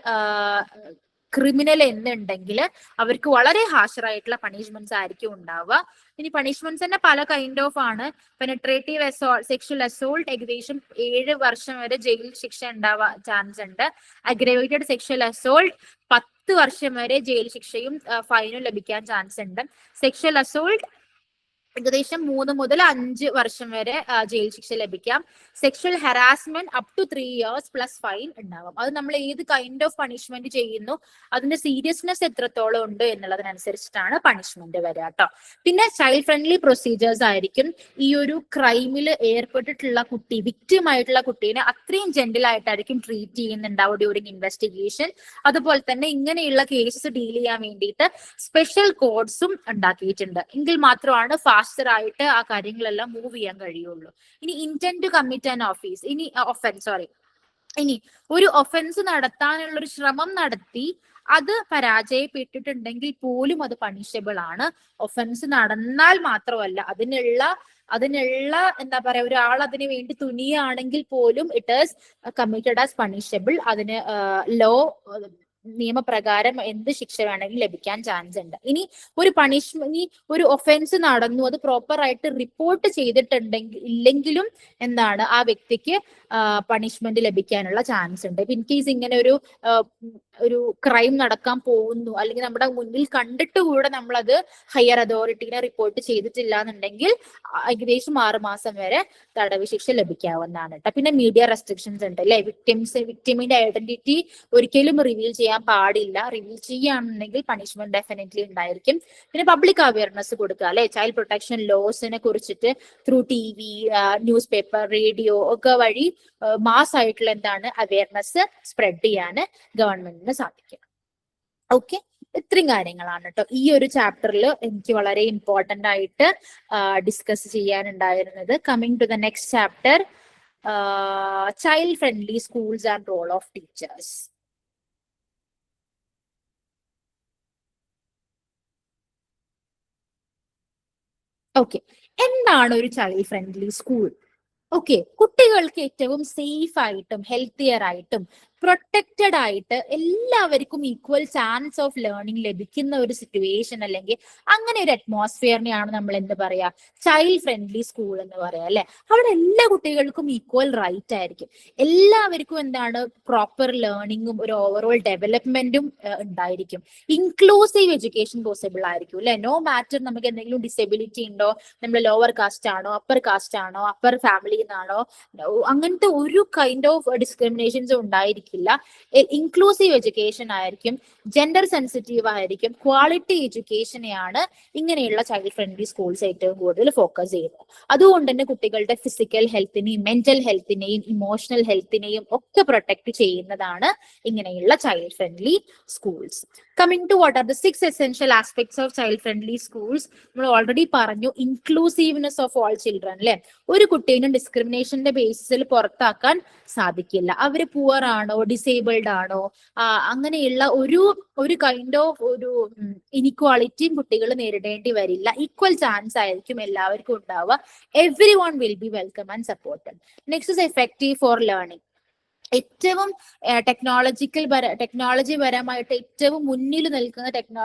ക്രിമിനൽ എന്നുണ്ടെങ്കിൽ അവർക്ക് വളരെ ഹാഷറായിട്ടുള്ള പണിഷ്മെന്റ്സ് ആയിരിക്കും ഉണ്ടാവുക. ഇനി പണിഷ്മെന്റ്സ് തന്നെ പല കൈൻഡ് ഓഫ് ആണ്. പെനട്രേറ്റീവ് അസോൾട്ട്, സെക്ഷൽ അസോൾട്ട് ഏകദേശം 7 വർഷം വരെ ജയിൽ ശിക്ഷ ഉണ്ടാവാൻ ചാൻസ് ഉണ്ട്. അഗ്രവേറ്റഡ് സെക്ഷൽ അസോൾട്ട് 10 വർഷം വരെ ജയിൽ ശിക്ഷയും ഫൈനും ലഭിക്കാൻ ചാൻസ് ഉണ്ട്. സെക്ഷൽ അസോൾട്ട് ഏകദേശം 3 മുതൽ 5 വർഷം വരെ ജയിൽ ശിക്ഷ ലഭിക്കാം. Sexual harassment up to 3 years plus fine ഉണ്ടാവും. അത് നമ്മൾ ഏത് കൈൻഡ് ഓഫ് പണിഷ്മെന്റ് ചെയ്യുന്നു, അതിന്റെ സീരിയസ്നെസ് എത്രത്തോളം ഉണ്ട് എന്നുള്ളതിനനുസരിച്ചിട്ടാണ് പണിഷ്മെന്റ് വരിക കേട്ടോ. പിന്നെ ചൈൽഡ് ഫ്രണ്ട്ലി പ്രൊസീജിയേഴ്സ് ആയിരിക്കും. ഈ ഒരു ക്രൈമിൽ ഏർപ്പെട്ടിട്ടുള്ള കുട്ടി, വിക്ടിം ആയിട്ടുള്ള കുട്ടീനെ അത്രയും ജെന്റിൽ ആയിട്ടായിരിക്കും ട്രീറ്റ് ചെയ്യുന്നുണ്ടാവും ഡ്യൂറിങ് ഇൻവെസ്റ്റിഗേഷൻ. അതുപോലെ തന്നെ ഇങ്ങനെയുള്ള കേസസ് ഡീൽ ചെയ്യാൻ വേണ്ടിയിട്ട് സ്പെഷ്യൽ കോഡ്സും ഉണ്ടാക്കിയിട്ടുണ്ട്. എങ്കിൽ മാത്രമാണ് ഫാസ്റ്റർ ആയിട്ട് ആ കാര്യങ്ങളെല്ലാം മൂവ് ചെയ്യാൻ കഴിയുള്ളൂ. ഇനി intent to commit an offence, ഇനി ഒരു ഒഫൻസ് നടത്താനുള്ള ഒരു ശ്രമം നടത്തി അത് പരാജയപ്പെട്ടിട്ടുണ്ടെങ്കിൽ പോലും അത് പണിഷബിൾ ആണ്. ഒഫൻസ് നടന്നാൽ മാത്രമല്ല, അതിനുള്ള എന്താ പറയാ, ഒരാൾ അതിന് വേണ്ടി തുനിയാണെങ്കിൽ പോലും it is committed as punishable. അതിന് നിയമപ്രകാരം എന്ത് ശിക്ഷ വേണമെങ്കിലും ലഭിക്കാൻ ചാൻസ് ഉണ്ട്. ഇനി ഒരു ഒഫൻസ് നടന്നു, അത് പ്രോപ്പർ ആയിട്ട് റിപ്പോർട്ട് ചെയ്തിട്ടുണ്ടെങ്കിൽ ഇല്ലെങ്കിലും എന്താണ് ആ വ്യക്തിക്ക് പണിഷ്മെന്റ് ലഭിക്കാനുള്ള ചാൻസ് ഉണ്ട്. ഇൻ കേസ് ഇങ്ങനെ ഒരു ക്രൈം നടക്കാൻ പോകുന്നു, അല്ലെങ്കിൽ നമ്മുടെ മുന്നിൽ കണ്ടിട്ട് കൂടെ നമ്മളത് ഹയർ അതോറിറ്റിനെ റിപ്പോർട്ട് ചെയ്തിട്ടില്ല എന്നുണ്ടെങ്കിൽ ഏകദേശം 6 മാസം വരെ തടവ് ശിക്ഷ ലഭിക്കാവുന്നതാണ് കേട്ടോ. പിന്നെ മീഡിയ റെസ്ട്രിക്ഷൻസ് ഉണ്ട് അല്ലെ. വിക്ടിമിന്റെ ഐഡന്റിറ്റി ഒരിക്കലും റിവീൽ ചെയ്യാൻ പാടില്ല. റിവീൽ ചെയ്യുകയാണെന്നുണ്ടെങ്കിൽ പണിഷ്മെന്റ് ഡെഫിനറ്റ്ലി ഉണ്ടായിരിക്കും. പിന്നെ പബ്ലിക് അവയർനെസ് കൊടുക്കുക അല്ലെ. ചൈൽഡ് പ്രൊട്ടക്ഷൻ ലോസിനെ കുറിച്ചിട്ട് through TV, news paper, radio ഒക്കെ വഴി മാസ് ആയിട്ടുള്ള അവയർനെസ് സ്പ്രെഡ് ചെയ്യാൻ ഗവൺമെന്റിന് സാധിക്കും. ഓക്കെ, ഇത്രയും കാര്യങ്ങളാണ് കേട്ടോ ഈ ഒരു ചാപ്റ്ററിൽ എനിക്ക് വളരെ ഇമ്പോർട്ടന്റ് ആയിട്ട് ഡിസ്കസ് ചെയ്യാനുണ്ടായിരുന്നത്. Coming to the next chapter, child friendly schools and role of teachers. Okay, എന്താണ് ഒരു ചൈൽഡ് ഫ്രണ്ട്ലി സ്കൂൾ? ഓക്കെ, കുട്ടികൾക്ക് ഏറ്റവും സേഫ് ആയിട്ടും ഹെൽത്തിയർ ആയിട്ടും പ്രൊട്ടക്റ്റഡ് ആയിട്ട് എല്ലാവർക്കും ഈക്വൽ ചാൻസ് ഓഫ് ലേണിംഗ് ലഭിക്കുന്ന ഒരു സിറ്റുവേഷൻ, അല്ലെങ്കിൽ അങ്ങനെ ഒരു അറ്റ്മോസ്ഫിയറിനെയാണ് നമ്മൾ എന്ത് പറയാ, ചൈൽഡ് ഫ്രണ്ട്ലി സ്കൂൾ എന്ന് പറയാ അല്ലെ. അവിടെ എല്ലാ കുട്ടികൾക്കും ഈക്വൽ റൈറ്റ് ആയിരിക്കും. എല്ലാവർക്കും എന്താണ് പ്രോപ്പർ ലേണിംഗും ഒരു ഓവറോൾ ഡെവലപ്മെന്റും ഉണ്ടായിരിക്കും. ഇൻക്ലൂസീവ് എഡ്യൂക്കേഷൻ പോസിബിൾ ആയിരിക്കും അല്ലെ. നോ മാറ്റർ നമുക്ക് എന്തെങ്കിലും ഡിസബിലിറ്റി ഉണ്ടോ, നമ്മൾ ലോവർ കാസ്റ്റ് ആണോ, അപ്പർ കാസ്റ്റ് ആണോ, അപ്പർ ഫാമിലി നിന്നാണോ, അങ്ങനത്തെ ഒരു കൈൻഡ് ഓഫ് ഡിസ്ക്രിമിനേഷൻസും ഉണ്ടായിരിക്കും. ഇൻക്ലൂസീവ് എഡ്യൂക്കേഷൻ ആയിരിക്കും, ജെൻഡർ സെൻസിറ്റീവ് ആയിരിക്കും, ക്വാളിറ്റി എഡ്യൂക്കേഷനെയാണ് ഇങ്ങനെയുള്ള ചൈൽഡ് ഫ്രണ്ട്ലി സ്കൂൾസ് ഏറ്റവും കൂടുതൽ ഫോക്കസ് ചെയ്യുന്നത്. അതുകൊണ്ട് തന്നെ കുട്ടികളുടെ ഫിസിക്കൽ ഹെൽത്തിനെയും മെന്റൽ ഹെൽത്തിനെയും ഇമോഷണൽ ഹെൽത്തിനെയും ഒക്കെ പ്രൊട്ടക്ട് ചെയ്യുന്നതാണ് ഇങ്ങനെയുള്ള child friendly schools. Coming to what are the 6 essential aspects of child friendly schools. നമ്മൾ ഓൾറെഡി പറഞ്ഞു, ഇൻക്ലൂസീവ്നെസ് ഓഫ് ഓൾ ചിൽഡ്രൻ അല്ലെ. ഒരു കുട്ടീനും ഡിസ്ക്രിമിനേഷന്റെ ബേസിസിൽ പുറത്താക്കാൻ സാധിക്കില്ല. അവര് പുവർ ആണോ, ഡിസേബിൾഡ് ആണോ, അങ്ങനെയുള്ള ഒരു കൈൻഡ് ഓഫ് ഒരു ഇനിക്വാളിറ്റിയും കുട്ടികൾ നേരിടേണ്ടി വരില്ല. ഈക്വൽ ചാൻസ് ആയിരിക്കും എല്ലാവർക്കും ഉണ്ടാവുക. Every one will be welcome and supported. Next is effective for learning. ഏറ്റവും ടെക്നോളജി പരമായിട്ട് ഏറ്റവും മുന്നിൽ നിൽക്കുന്ന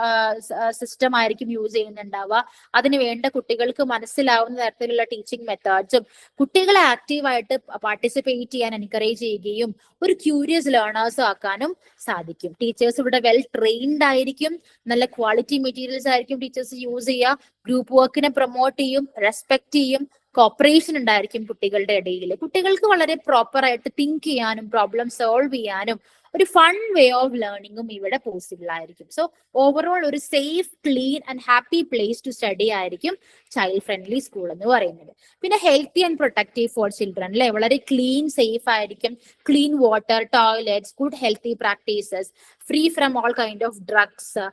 സിസ്റ്റം ആയിരിക്കും യൂസ് ചെയ്യുന്നുണ്ടാവുക. അതിന് വേണ്ട കുട്ടികൾക്ക് മനസ്സിലാവുന്ന തരത്തിലുള്ള ടീച്ചിങ് മെത്തേഡ്സും കുട്ടികളെ ആക്റ്റീവായിട്ട് പാർട്ടിസിപ്പേറ്റ് ചെയ്യാൻ എൻകറേജ് ചെയ്യുകയും ഒരു ക്യൂരിയസ് ലേണേഴ്സ് ആക്കാനും സാധിക്കും. ടീച്ചേഴ്സ് ഇവിടെ വെൽ ട്രെയിൻഡ് ആയിരിക്കും, നല്ല ക്വാളിറ്റി മെറ്റീരിയൽസ് ആയിരിക്കും ടീച്ചേഴ്സ് യൂസ് ചെയ്യുക. ഗ്രൂപ്പ് വർക്കിനെ പ്രൊമോട്ട് ചെയ്യും, റെസ്പെക്ട് ചെയ്യും, കോപ്പറേഷൻ ഉണ്ടായിരിക്കും കുട്ടികളുടെ ഇടയിൽ. കുട്ടികൾക്ക് വളരെ പ്രോപ്പർ ആയിട്ട് തിങ്ക് ചെയ്യാനും പ്രോബ്ലം സോൾവ് ചെയ്യാനും ഒരു ഫൺ വേ ഓഫ് ലേണിംഗും ഇവിടെ പോസിബിൾ ആയിരിക്കും. സോ ഓവറോൾ ഒരു safe, clean and happy place to study ആയിരിക്കും ചൈൽഡ് ഫ്രണ്ട്ലി സ്കൂൾ എന്ന് പറയുന്നത്. പിന്നെ healthy and protective for children അല്ലെ. വളരെ ക്ലീൻ, സേഫ് ആയിരിക്കും. Clean water, toilets, good healthy practices, free from all kind of drugs,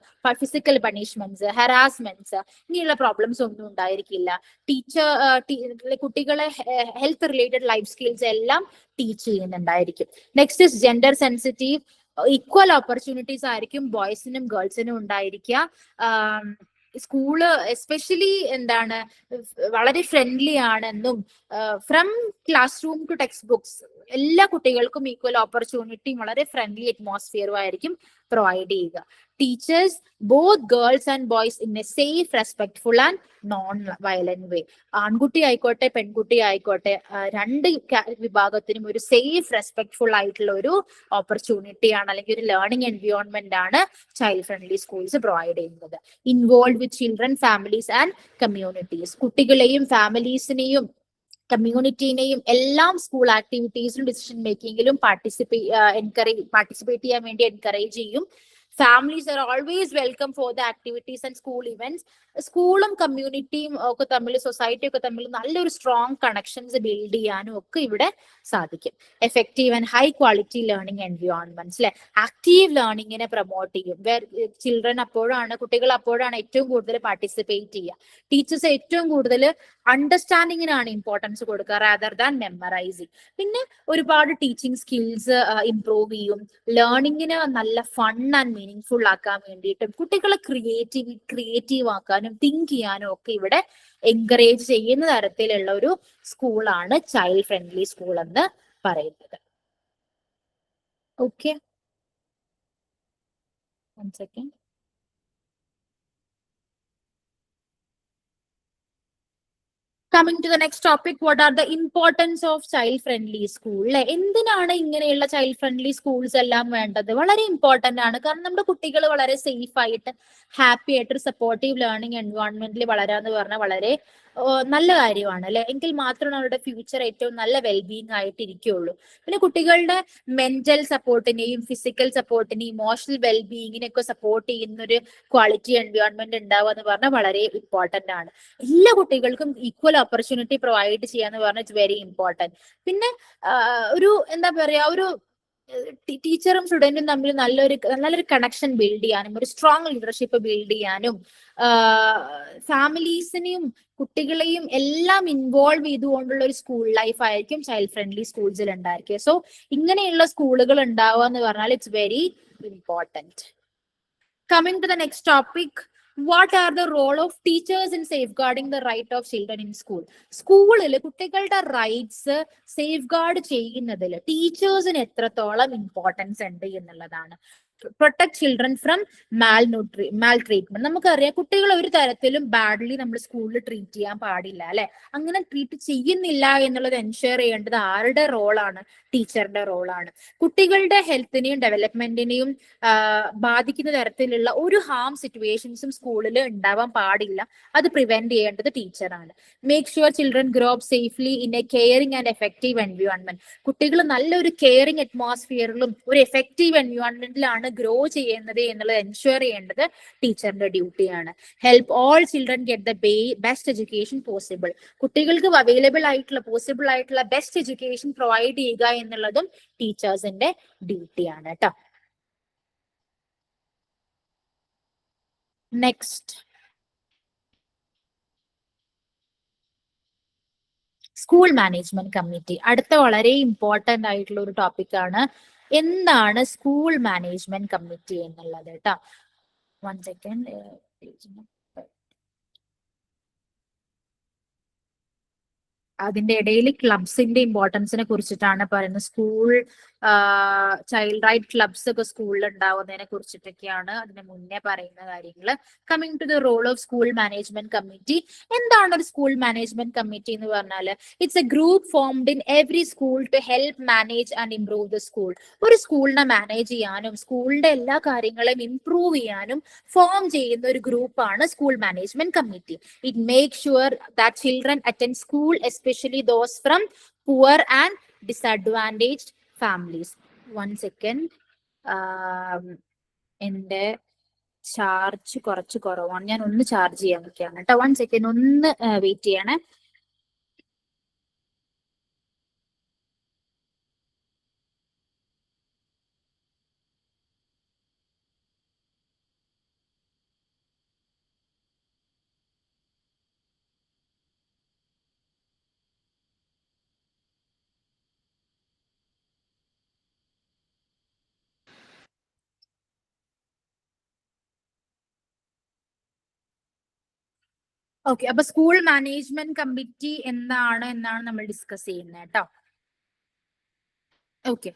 physical punishments, harassments, ഇങ്ങനെയുള്ള problems ഒന്നും ഉണ്ടായിരിക്കില്ല. കുട്ടികളെ ഹെൽത്ത് റിലേറ്റഡ് ലൈഫ് സ്കിൽസ് എല്ലാം ടീച്ച് ചെയ്യുന്നുണ്ടായിരിക്കും. Next is gender sensitive. Equal opportunities ആയിരിക്കും ബോയ്സിനും ഗേൾസിനും ഉണ്ടായിരിക്കുക. സ്കൂള് എസ്പെഷ്യലി എന്താണ് വളരെ ഫ്രണ്ട്ലി ആണെന്നും from classroom to textbooks എല്ലാ കുട്ടികൾക്കും ഈക്വൽ ഓപ്പർച്യൂണിറ്റിയും വളരെ ഫ്രണ്ട്ലി അറ്റ്മോസ്ഫിയറും ആയിരിക്കും പ്രൊവൈഡ് ചെയ്യുക. Teachers both girls and boys in a safe respectful and non violent way. ആൺകുട്ടി ആയിക്കോട്ടെ പെൺകുട്ടി ആയിക്കോട്ടെ രണ്ട് വിഭാഗത്തിനും ഒരു സേഫ് റെസ്പെക്ട്ഫുൾ ആയിട്ടുള്ള ഒരു ഓപ്പർച്യൂണിറ്റിയാണ് അല്ലെങ്കിൽ ഒരു ലേണിംഗ് എൻവയോൺമെന്റ് ആണ് ചൈൽഡ് ഫ്രണ്ട്ലി സ്കൂൾസ് പ്രൊവൈഡ് ചെയ്യുന്നത്. Involve with children, families and communities. കുട്ടികളെയും ഫാമിലീസിനെയും കമ്മ്യൂണിറ്റീനെയും എല്ലാം സ്കൂൾ ആക്ടിവിറ്റീസിലും ഡിസിഷൻ മേക്കിങ്ങിലും പാർട്ടിസിപ്പേറ്റ് ചെയ്യാൻ വേണ്ടി എൻകറേജ് ചെയ്യും. Families are always welcome for the activities and school events. സ്കൂളും കമ്മ്യൂണിറ്റിയും ഒക്കെ തമ്മിൽ, സൊസൈറ്റി ഒക്കെ തമ്മിൽ നല്ലൊരു സ്ട്രോങ് കണക്ഷൻസ് ബിൽഡ് ചെയ്യാനും ഒക്കെ ഇവിടെ സാധിക്കും. Effective and high quality learning environments അല്ലെ, ആക്റ്റീവ് ലേണിംഗിനെ പ്രൊമോട്ട് ചെയ്യും. ചിൽഡ്രൻ അപ്പോഴാണ്, കുട്ടികൾ അപ്പോഴാണ് ഏറ്റവും കൂടുതൽ പാർട്ടിസിപ്പേറ്റ് ചെയ്യുക. ടീച്ചേഴ്സ് ഏറ്റവും കൂടുതൽ അണ്ടർസ്റ്റാൻഡിങ്ങിനാണ് ഇമ്പോർട്ടൻസ് കൊടുക്കുക റാദർ ദാൻ മെമ്മറൈസിങ്. പിന്നെ ഒരുപാട് ടീച്ചിങ് സ്കിൽസ് ഇംപ്രൂവ് ചെയ്യും. ലേണിങ്ങിന് നല്ല ഫൺ ആൻഡ് മീനിങ് ഫുൾ ആക്കാൻ വേണ്ടിയിട്ടും കുട്ടികളെ ക്രിയേറ്റീവ് ആക്കാനും തിങ്ക് ചെയ്യാനും ഒക്കെ ഇവിടെ എൻകറേജ് ചെയ്യുന്ന തരത്തിലുള്ള ഒരു സ്കൂളാണ് ചൈൽഡ് ഫ്രണ്ട്ലി സ്കൂൾ എന്ന് പറയുന്നത്. Okay, one second. Coming to the next topic, what are the importance of child friendly school അല്ലെ. എന്തിനാണ് ഇങ്ങനെയുള്ള ചൈൽഡ് ഫ്രണ്ട്ലി സ്കൂൾസ് എല്ലാം വേണ്ടത്? വളരെ ഇമ്പോർട്ടന്റ് ആണ്. കാരണം നമ്മുടെ കുട്ടികൾ വളരെ സേഫ് ആയിട്ട് ഹാപ്പി ആയിട്ട് ഒരു സപ്പോർട്ടീവ് ലേണിംഗ് എൻവയോൺമെന്റിൽ വളരാന്ന് പറഞ്ഞാൽ വളരെ നല്ല കാര്യമാണ് അല്ലെ. എങ്കിൽ മാത്രമാണ് അവരുടെ ഫ്യൂച്ചർ ഏറ്റവും നല്ല വെൽബീങ് ആയിട്ട് ഇരിക്കുകയുള്ളൂ. പിന്നെ കുട്ടികളുടെ മെന്റൽ സപ്പോർട്ടിനെയും ഫിസിക്കൽ സപ്പോർട്ടിനെയും ഇമോഷണൽ വെൽബീയിങ്ങിനെയൊക്കെ സപ്പോർട്ട് ചെയ്യുന്ന ഒരു ക്വാളിറ്റി എൻവയോൺമെന്റ് ഉണ്ടാവുക എന്ന് പറഞ്ഞാൽ വളരെ ഇമ്പോർട്ടന്റ് ആണ്. എല്ലാ കുട്ടികൾക്കും ഈക്വൽ ഓപ്പർച്യൂണിറ്റി പ്രൊവൈഡ് ചെയ്യാന്ന് പറഞ്ഞാൽ ഇറ്റ്സ് വെരി ഇമ്പോർട്ടന്റ്. പിന്നെ ഒരു എന്താ പറയാ, ഒരു ടീച്ചറും സ്റ്റുഡന്റും തമ്മിൽ നല്ലൊരു കണക്ഷൻ ബിൽഡ് ചെയ്യാനും ഒരു സ്ട്രോങ് ലീഡർഷിപ്പ് ബിൽഡ് ചെയ്യാനും ഫാമിലീസിനെയും കുട്ടികളെയും എല്ലാം ഇൻവോൾവ് ചെയ്തുകൊണ്ടുള്ള ഒരു സ്കൂൾ ലൈഫ് ആയിരിക്കും ചൈൽഡ് ഫ്രണ്ട്ലി സ്കൂൾസിൽ ഉണ്ടായിരിക്കുക. സോ ഇങ്ങനെയുള്ള സ്കൂളുകൾ ഉണ്ടാവുക എന്ന് പറഞ്ഞാൽ it's very important. Coming to the next topic, what are the role of teachers in safeguarding the right of children in school. സ്കൂളിൽ കുട്ടികളുടെ റൈറ്റ്സ് സേഫ് ഗാർഡ് ചെയ്യുന്നതിൽ ടീച്ചേഴ്സിന് എത്രത്തോളം ഇമ്പോർട്ടൻസ് ഉണ്ട് എന്നുള്ളതാണ്. Protect children from maltreatment. നമുക്കറിയാം കുട്ടികളെ ഒരു തരത്തിലും ബാഡ്ലി നമ്മൾ സ്കൂളിൽ ട്രീറ്റ് ചെയ്യാൻ പാടില്ല അല്ലെ. അങ്ങനെ ട്രീറ്റ് ചെയ്യുന്നില്ല എന്നുള്ളത് എൻഷുർ ചെയ്യേണ്ടത് ആരുടെ റോളാണ്? ടീച്ചറിന്റെ റോളാണ്. കുട്ടികളുടെ ഹെൽത്തിനെയും ഡെവലപ്മെന്റിനെയും ബാധിക്കുന്ന തരത്തിലുള്ള ഒരു ഹാം സിറ്റുവേഷൻസും സ്കൂളിൽ ഉണ്ടാവാൻ പാടില്ല. അത് പ്രിവെന്റ് ചെയ്യേണ്ടത് ടീച്ചറാണ്. Make sure children grow up safely in A caring and effective environment. കുട്ടികൾ നല്ലൊരു കെയറിംഗ് അറ്റ്മോസ്ഫിയറിലും ഒരു എഫക്റ്റീവ് എൻവയോൺമെന്റിലാണ് ഗ്രോ ചെയ്യുന്നത് എന്നുള്ളത് എൻഷുർ ചെയ്യേണ്ടത് ടീച്ചറിന്റെ ഡ്യൂട്ടിയാണ്. Help all children get the best education possible. കുട്ടികൾക്ക് അവൈലബിൾ ആയിട്ടുള്ള പോസിബിൾ ആയിട്ടുള്ള ബെസ്റ്റ് എഡ്യൂക്കേഷൻ പ്രൊവൈഡ് ചെയ്യുക എന്നുള്ളതും ടീച്ചേഴ്സിന്റെ ഡ്യൂട്ടിയാണ് കേട്ടോ. Next, school management committee. അടുത്ത വളരെ ഇമ്പോർട്ടന്റ് ആയിട്ടുള്ള ഒരു ടോപ്പിക് ആണ്. എന്താണ് സ്കൂൾ മാനേജ്മെന്റ് കമ്മിറ്റി എന്നുള്ളത് കേട്ടോ. One second. അതിന്റെ ഇടയിൽ ക്ലബ്സിന്റെ ഇമ്പോർട്ടൻസിനെ കുറിച്ചിട്ടാണ് പറയുന്നത്. സ്കൂൾ ചൈൽഡ് റൈറ്റ് ക്ലബ്സ് ഒക്കെ സ്കൂളിൽ ഉണ്ടാവുന്നതിനെ കുറിച്ചിട്ടൊക്കെയാണ് അതിന് മുന്നേ പറയുന്ന കാര്യങ്ങൾ. Coming to the role of school management committee. എന്താണ് ഒരു സ്കൂൾ മാനേജ്മെന്റ് കമ്മിറ്റി എന്ന് പറഞ്ഞാൽ? It's a group formed in every school to help manage and improve the school. ഒരു സ്കൂളിനെ മാനേജ് ചെയ്യാനും സ്കൂളിന്റെ എല്ലാ കാര്യങ്ങളെയും ഇംപ്രൂവ് ചെയ്യാനും ഫോം ചെയ്യുന്ന ഒരു ഗ്രൂപ്പാണ് school management committee. It make sure that children attend school, especially those from poor and disadvantaged families. One second. എന്റെ ചാർജ് കുറച്ച് കുറവാണ്. ഞാൻ ഒന്ന് ചാർജ് ചെയ്യാൻ വെക്കുകയാണ് കേട്ടോ. വൺ സെക്കൻഡ്, ഒന്ന് വെയിറ്റ് ചെയ്യണേ. ഓക്കെ, അപ്പൊ സ്കൂൾ മാനേജ്മെന്റ് കമ്മിറ്റി എന്താണ് എന്നാണ് നമ്മൾ ഡിസ്കസ് ചെയ്യുന്നത് കേട്ടോ. Okay.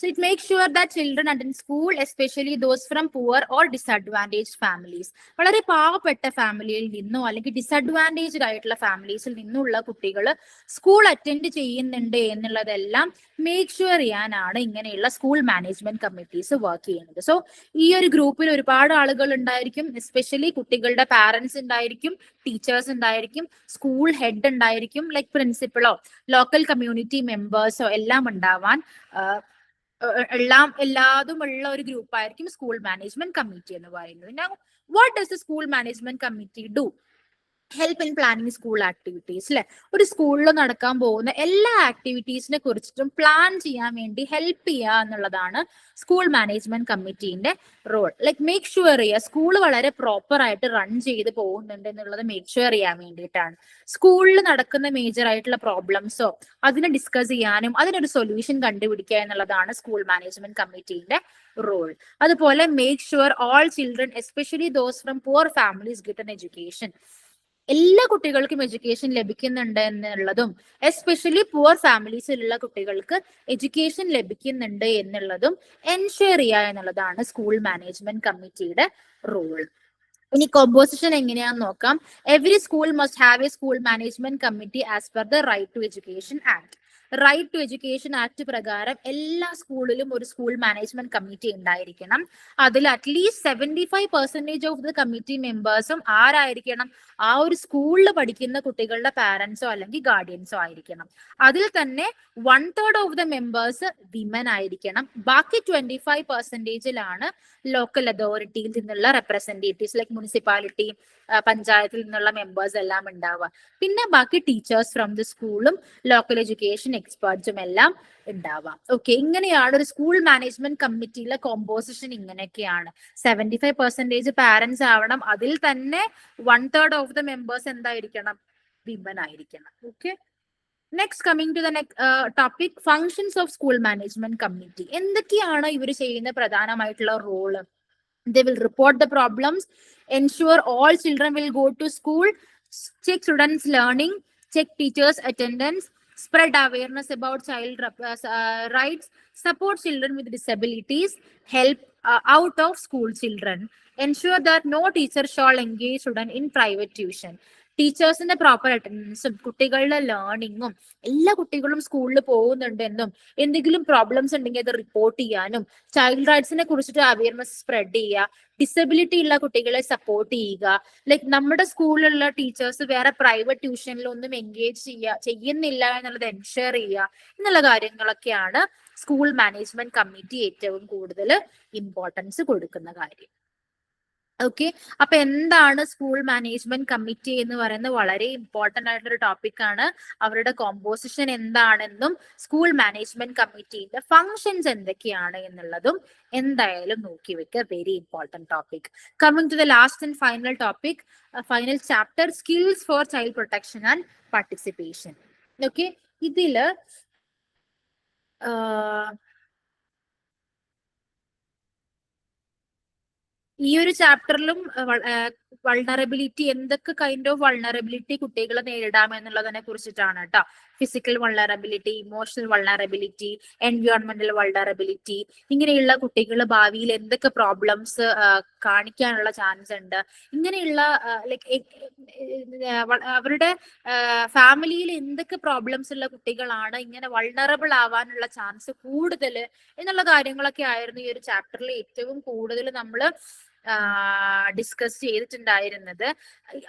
So it makes sure that children attend school, especially those from poor or disadvantaged families. വളരെ പാവപ്പെട്ട ഫാമിലിയിൽ നിന്നോ അല്ലെങ്കിൽ ഡിസഡ്വാൻറ്റേജ്ഡ് ആയിട്ടുള്ള ഫാമിലീസിൽ നിന്നുള്ള കുട്ടികൾ സ്കൂൾ അറ്റൻഡ് ചെയ്യുന്നുണ്ട് എന്നുള്ളതെല്ലാം മേക്ക് ഷുവർ ചെയ്യാനാണ് ഇങ്ങനെയുള്ള സ്കൂൾ മാനേജ്മെന്റ് കമ്മിറ്റീസ് വർക്ക് ചെയ്യുന്നത്. സോ ഈ ഒരു ഗ്രൂപ്പിൽ ഒരുപാട് ആളുകൾ ഉണ്ടായിരിക്കും, എസ്പെഷ്യലി കുട്ടികളുടെ പാരന്റ്സ് ഉണ്ടായിരിക്കും, ടീച്ചേഴ്സ് ഉണ്ടായിരിക്കും, സ്കൂൾ ഹെഡ് ഉണ്ടായിരിക്കും, ലൈക് പ്രിൻസിപ്പളോ ലോക്കൽ കമ്മ്യൂണിറ്റി മെമ്പേഴ്സോ എല്ലാം ഉണ്ടാവാൻ എല്ലാതും ഉള്ള ഒരു ഗ്രൂപ്പായിരിക്കും സ്കൂൾ മാനേജ്മെന്റ് കമ്മിറ്റി എന്ന് പറയുന്നത്. Now, what does the school management committee do? Help in planning school activities അല്ലെ. ഒരു സ്കൂളിൽ നടക്കാൻ പോകുന്ന എല്ലാ ആക്ടിവിറ്റീസിനെ കുറിച്ചിട്ടും പ്ലാൻ ചെയ്യാൻ വേണ്ടി ഹെൽപ്പ് ചെയ്യുക എന്നുള്ളതാണ് സ്കൂൾ മാനേജ്മെന്റ് കമ്മിറ്റീന്റെ റോൾ. ലൈക് മേക്ക് ഷുവർ ചെയ്യുക സ്കൂൾ വളരെ പ്രോപ്പർ ആയിട്ട് റൺ ചെയ്ത് പോകുന്നുണ്ട് എന്നുള്ളത് മേക്ക് ഷുവർ ചെയ്യാൻ വേണ്ടിയിട്ടാണ്. സ്കൂളിൽ നടക്കുന്ന മേജർ ആയിട്ടുള്ള പ്രോബ്ലംസോ അതിനെ ഡിസ്കസ് ചെയ്യാനും അതിനൊരു സൊല്യൂഷൻ കണ്ടുപിടിക്കുക എന്നുള്ളതാണ് സ്കൂൾ മാനേജ്മെന്റ് കമ്മിറ്റീന്റെ റോൾ. അതുപോലെ make sure all children especially those from poor families get an education. എല്ലാ കുട്ടികൾക്കും എഡ്യൂക്കേഷൻ ലഭിക്കുന്നുണ്ട് എന്നുള്ളതും എസ്പെഷ്യലി പുവർ ഫാമിലീസിലുള്ള കുട്ടികൾക്ക് എഡ്യൂക്കേഷൻ ലഭിക്കുന്നുണ്ട് എന്നുള്ളതും എൻഷുർ ചെയ്യുക എന്നുള്ളതാണ് സ്കൂൾ മാനേജ്മെന്റ് കമ്മിറ്റിയുടെ റോൾ. ഇനി കോമ്പോസിഷൻ എങ്ങനെയാന്ന് നോക്കാം. Every school must have a school management committee as per the right to education act. Right to education act പ്രകാരം എല്ലാ സ്കൂളിലും ഒരു സ്കൂൾ മാനേജ്മെന്റ് കമ്മിറ്റി ഉണ്ടായിരിക്കണം. അതിൽ അറ്റ്ലീസ്റ്റ് 75% ഓഫ് ദ കമ്മിറ്റി മെമ്പേഴ്സും ആരായിരിക്കണം? ആ ഒരു സ്കൂളിൽ പഠിക്കുന്ന കുട്ടികളുടെ പാരന്റ്സോ അല്ലെങ്കിൽ ഗാർഡിയൻസോ ആയിരിക്കണം. അതിൽ തന്നെ 1/3 ഓഫ് ദ മെമ്പേഴ്സ് വിമൻ ആയിരിക്കണം. ബാക്കി 25%ലാണ് ലോക്കൽ അതോറിറ്റിയിൽ നിന്നുള്ള റെപ്രസെന്റേറ്റീവ്സ് ലൈക് മുനിസിപ്പാലിറ്റി, പഞ്ചായത്തിൽ നിന്നുള്ള മെമ്പേഴ്സ് എല്ലാം ഉണ്ടാവുക. പിന്നെ ബാക്കി ടീച്ചേഴ്സ് ഫ്രം ദി സ്കൂളും ലോക്കൽ എഡ്യൂക്കേഷൻ എക്സ്പേർട്സും എല്ലാം ഉണ്ടാവാം. ഓക്കെ, ഇങ്ങനെയാണ് ഒരു സ്കൂൾ മാനേജ്മെന്റ് കമ്മിറ്റിയിലെ കോമ്പോസിഷൻ. ഇങ്ങനെയൊക്കെയാണ്. 75% പാരന്റ്സ് ആവണം. അതിൽ തന്നെ 1/3 ഓഫ് ദ മെമ്പേഴ്സ് എന്തായിരിക്കണം? വിമൻ ആയിരിക്കണം. Okay, next coming to the topic, functions of school management committee. എന്തൊക്കെയാണ് ഇവർ ചെയ്യുന്ന പ്രധാനമായിട്ടുള്ള role? They will report the problems, ensure all children will go to school, check students' learning, check teachers' attendance, spread awareness about child rights, support children with disabilities, help out of school children, ensure that no teacher shall engage student in private tuition. ടീച്ചേഴ്സിന്റെ proper അറ്റൻഡൻസും കുട്ടികളുടെ ലേണിങ്ങും, എല്ലാ കുട്ടികളും സ്കൂളിൽ പോകുന്നുണ്ടെന്നും എന്തെങ്കിലും problems ഉണ്ടെങ്കിൽ അത് റിപ്പോർട്ട് ചെയ്യാനും, ചൈൽഡ് റൈറ്റ്സിനെ കുറിച്ചിട്ട് അവയർനെസ് സ്പ്രെഡ് ചെയ്യുക, ഡിസബിലിറ്റി ഉള്ള കുട്ടികളെ സപ്പോർട്ട് ചെയ്യുക. ലൈക് നമ്മുടെ സ്കൂളിലുള്ള ടീച്ചേഴ്സ് വേറെ പ്രൈവറ്റ് ട്യൂഷനിലൊന്നും എൻഗേജ് ചെയ്യുന്നില്ല എന്നുള്ളത് എൻഷുർ ചെയ്യുക എന്നുള്ള കാര്യങ്ങളൊക്കെയാണ് സ്കൂൾ മാനേജ്മെന്റ് കമ്മിറ്റി ഏറ്റവും കൂടുതൽ ഇമ്പോർട്ടൻസ് കൊടുക്കുന്ന കാര്യം. ഓക്കെ, അപ്പൊ എന്താണ് സ്കൂൾ മാനേജ്മെന്റ് കമ്മിറ്റി എന്ന് പറയുന്നത്? വളരെ ഇമ്പോർട്ടന്റ് ആയിട്ടുള്ള ഒരു ടോപ്പിക് ആണ്. അവരുടെ കോമ്പോസിഷൻ എന്താണെന്നും സ്കൂൾ മാനേജ്മെന്റ് കമ്മിറ്റിയുടെ ഫങ്ഷൻസ് എന്തൊക്കെയാണ് എന്നുള്ളതും എന്തായാലും നോക്കി വെക്കുക. Very important topic. Coming to the last and final topic, final chapter, skills for child protection and participation. Okay, ഇതില് ഈ ഒരു ചാപ്റ്ററിലും വൾണറബിലിറ്റി, എന്തൊക്കെ കൈൻഡ് ഓഫ് വൾണറബിലിറ്റി കുട്ടികളെ നേരിടാം എന്നുള്ളതിനെ കുറിച്ചിട്ടാണ് കേട്ടോ. ഫിസിക്കൽ വൾണറബിലിറ്റി, ഇമോഷണൽ വൾണറബിലിറ്റി, എൻവയോൺമെന്റൽ വൾണറബിലിറ്റി, ഇങ്ങനെയുള്ള കുട്ടികൾ ഭാവിയിൽ എന്തൊക്കെ പ്രോബ്ലംസ് കാണിക്കാനുള്ള ചാൻസ് ഉണ്ട്, ഇങ്ങനെയുള്ള ലൈക്ക് അവരുടെ ഫാമിലിയിൽ എന്തൊക്കെ പ്രോബ്ലംസ് ഉള്ള കുട്ടികളാണ് ഇങ്ങനെ വൾണറബിൾ ആവാനുള്ള ചാൻസ് കൂടുതൽ എന്നുള്ള കാര്യങ്ങളൊക്കെ ആയിരുന്നു ഈ ഒരു ചാപ്റ്ററിൽ ഏറ്റവും കൂടുതൽ നമ്മൾ ഡിസ്കസ് ചെയ്തിട്ടുണ്ടായിരുന്നത്.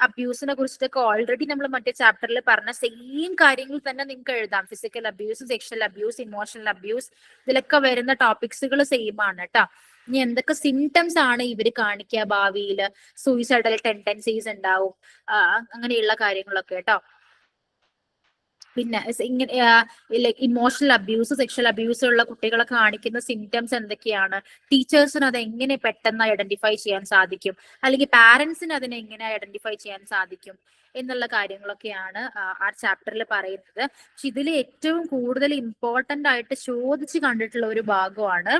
അബ്യൂസിനെ കുറിച്ചിട്ടൊക്കെ ഓൾറെഡി നമ്മൾ മറ്റേ ചാപ്റ്ററിൽ പറഞ്ഞ സെയിം കാര്യങ്ങൾ തന്നെ നിങ്ങൾക്ക് എഴുതാം. Physical abuse, sexual abuse, emotional abuse, ഇതിലൊക്കെ വരുന്ന ടോപ്പിക്സുകൾ സെയിം ആണ് കേട്ടോ. ഇനി എന്തൊക്കെ സിംറ്റംസ് ആണ് ഇവർ കാണിക്കുക ഭാവിയിൽ, സൂയിസൈഡൽ ടെൻഡൻസീസ് ഉണ്ടാവും, അങ്ങനെയുള്ള കാര്യങ്ങളൊക്കെ കേട്ടോ. പിന്നെ ഇങ്ങനെ like emotional abuse, sexual abuse ഉള്ള കുട്ടികളെ കാണിക്കുന്ന സിംറ്റംസ് എന്തൊക്കെയാണ്, ടീച്ചേഴ്സിന് അത് എങ്ങനെ പെട്ടെന്ന് ഐഡന്റിഫൈ ചെയ്യാൻ സാധിക്കും, അല്ലെങ്കിൽ പാരന്റ്സിന് അതിനെ എങ്ങനെ ഐഡന്റിഫൈ ചെയ്യാൻ സാധിക്കും എന്നുള്ള കാര്യങ്ങളൊക്കെയാണ് ആ ചാപ്റ്ററിൽ പറയുന്നത്. പക്ഷെ ഇതിൽ ഏറ്റവും കൂടുതൽ ഇമ്പോർട്ടന്റ് ആയിട്ട് ചോദിച്ച് കണ്ടിട്ടുള്ള ഒരു ഭാഗമാണ്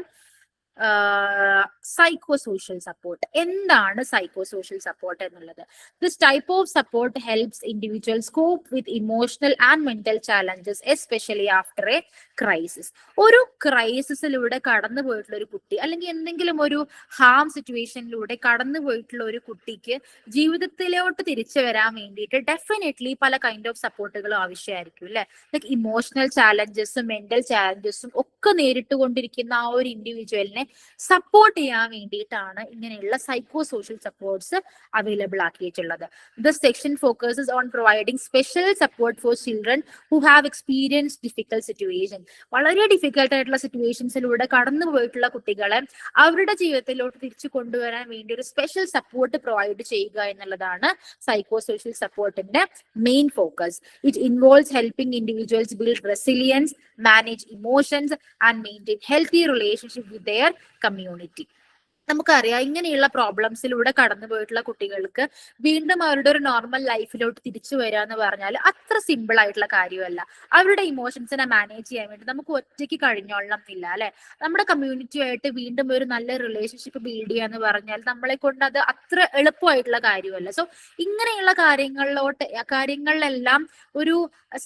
സൈക്കോ സോഷ്യൽ സപ്പോർട്ട്. എന്താണ് സൈക്കോ സോഷ്യൽ സപ്പോർട്ട് എന്നുള്ളത്? This type of support helps individuals cope with emotional and mental challenges especially after a crisis. ഒരു ക്രൈസിസിലൂടെ കടന്നു പോയിട്ടുള്ള ഒരു കുട്ടി, അല്ലെങ്കിൽ എന്തെങ്കിലും ഒരു ഹാം സിറ്റുവേഷനിലൂടെ കടന്നു പോയിട്ടുള്ള ഒരു കുട്ടിക്ക് ജീവിതത്തിലോട്ട് തിരിച്ചു വരാൻ വേണ്ടിയിട്ട് ഡെഫിനറ്റ്ലി പല കൈൻഡ് ഓഫ് സപ്പോർട്ടുകളും ആവശ്യമായിരിക്കും അല്ലെ. ലൈക്ക് ഇമോഷണൽ ചാലഞ്ചസും മെന്റൽ ചാലഞ്ചസും ഒക്കെ നേരിട്ട് കൊണ്ടിരിക്കുന്ന ആ ഒരു ഇൻഡിവിജ്വലിനെ സപ്പോർട്ട് ചെയ്യാൻ വേണ്ടിയിട്ടാണ് ഇങ്ങനെയുള്ള സൈക്കോ സോഷ്യൽ സപ്പോർട്ട്സ് അവൈലബിൾ ആക്കിയിട്ടുള്ളത്. The section focuses on providing special support for children who have experience difficult situation. വളരെ ഡിഫിക്കൽട്ട് ആയിട്ടുള്ള സിറ്റുവേഷൻസിലൂടെ കടന്നു പോയിട്ടുള്ള കുട്ടികളെ അവരുടെ ജീവിതത്തിലോട്ട് തിരിച്ചു കൊണ്ടുവരാൻ വേണ്ടി ഒരു സ്പെഷ്യൽ സപ്പോർട്ട് പ്രൊവൈഡ് ചെയ്യുക എന്നുള്ളതാണ് സൈക്കോ സോഷ്യൽ സപ്പോർട്ടിന്റെ main focus. It involves helping individuals build resilience, manage emotions and maintain healthy relationship with their community. നമുക്കറിയാം ഇങ്ങനെയുള്ള പ്രോബ്ലംസിലൂടെ കടന്നു പോയിട്ടുള്ള കുട്ടികൾക്ക് വീണ്ടും അവരുടെ ഒരു നോർമൽ ലൈഫിലോട്ട് തിരിച്ചു വരിക എന്ന് പറഞ്ഞാൽ അത്ര സിമ്പിൾ ആയിട്ടുള്ള കാര്യമല്ല. അവരുടെ ഇമോഷൻസിനെ മാനേജ് ചെയ്യാൻ വേണ്ടി നമുക്ക് ഒറ്റയ്ക്ക് കഴിഞ്ഞോളണം എന്നില്ല അല്ലെ. നമ്മുടെ കമ്മ്യൂണിറ്റിയുമായിട്ട് വീണ്ടും ഒരു നല്ല റിലേഷൻഷിപ്പ് ബിൽഡ് ചെയ്യുക എന്ന് പറഞ്ഞാൽ നമ്മളെ കൊണ്ട് അത് അത്ര എളുപ്പമായിട്ടുള്ള കാര്യമല്ല. സോ ഇങ്ങനെയുള്ള കാര്യങ്ങളിലെല്ലാം ഒരു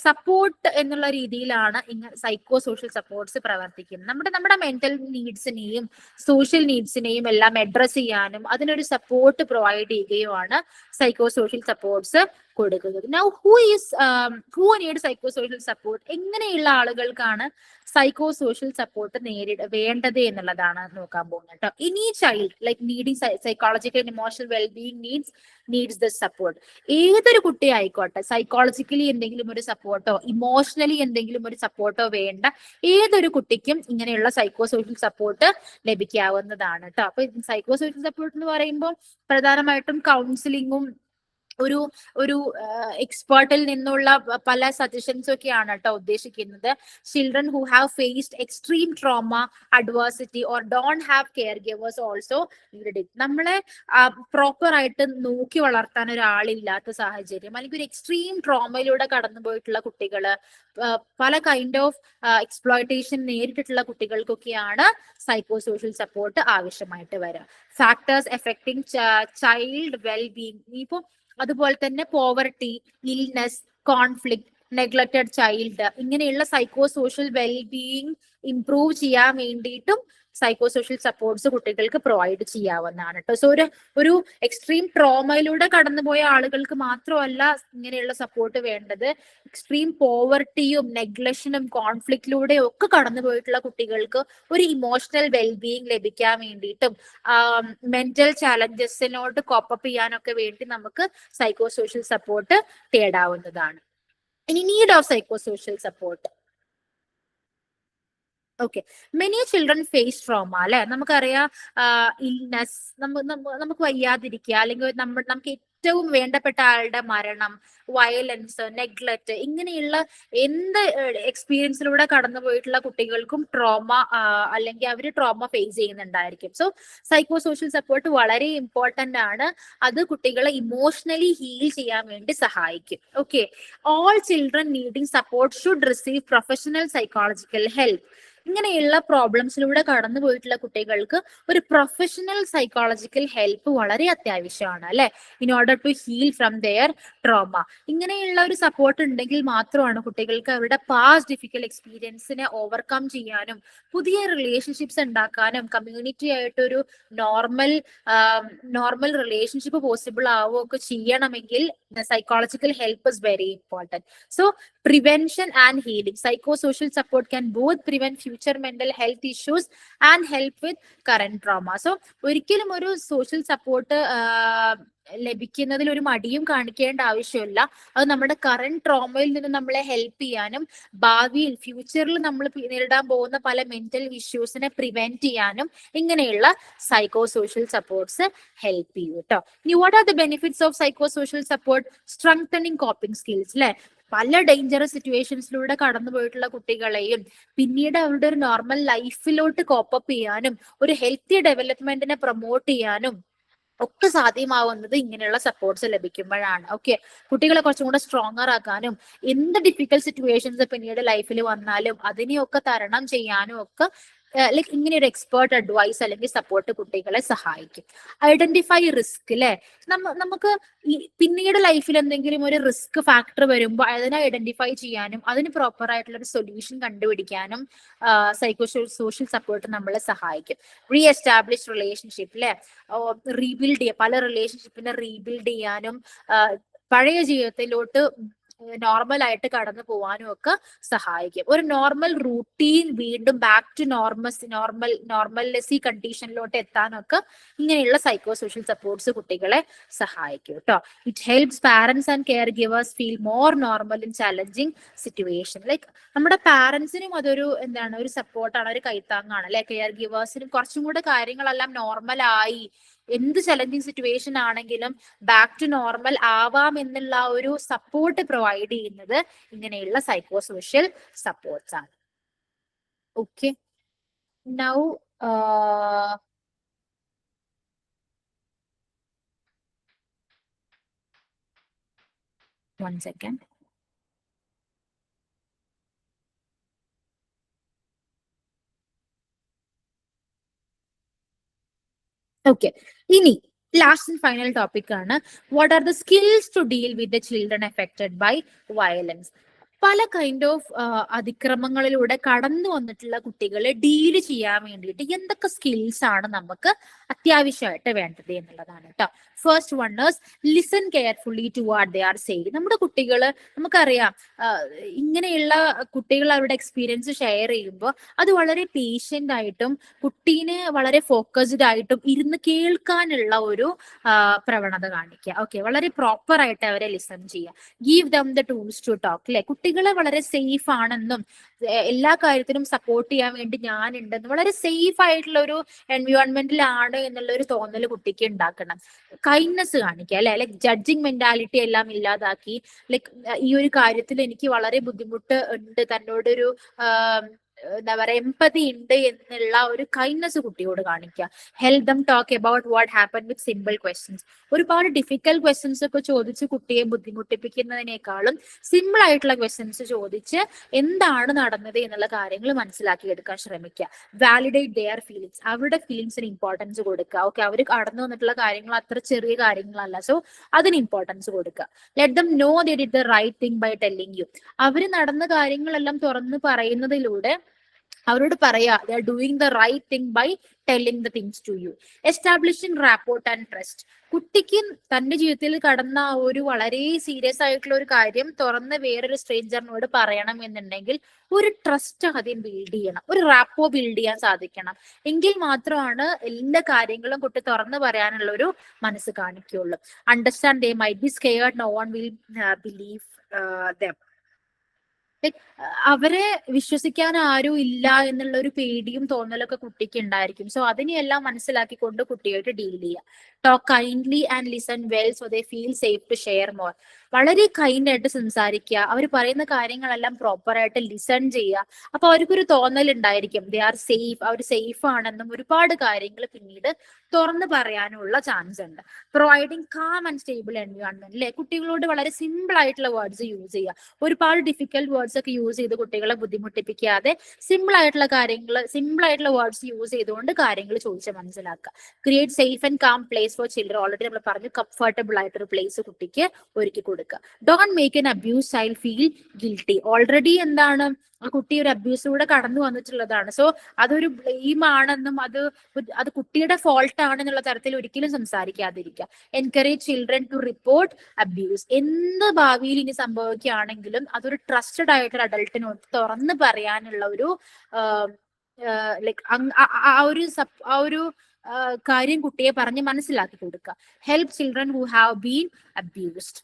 സപ്പോർട്ട് എന്നുള്ള രീതിയിലാണ് സൈക്കോ സോഷ്യൽ സപ്പോർട്ട്സ് പ്രവർത്തിക്കുന്നത്. നമ്മുടെ മെന്റൽ നീഡ്സിനെയും സോഷ്യൽ നീഡ്സിനെയും എല്ലാം അഡ്രസ് ചെയ്യാനും അതിനൊരു സപ്പോർട്ട് പ്രൊവൈഡ് ചെയ്യുകയുമാണ് സൈക്കോ സോഷ്യൽ സപ്പോർട്ട്സ് കൊടുക്കുന്നത്. Now who need psycho social support? എങ്ങനെയുള്ള ആളുകൾക്കാണ് സൈക്കോ സോഷ്യൽ സപ്പോർട്ട് വേണ്ടത് എന്നുള്ളതാണ് നോക്കാൻ പോകുന്നത് കേട്ടോ. ഇനി child like needing psychological and emotional wellbeing needs the support. ഏതൊരു കുട്ടി ആയിക്കോട്ടെ, സൈക്കോളജിക്കലി എന്തെങ്കിലും ഒരു സപ്പോർട്ടോ ഇമോഷണലി എന്തെങ്കിലും ഒരു സപ്പോർട്ടോ വേണ്ട ഏതൊരു കുട്ടിക്കും ഇങ്ങനെയുള്ള സൈക്കോ സോഷ്യൽ സപ്പോർട്ട് ലഭിക്കാവുന്നതാണ് കേട്ടോ. അപ്പൊ സൈക്കോ സോഷ്യൽ സപ്പോർട്ട് എന്ന് പറയുമ്പോൾ പ്രധാനമായിട്ടും കൗൺസിലിങ്ങും ഒരു എക്സ്പേർട്ടിൽ നിന്നുള്ള പല സജഷൻസും ഒക്കെയാണ് കേട്ടോ ഉദ്ദേശിക്കുന്നത്. Children who have faced extreme trauma, adversity or don't have care givers also need it. നമ്മളെ പ്രോപ്പർ ആയിട്ട് നോക്കി വളർത്താൻ ഒരാളില്ലാത്ത സാഹചര്യം, അല്ലെങ്കിൽ ഒരു എക്സ്ട്രീം ട്രോമയിലൂടെ കടന്നു പോയിട്ടുള്ള കുട്ടികള്, പല കൈൻഡ് ഓഫ് എക്സ്പ്ലോയിറ്റേഷൻ നേരിട്ടിട്ടുള്ള കുട്ടികൾക്കൊക്കെയാണ് സൈക്കോ സോഷ്യൽ സപ്പോർട്ട് ആവശ്യമായിട്ട് വരിക. ഫാക്ടേഴ്സ് എഫക്റ്റിംഗ് ചൈൽഡ് വെൽബീയിങ്, ഇപ്പോ അതുപോലെ തന്നെ poverty, illness, conflict, neglected child, ഇങ്ങനെയുള്ള സൈക്കോ സോഷ്യൽ വെൽബീയിങ് ഇംപ്രൂവ് ചെയ്യാൻ വേണ്ടിയിട്ടും സൈക്കോ സോഷ്യൽ സപ്പോർട്ട്സ് കുട്ടികൾക്ക് പ്രൊവൈഡ് ചെയ്യാവുന്നതാണ് കേട്ടോ. സോ ഒരു എക്സ്ട്രീം ട്രോമയിലൂടെ കടന്നുപോയ ആളുകൾക്ക് മാത്രമല്ല ഇങ്ങനെയുള്ള സപ്പോർട്ട് വേണ്ടത്. എക്സ്ട്രീം പോവർട്ടിയും നെഗ്ലക്ഷനും കോൺഫ്ലിക്റ്റിലൂടെയും ഒക്കെ കടന്നു പോയിട്ടുള്ള കുട്ടികൾക്ക് ഒരു ഇമോഷണൽ വെൽബീയിങ് ലഭിക്കാൻ വേണ്ടിയിട്ടും മെന്റൽ ചാലഞ്ചസിനോട് കോപ്പപ്പ് ചെയ്യാനൊക്കെ വേണ്ടി നമുക്ക് സൈക്കോ സോഷ്യൽ സപ്പോർട്ട് തേടാവുന്നതാണ്. ഇനി need of psycho social support. Okay, many children face trauma അല്ലെ. നമുക്കറിയാം ഇൽനെസ്, നമുക്ക് വയ്യാതിരിക്കുക, അല്ലെങ്കിൽ നമുക്ക് ഏറ്റവും വേണ്ടപ്പെട്ട ആളുടെ മരണം, വയലൻസ്, നെഗ്ലക്റ്റ്, ഇങ്ങനെയുള്ള എന്ത് എക്സ്പീരിയൻസിലൂടെ കടന്നു പോയിട്ടുള്ള കുട്ടികൾക്കും ട്രോമ അല്ലെങ്കിൽ അവർ ട്രോമ ഫേസ് ചെയ്യുന്നുണ്ടായിരിക്കും. സോ സൈക്കോ സോഷ്യൽ സപ്പോർട്ട് വളരെ ഇമ്പോർട്ടന്റ് ആണ്. അത് കുട്ടികളെ ഇമോഷണലി ഹീൽ ചെയ്യാൻ വേണ്ടി സഹായിക്കും. Okay, all children needing support should receive professional psychological help. ഇങ്ങനെയുള്ള പ്രോബ്ലംസിലൂടെ കടന്നു പോയിട്ടുള്ള കുട്ടികൾക്ക് ഒരു പ്രൊഫഷണൽ സൈക്കോളജിക്കൽ ഹെൽപ്പ് വളരെ അത്യാവശ്യമാണ് അല്ലെ, in order to heal from their trauma. ഇങ്ങനെയുള്ള ഒരു സപ്പോർട്ട് ഉണ്ടെങ്കിൽ മാത്രമാണ് കുട്ടികൾക്ക് അവരുടെ പാസ്റ്റ് ഡിഫിക്കൽട്ട് എക്സ്പീരിയൻസിനെ ഓവർകം ചെയ്യാനും പുതിയ റിലേഷൻഷിപ്സ് ഉണ്ടാക്കാനും കമ്മ്യൂണിറ്റി ആയിട്ടൊരു നോർമൽ റിലേഷൻഷിപ്പ് പോസിബിൾ ആവുകയൊക്കെ ചെയ്യണമെങ്കിൽ psychological help is very important. So prevention and healing. Psychosocial support can both prevent future mental health issues and help with current trauma. So ഒരിക്കലും ഒരു social support ലഭിക്കുന്നതിൽ ഒരു മടിയും കാണിക്കേണ്ട ആവശ്യമില്ല. അത് നമ്മുടെ കറന്റ് ട്രോമയിൽ നിന്ന് നമ്മളെ ഹെൽപ്പ് ചെയ്യാനും ഭാവിയിൽ ഫ്യൂച്ചറിൽ നമ്മൾ നേരിടാൻ പോകുന്ന പല മെന്റൽ ഇഷ്യൂസിനെ പ്രിവെന്റ് ചെയ്യാനും ഇങ്ങനെയുള്ള സൈക്കോ സോഷ്യൽ സപ്പോർട്ട്സ് ഹെൽപ്പ് ചെയ്യും കേട്ടോ. ഇനി what are the benefits of psycho social support? Strengthening coping skills അല്ലെ. പല ഡേഞ്ചറസ് സിറ്റുവേഷൻസിലൂടെ കടന്നു പോയിട്ടുള്ള കുട്ടികളെയും പിന്നീട് അവരുടെ ഒരു നോർമൽ ലൈഫിലോട്ട് കോപ്പപ്പ് ചെയ്യാനും ഒരു ഹെൽത്തി ഡെവലപ്മെന്റിനെ പ്രൊമോട്ട് ചെയ്യാനും ഒക്കെ സാധ്യമാവുന്നത് ഇങ്ങനെയുള്ള സപ്പോർട്ട്സ് ലഭിക്കുമ്പോഴാണ്. ഓക്കെ, കുട്ടികളെ കുറച്ചും കൂടെ സ്ട്രോങ്ങർ ആക്കാനും എന്ത് ഡിഫിക്കൽട്ട് സിറ്റുവേഷൻസ് പിന്നീട് ലൈഫിൽ വന്നാലും അതിനെയൊക്കെ തരണം ചെയ്യാനും ഒക്കെ ലൈക്ക് ഇങ്ങനെ ഒരു എക്സ്പേർട്ട് അഡ്വൈസ് അല്ലെങ്കിൽ സപ്പോർട്ട് കുട്ടികളെ സഹായിക്കും. ഐഡന്റിഫൈ റിസ്ക് അല്ലെ, നമുക്ക് പിന്നീട് ലൈഫിൽ എന്തെങ്കിലും ഒരു റിസ്ക് ഫാക്ടർ വരുമ്പോൾ അതിനെ ഐഡന്റിഫൈ ചെയ്യാനും അതിന് പ്രോപ്പർ ആയിട്ടുള്ള ഒരു സൊല്യൂഷൻ കണ്ടുപിടിക്കാനും സൈക്കോ സോഷ്യൽ സപ്പോർട്ട് നമ്മളെ സഹായിക്കും. റീ എസ്റ്റാബ്ലിഷ് റിലേഷൻഷിപ്പ് അല്ലെ, റീബിൽഡ് ചെയ്യുക, പല റിലേഷൻഷിപ്പിനെ റീബിൽഡ് ചെയ്യാനും പഴയ ജീവിതത്തിലോട്ട് നോർമൽ ആയിട്ട് കടന്നു പോകാനും ഒക്കെ സഹായിക്കും. ഒരു നോർമൽ റൂട്ടീൻ വീണ്ടും ബാക്ക് ടു നോർമൽനെസി കണ്ടീഷനിലോട്ട് എത്താനൊക്കെ ഇങ്ങനെയുള്ള സൈക്കോ സോഷ്യൽ സപ്പോർട്ട്സ് കുട്ടികളെ സഹായിക്കും കേട്ടോ. It helps parents and care givers feel more normal in challenging situation. Like നമ്മുടെ പാരന്റ്സിനും അതൊരു എന്താണ്, ഒരു സപ്പോർട്ടാണ്, ഒരു കൈത്താങ്ങാണ് അല്ലെ. കെയർ ഗിവേഴ്സിനും കുറച്ചും കൂടെ കാര്യങ്ങളെല്ലാം നോർമലായി എന്ത് ചലഞ്ചിങ് സിറ്റുവേഷൻ ആണെങ്കിലും ബാക്ക് ടു നോർമൽ ആവാം എന്നുള്ള ഒരു സപ്പോർട്ട് പ്രൊവൈഡ് ചെയ്യുന്നത് ഇങ്ങനെയുള്ള സൈക്കോ സോഷ്യൽ സപ്പോർട്ട്സ് ആണ്. Okay, now one second. Okay, ഇനി ലാസ്റ്റ് ആൻഡ് ഫൈനൽ ടോപ്പിക് ആണ്, what are the skills to deal with the children affected by violence. പല കൈൻഡ് ഓഫ് അതിക്രമങ്ങളിലൂടെ കടന്നു വന്നിട്ടുള്ള കുട്ടികളെ ഡീൽ ചെയ്യാൻ വേണ്ടിയിട്ട് എന്തൊക്കെ സ്കിൽസ് ആണ് നമുക്ക് അത്യാവശ്യമായിട്ട് വേണ്ടത് എന്നുള്ളതാണ് കേട്ടോ. First one is listen carefully to what they are saying. നമ്മുടെ കുട്ടികൾ, നമുക്കറിയാം ഇങ്ങനെയുള്ള കുട്ടികൾ അവരുടെ എക്സ്പീരിയൻസ് ഷെയർ ചെയ്യുമ്പോൾ അത് വളരെ പേഷ്യന്റ് ആയിട്ടും കുട്ടീനെ വളരെ ഫോക്കസ്ഡ് ആയിട്ടും ഇരുന്ന് കേൾക്കാനുള്ള ഒരു പ്രവണത കാണിക്കുക. ഓക്കെ, വളരെ പ്രോപ്പർ ആയിട്ട് അവരെ ലിസൺ ചെയ്യുക. Give them the tools to talk അല്ലെ, കുട്ടികളെ വളരെ സേഫ് ആണെന്നും എല്ലാ കാര്യത്തിനും സപ്പോർട്ട് ചെയ്യാൻ വേണ്ടി ഞാനുണ്ടെന്നും വളരെ സേഫ് ആയിട്ടുള്ള ഒരു എൻവയോൺമെന്റിലാണ് എന്നുള്ള ഒരു തോന്നൽ കുട്ടിക്ക് ഉണ്ടാക്കണം. കൈൻഡ്നെസ് കാണിക്കുക അല്ലെ, ലൈക് ജഡ്ജിങ് മെന്റാലിറ്റി എല്ലാം ഇല്ലാതാക്കി, ലൈക് ഈ ഒരു കാര്യത്തിൽ എനിക്ക് വളരെ ബുദ്ധിമുട്ട് ഉണ്ട്, തന്നോടൊരു എന്താ പറയാ എമ്പതി ഉണ്ട് എന്നുള്ള ഒരു കൈൻഡ്നെസ് കുട്ടിയോട് കാണിക്കുക. Help them talk about what happen with simple questions. ഒരുപാട് ഡിഫിക്കൽട്ട് ക്വസ്റ്റ്യൻസ് ഒക്കെ ചോദിച്ച് കുട്ടിയെ ബുദ്ധിമുട്ടിപ്പിക്കുന്നതിനേക്കാളും സിമ്പിൾ ആയിട്ടുള്ള ക്വസ്റ്റ്യൻസ് ചോദിച്ച് എന്താണ് നടന്നത് എന്നുള്ള കാര്യങ്ങൾ മനസ്സിലാക്കി എടുക്കാൻ ശ്രമിക്കുക. വാലിഡേറ്റ് ദെയർ ഫീലിങ്സ്, അവരുടെ ഫീലിങ്സിന് ഇമ്പോർട്ടൻസ് കൊടുക്കുക. ഓക്കെ, അവർ കടന്നു വന്നിട്ടുള്ള കാര്യങ്ങൾ അത്ര ചെറിയ കാര്യങ്ങളല്ല, സോ അതിന് ഇമ്പോർട്ടൻസ് കൊടുക്കുക. Let them know they did the right thing by telling you. അവർ നടന്ന കാര്യങ്ങളെല്ലാം തുറന്ന് പറയുന്നതിലൂടെ അവരോട് പറയാ they are doing the right thing by telling the things to you. Establishing rapport and trust. കുട്ടിക്ക് തന്റെ ജീവിതത്തിൽ കടന്ന ഒരു വളരെ സീരിയസ് ആയിട്ടുള്ള ഒരു കാര്യം തുറന്ന് വേറൊരു സ്ട്രേഞ്ചറിനോട് പറയണം എന്നുണ്ടെങ്കിൽ ഒരു ട്രസ്റ്റ് ആദ്യം ബിൽഡ് ചെയ്യണം, ഒരു റാപ്പോ ബിൽഡ് ചെയ്യാൻ സാധിക്കണം. എങ്കിൽ മാത്രമാണ് എല്ലാ കാര്യങ്ങളും കുട്ടി തുറന്ന് പറയാനുള്ള ഒരു മനസ്സ് കാണിക്കുള്ളൂ. Understand they might be scared, no one will believe them. അവരെ വിശ്വസിക്കാൻ ആരും ഇല്ല എന്നുള്ള ഒരു പേടിയും തോന്നലൊക്കെ കുട്ടിക്ക് ഉണ്ടായിരിക്കും. സോ അതിനെയെല്ലാം മനസ്സിലാക്കിക്കൊണ്ട് കുട്ടിയായിട്ട് ഡീൽ ചെയ്യുക. Talk kindly and listen well so they feel safe to share more. വളരെ കൈൻഡ് ആയിട്ട് സംസാരിക്കുക, അവർ പറയുന്ന കാര്യങ്ങളെല്ലാം പ്രോപ്പർ ആയിട്ട് ലിസൺ ചെയ്യുക. അപ്പൊ അവർക്കൊരു തോന്നൽ ഉണ്ടായിരിക്കും ദേ ആർ സേഫ്, അവർ സേഫ് ആണെന്നും ഒരുപാട് കാര്യങ്ങൾ പിന്നീട് തുറന്നു പറയാനുള്ള ചാൻസ് ഉണ്ട്. Providing calm and stable environment അല്ലെ, കുട്ടികളോട് വളരെ സിമ്പിൾ ആയിട്ടുള്ള വേർഡ്സ് യൂസ് ചെയ്യുക. ഒരുപാട് ഡിഫിക്കൽട്ട് വേർഡ്സ് ഒക്കെ യൂസ് ചെയ്ത് കുട്ടികളെ ബുദ്ധിമുട്ടിപ്പിക്കാതെ സിമ്പിൾ ആയിട്ടുള്ള കാര്യങ്ങൾ, സിമ്പിൾ ആയിട്ടുള്ള വേർഡ്സ് യൂസ് ചെയ്തുകൊണ്ട് കാര്യങ്ങൾ ചോദിച്ച് മനസ്സിലാക്കുക. Create safe and calm place for children. Already നമ്മൾ പറഞ്ഞു, കംഫർട്ടബിൾ ആയിട്ടൊരു പ്ലേസ് കുട്ടിക്ക് ഒരുക്കി കൊടുക്കുക. Don't make an abuse child feel guilty. Already എന്താണ്, ആ കുട്ടി ഒരു അബ്യൂസിലൂടെ കടന്നു വന്നിട്ടുള്ളതാണ്. സോ അതൊരു ബ്ലെയിം ആണെന്നും അത് കുട്ടിയുടെ ഫോൾട്ട് ആണെന്നുള്ള തരത്തിൽ ഒരിക്കലും സംസാരിക്കാതിരിക്കുക. Encourage children to report abuse. എന്ത് ഭാവിയിൽ ഇനി സംഭവിക്കുകയാണെങ്കിലും അതൊരു ട്രസ്റ്റഡ് ആയിട്ടൊരു അഡൾട്ടിനോട് തുറന്ന് പറയാനുള്ള ഒരു ലൈക്ക് ആ ഒരു കാര്യം കുട്ടിയെ പറഞ്ഞ് മനസ്സിലാക്കി കൊടുക്കുക. Help children who have been abused.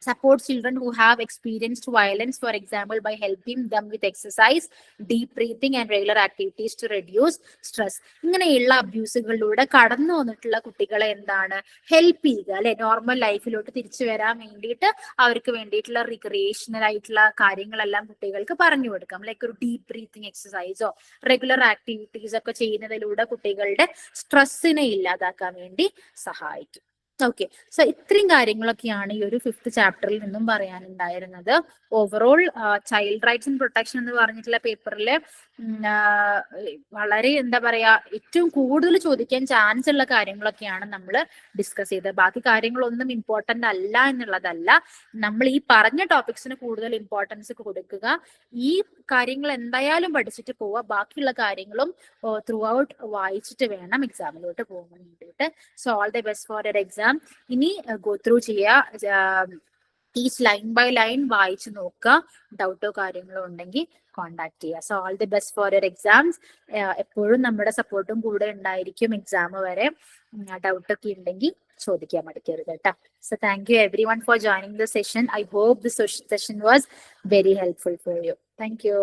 Support children who have experienced violence, for example, by helping them with exercise, deep breathing and regular activities to reduce stress. ഇങ്ങനെയുള്ള അബ്യൂസുകളിലൂടെ കടന്നു വന്നിട്ടുള്ള കുട്ടികളെ എന്താണ് ഹെൽപ്പ് ചെയ്യുക അല്ലെ, നോർമൽ ലൈഫിലോട്ട് തിരിച്ചു വരാൻ വേണ്ടിയിട്ട് അവർക്ക് വേണ്ടിയിട്ടുള്ള റിക്രിയേഷണൽ ആയിട്ടുള്ള കാര്യങ്ങളെല്ലാം കുട്ടികൾക്ക് പറഞ്ഞു കൊടുക്കാം. ലൈക്ക് ഒരു ഡീപ്പ് ബ്രീത്തിങ് എക്സസൈസോ റെഗുലർ ആക്ടിവിറ്റീസ് ഒക്കെ ചെയ്യുന്നതിലൂടെ കുട്ടികളുടെ സ്ട്രെസ്സിനെ ഇല്ലാതാക്കാൻ വേണ്ടി സഹായിക്കും. ഓക്കെ, സോ ഇത്രയും കാര്യങ്ങളൊക്കെയാണ് ഈ ഒരു 5th ചാപ്റ്ററിൽ നിന്നും പറയാനുണ്ടായിരുന്നത്. Overall child rights and protection എന്ന് പറഞ്ഞിട്ടുള്ള പേപ്പറിൽ വളരെ എന്താ പറയാ ഏറ്റവും കൂടുതൽ ചോദിക്കാൻ ചാൻസ് ഉള്ള കാര്യങ്ങളൊക്കെയാണ് നമ്മൾ ഡിസ്കസ് ചെയ്തത്. ബാക്കി കാര്യങ്ങളൊന്നും ഇമ്പോർട്ടന്റ് അല്ല എന്നുള്ളതല്ല, നമ്മൾ ഈ പറഞ്ഞ ടോപ്പിക്സിന് കൂടുതൽ ഇമ്പോർട്ടൻസ് കൊടുക്കുക. ഈ കാര്യങ്ങൾ എന്തായാലും പഠിച്ചിട്ട് പോവുക, ബാക്കിയുള്ള കാര്യങ്ങളും ത്രൂ ഔട്ട് വായിച്ചിട്ട് വേണം എക്സാമിലോട്ട് പോകാൻ വേണ്ടിയിട്ട്. So all the best for your exam. ഇനി ഗോ ത്രൂ ചെയ്യുക, ഈച്ച് ലൈൻ ബൈ ലൈൻ വായിച്ചു നോക്കുക, ഡൗട്ടോ കാര്യങ്ങളോ ഉണ്ടെങ്കിൽ കോണ്ടാക്ട് ചെയ്യുക. So all the best for your exams. എപ്പോഴും നമ്മുടെ സപ്പോർട്ടും കൂടെ ഉണ്ടായിരിക്കും എക്സാം വരെ. ഡൗട്ടൊക്കെ ഉണ്ടെങ്കിൽ ചോദിക്കാൻ മടിക്കരുത് കേട്ടോ. So thank you everyone for joining the session. I hope the session was very helpful for you. Thank U.